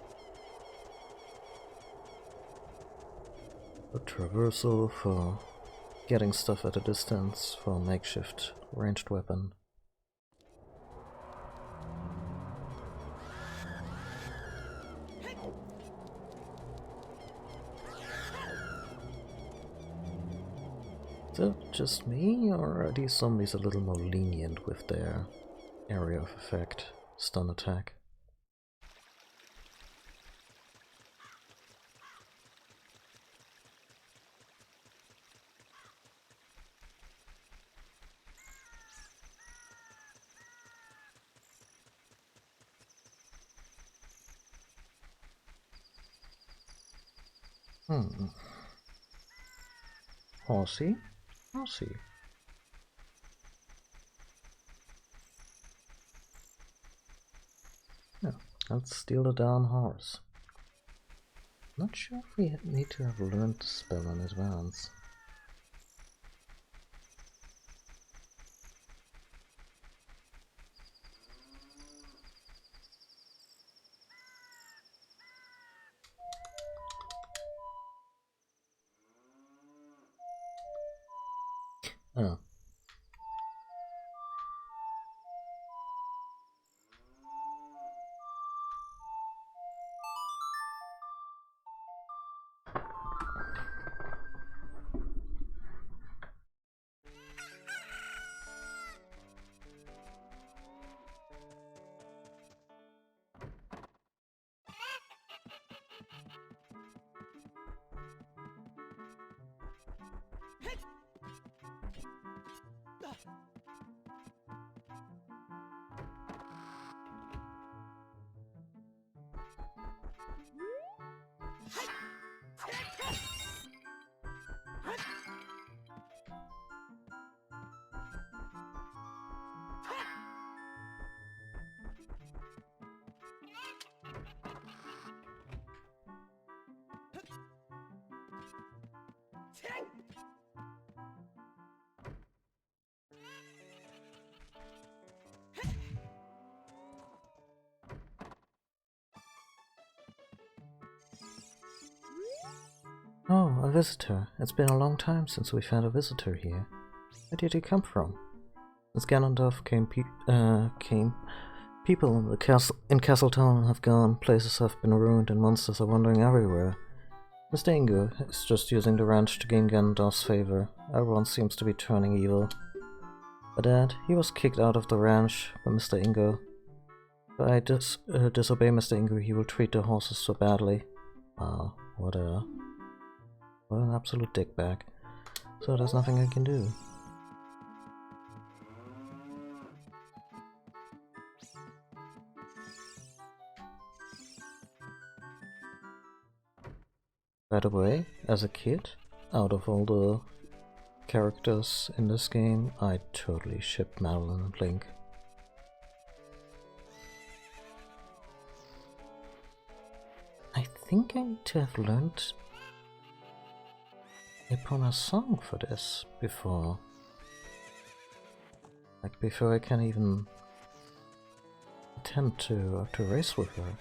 A traversal for getting stuff at a distance, for a makeshift ranged weapon. Is it just me, or are these zombies a little more lenient with their area of effect, stun attack? Horsey? Horsey. Yeah, let's steal the darn horse. Not sure if we need to have learned the spell in advance. Oh. Oh, a visitor. It's been a long time since we've had a visitor here. Where did you come from? Since Ganondorf came, people in the Castletown have gone, places have been ruined, and monsters are wandering everywhere. Mr. Ingo is just using the ranch to gain Ganondorf's favor. Everyone seems to be turning evil. But Dad, he was kicked out of the ranch by Mr. Ingo. If I disobey Mr. Ingo, he will treat the horses so badly. Wow, what an absolute dickbag. So there's nothing I can do. By the way, as a kid, out of all the characters in this game, I totally shipped Madeline and Link. I think I need to have learned Epona's song for this before. Like, before I can even attempt to race with her.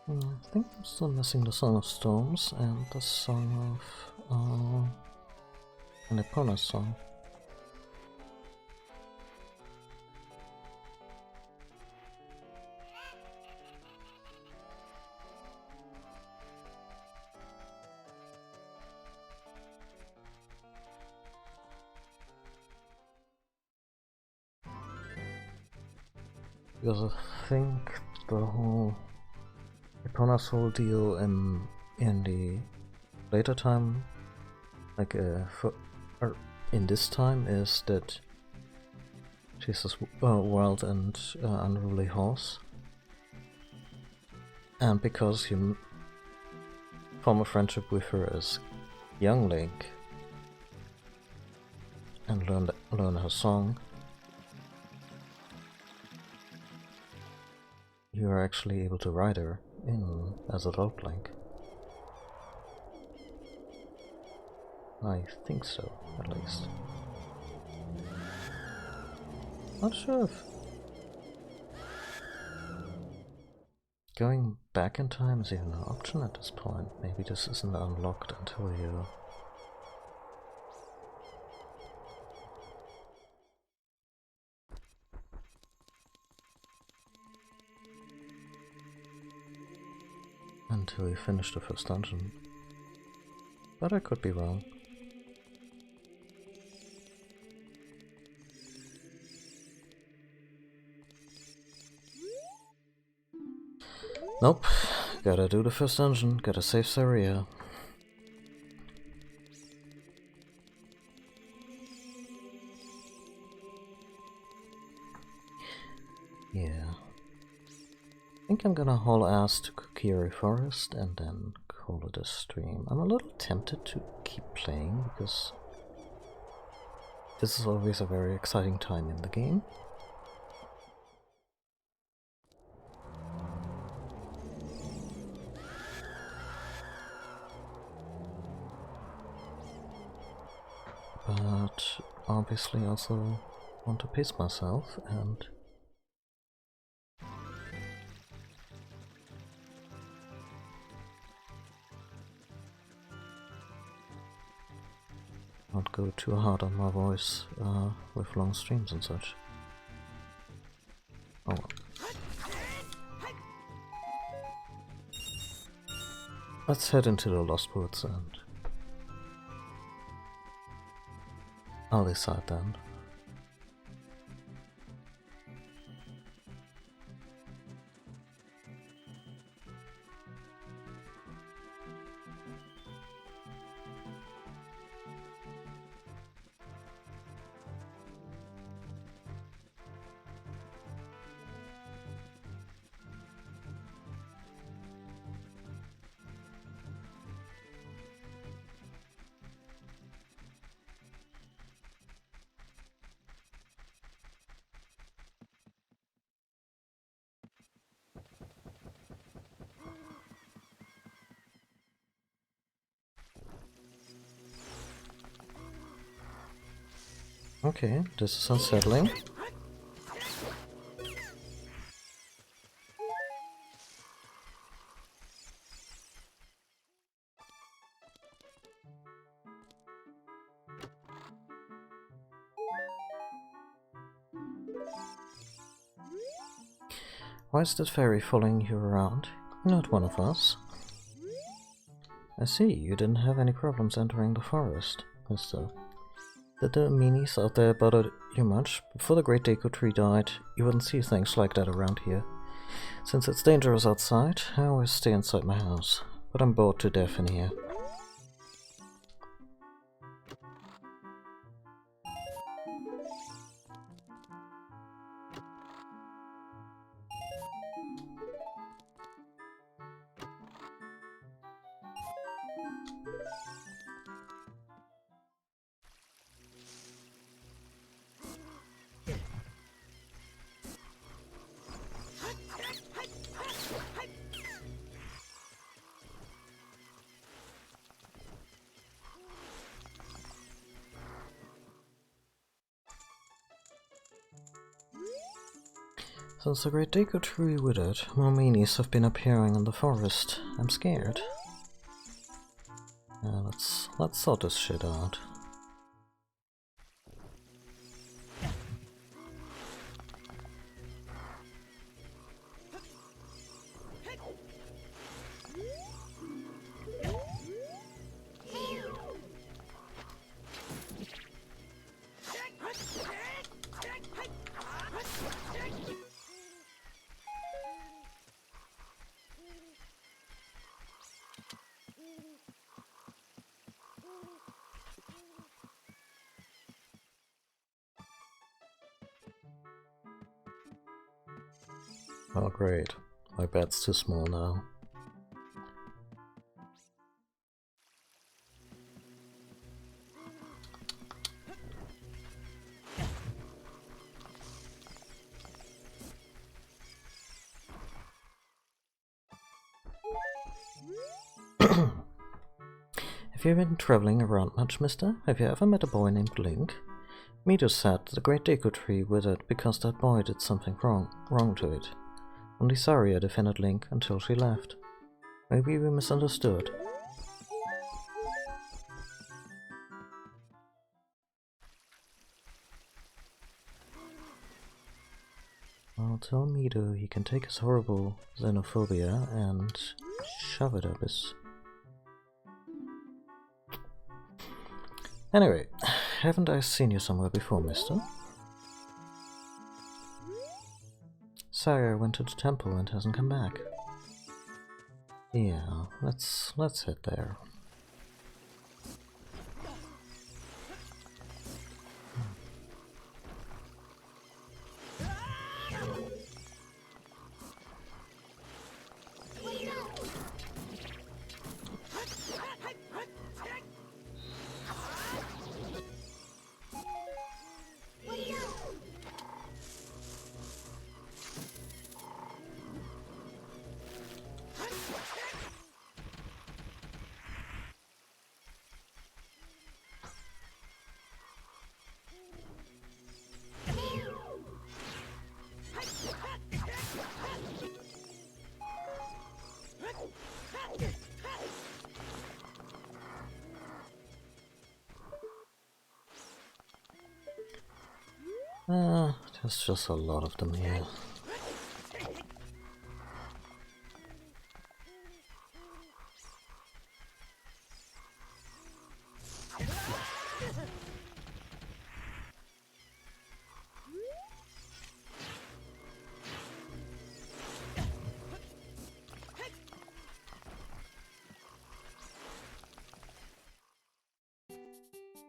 I think I'm still missing the Song of Storms and the Song of an Epona song. Because I think the whole Epona's whole deal in the later time, like in this time, is that she's this wild and unruly horse, and because you form a friendship with her as young Link and learn her song, you are actually able to ride her in as adult Link. I think so, at least. Not sure if going back in time is even an option at this point. Maybe this isn't unlocked until you finish the first dungeon. But I could be wrong. Nope, gotta do the first dungeon, gotta save Saria. Yeah. I think I'm gonna haul ass to Kokiri Forest and then call it a stream. I'm a little tempted to keep playing because this is always a very exciting time in the game. But obviously also want to pace myself and not go too hard on my voice with long streams and such. Oh well. Let's head into the Lost Woods and I'll decide then. Okay, this is unsettling. Why is that fairy following you around? You're not one of us. I see, you didn't have any problems entering the forest, mister. Did the meanies out there bother you much? Before the Great Deku Tree died, you wouldn't see things like that around here. Since it's dangerous outside, I always stay inside my house. But I'm bored to death in here. Since the Great Deku Tree withered, more meanies have been appearing in the forest. I'm scared. Let's sort this shit out. Oh great, my bed's too small now. Have you been traveling around much, mister? Have you ever met a boy named Link? Mido said the Great Deku Tree withered because that boy did something wrong to it. Only Saria defended Link until she left. Maybe we misunderstood. I'll tell Mido he can take his horrible xenophobia and shove it up his... Anyway, haven't I seen you somewhere before, mister? Saria went to the temple and hasn't come back. Yeah, let's head there. There's just a lot of them here.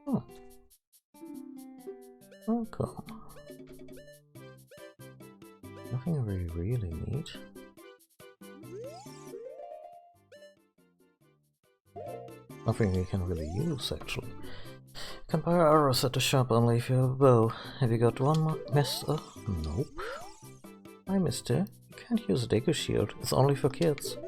Oh. Welcome. Nothing we really need. Nothing we can really use, actually. You can buy arrows at the shop only if you have a bow. Have you got one, mister? Nope. Hi, mister. You can't use a Deku Shield. It's only for kids.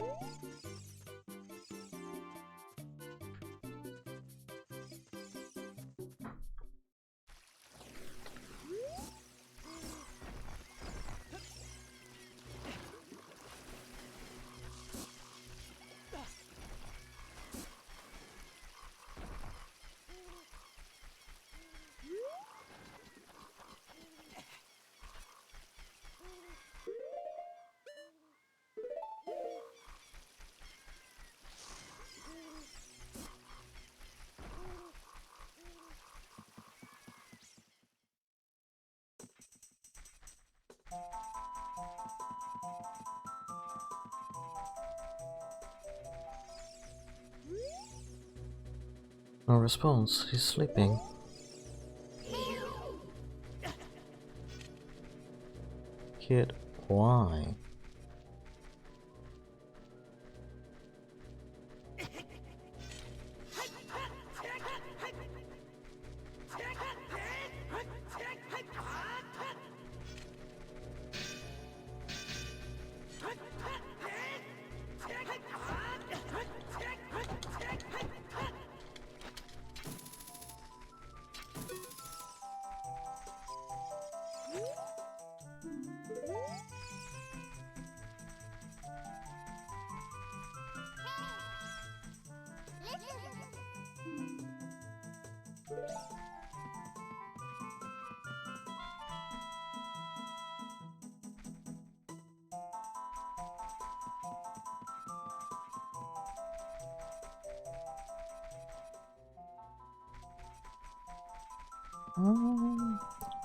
No response. He's sleeping. Kid, why?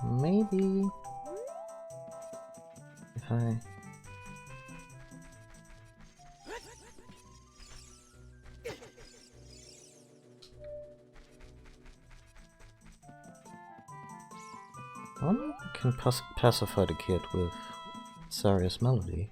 Maybe if I wonder if I can pacify the kid with Saria's melody.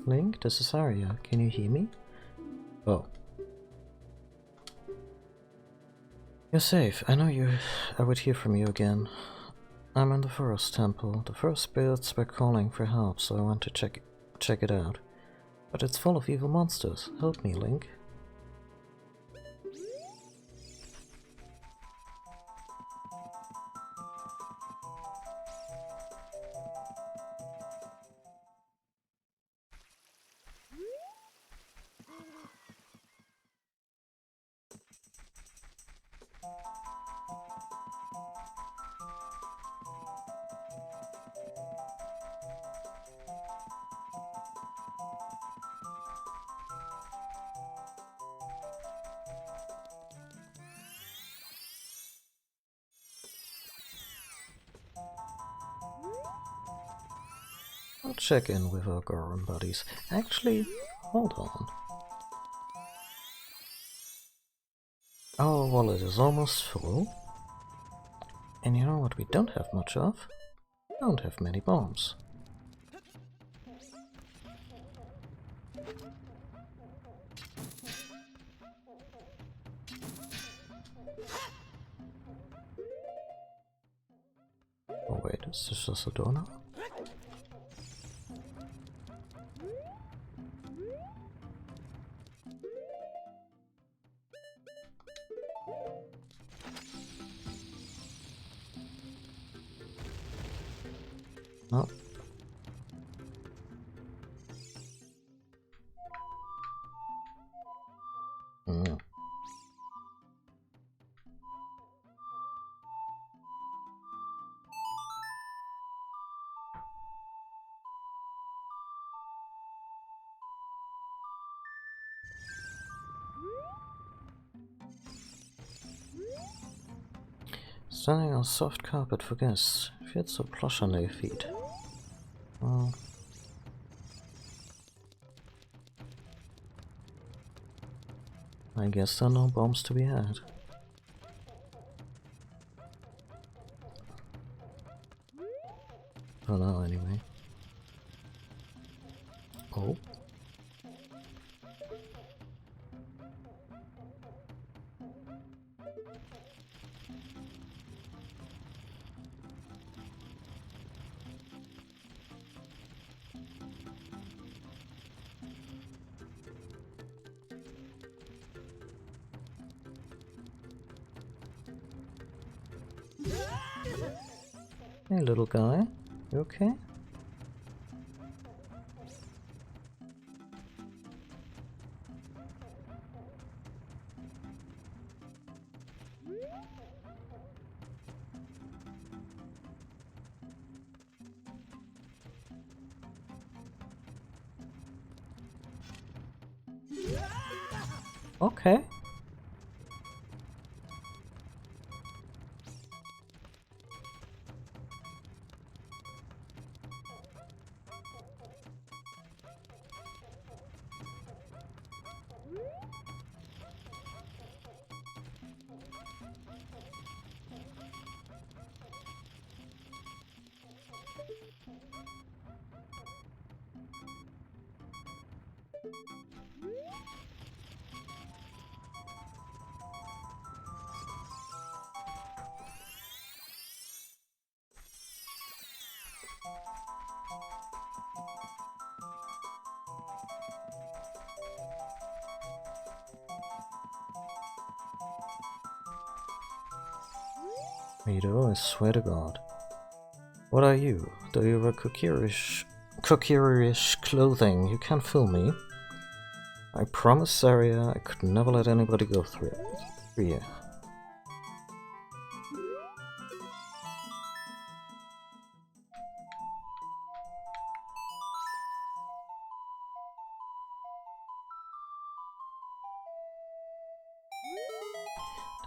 Link, this is Aria. Can you hear me? Oh. You're safe. I would hear from you again. I'm in the Forest Temple. The Forest Spirits were calling for help, so I went to check it out. But it's full of evil monsters. Help me, Link. I'll check in with our Goron buddies. Actually, hold on. Our wallet is almost full. And you know what we don't have much of? We don't have many bombs. Oh wait, is this just a door now? No. Standing on soft carpet for guests. Feels so plush under your feet. Well, I guess there are no bombs to be had. For now, anyway. Oh. Hey, little guy. You okay? Okay. Rito, I swear to God. What are you? Do you wear cookerish clothing? You can't fool me. I promised Saria I could never let anybody go through you.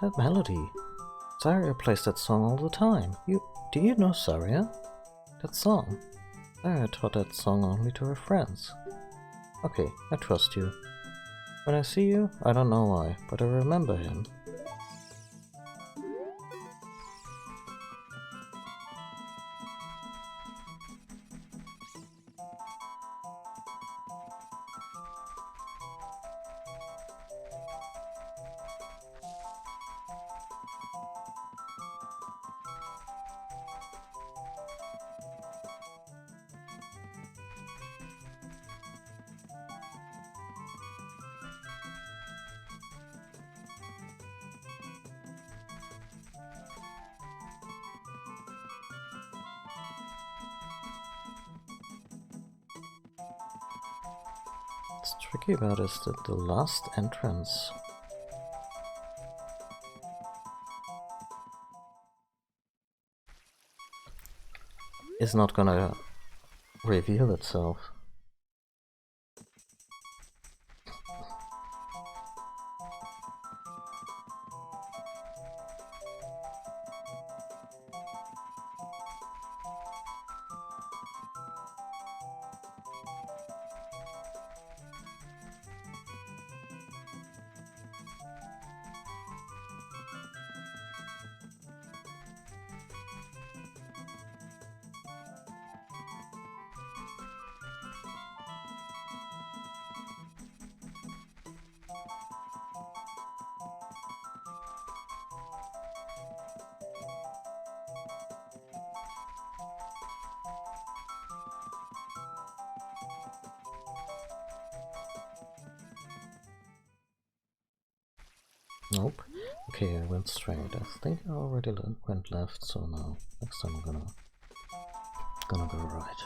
That melody. Saria plays that song all the time. Do you know Saria? That song? Saria taught that song only to her friends. Okay, I trust you. When I see you, I don't know why, but I remember him. What's tricky about it is that the last entrance is not gonna reveal itself. Nope. Okay, I went straight. I think I already went left, so now next time I'm gonna go right.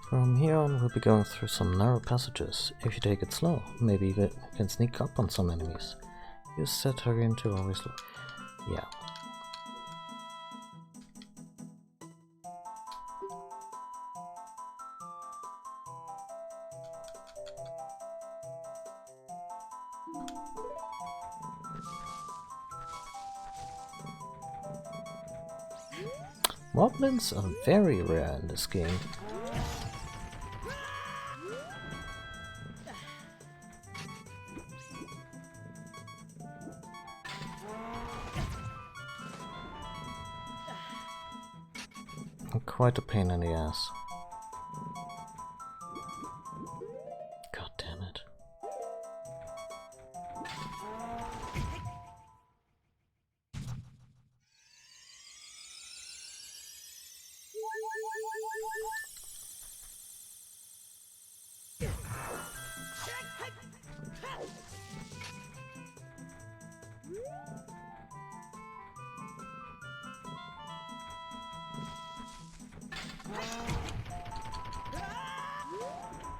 From here on, we'll be going through some narrow passages. If you take it slow, maybe you can sneak up on some enemies. Use set Targaryen to always look. Yeah. Moblins are very rare in this game. Quite a pain in the ass. God damn it.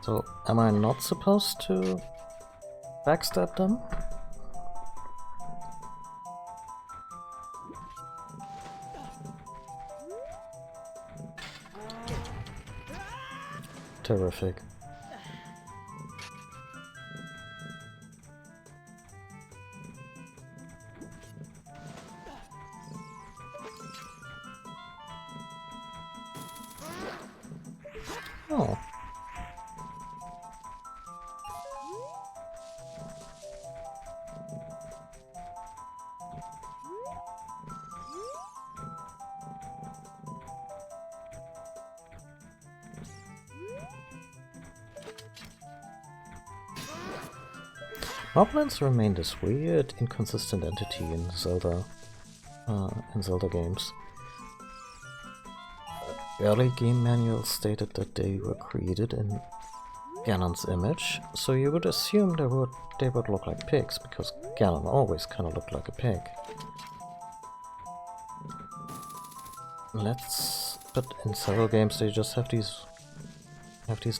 So, am I not supposed to backstab them? Terrific. Oh. Moblins remain this weird, inconsistent entity in Zelda games. Early game manuals stated that they were created in Ganon's image, so you would assume they would look like pigs, because Ganon always kind of looked like a pig. But in several games they just have these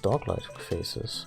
dog-like faces.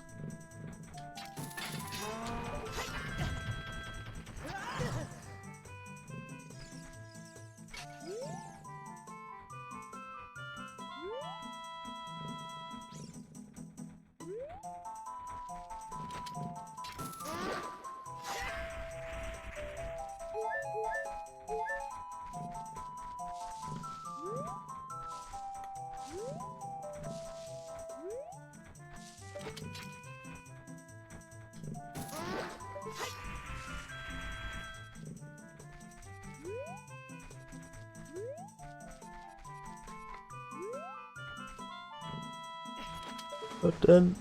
But then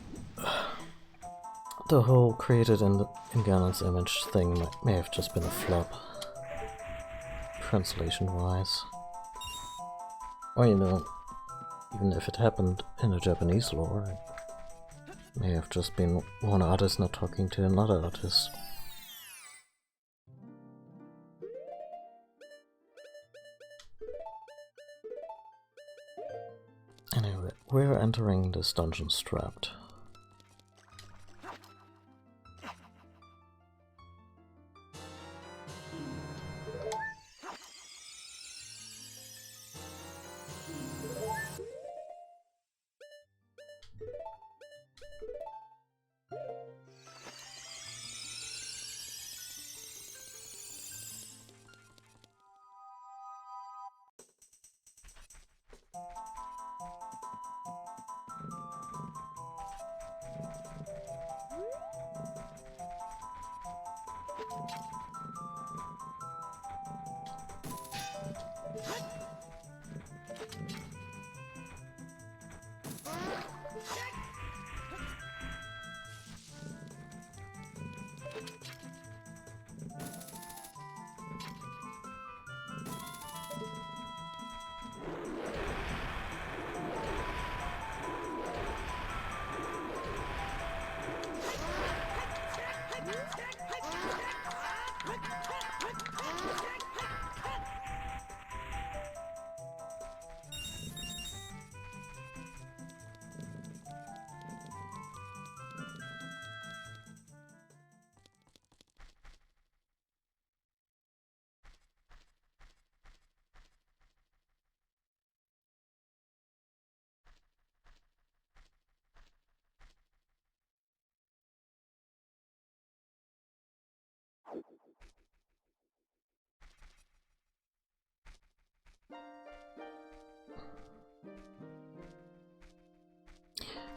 the whole created in Ganon's image thing may have just been a flop, translation-wise. Or, you know, even if it happened in the Japanese lore, it may have just been one artist not talking to another artist. Anyway, we're entering this dungeon strapped.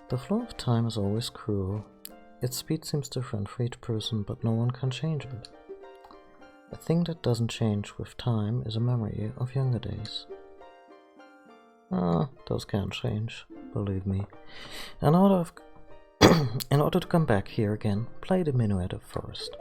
The flow of time is always cruel. Its speed seems different for each person, but no one can change it. A thing that doesn't change with time is a memory of younger days. Those can't change, believe me. In order to come back here again, play the minuet first.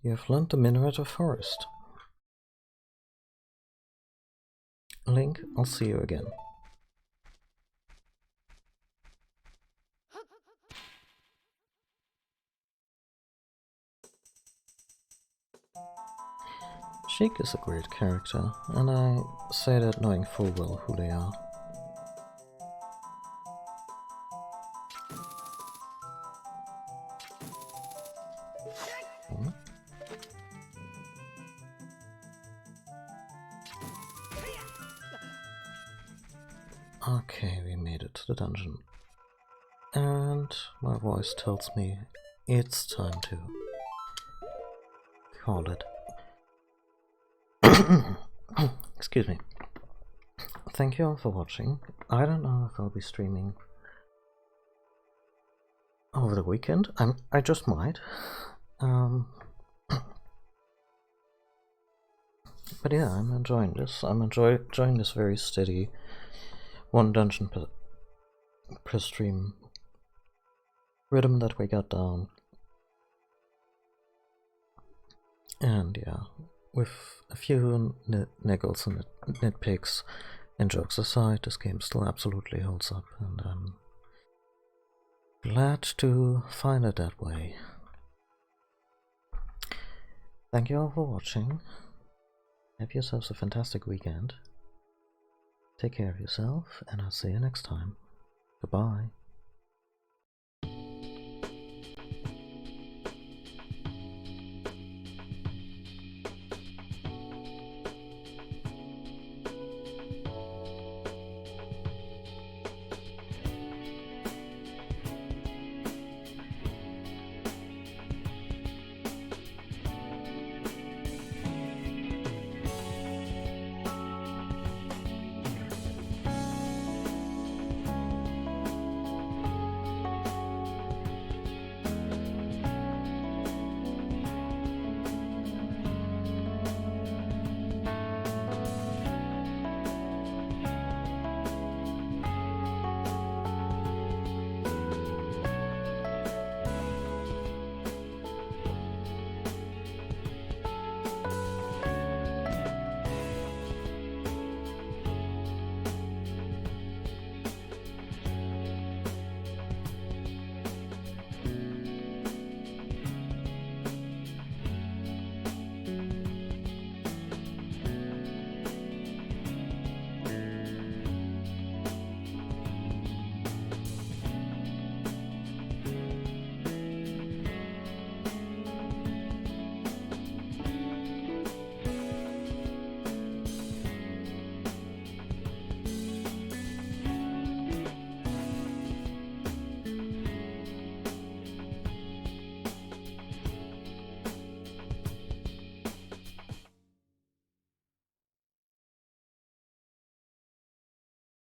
You have learned the minuet first. Link, I'll see you again. Sheik is a great character, and I say that knowing full well who they are. Okay, we made it to the dungeon. And my voice tells me it's time to call it. Excuse me. Thank you all for watching. I don't know if I'll be streaming over the weekend. I just might. But yeah, I'm enjoying this. I'm enjoying this very steady one dungeon per stream rhythm that we got down. And yeah, with a few niggles and nitpicks and jokes aside, this game still absolutely holds up, and I'm glad to find it that way. Thank you all for watching. Have yourselves a fantastic weekend. Take care of yourself, and I'll see you next time. Goodbye.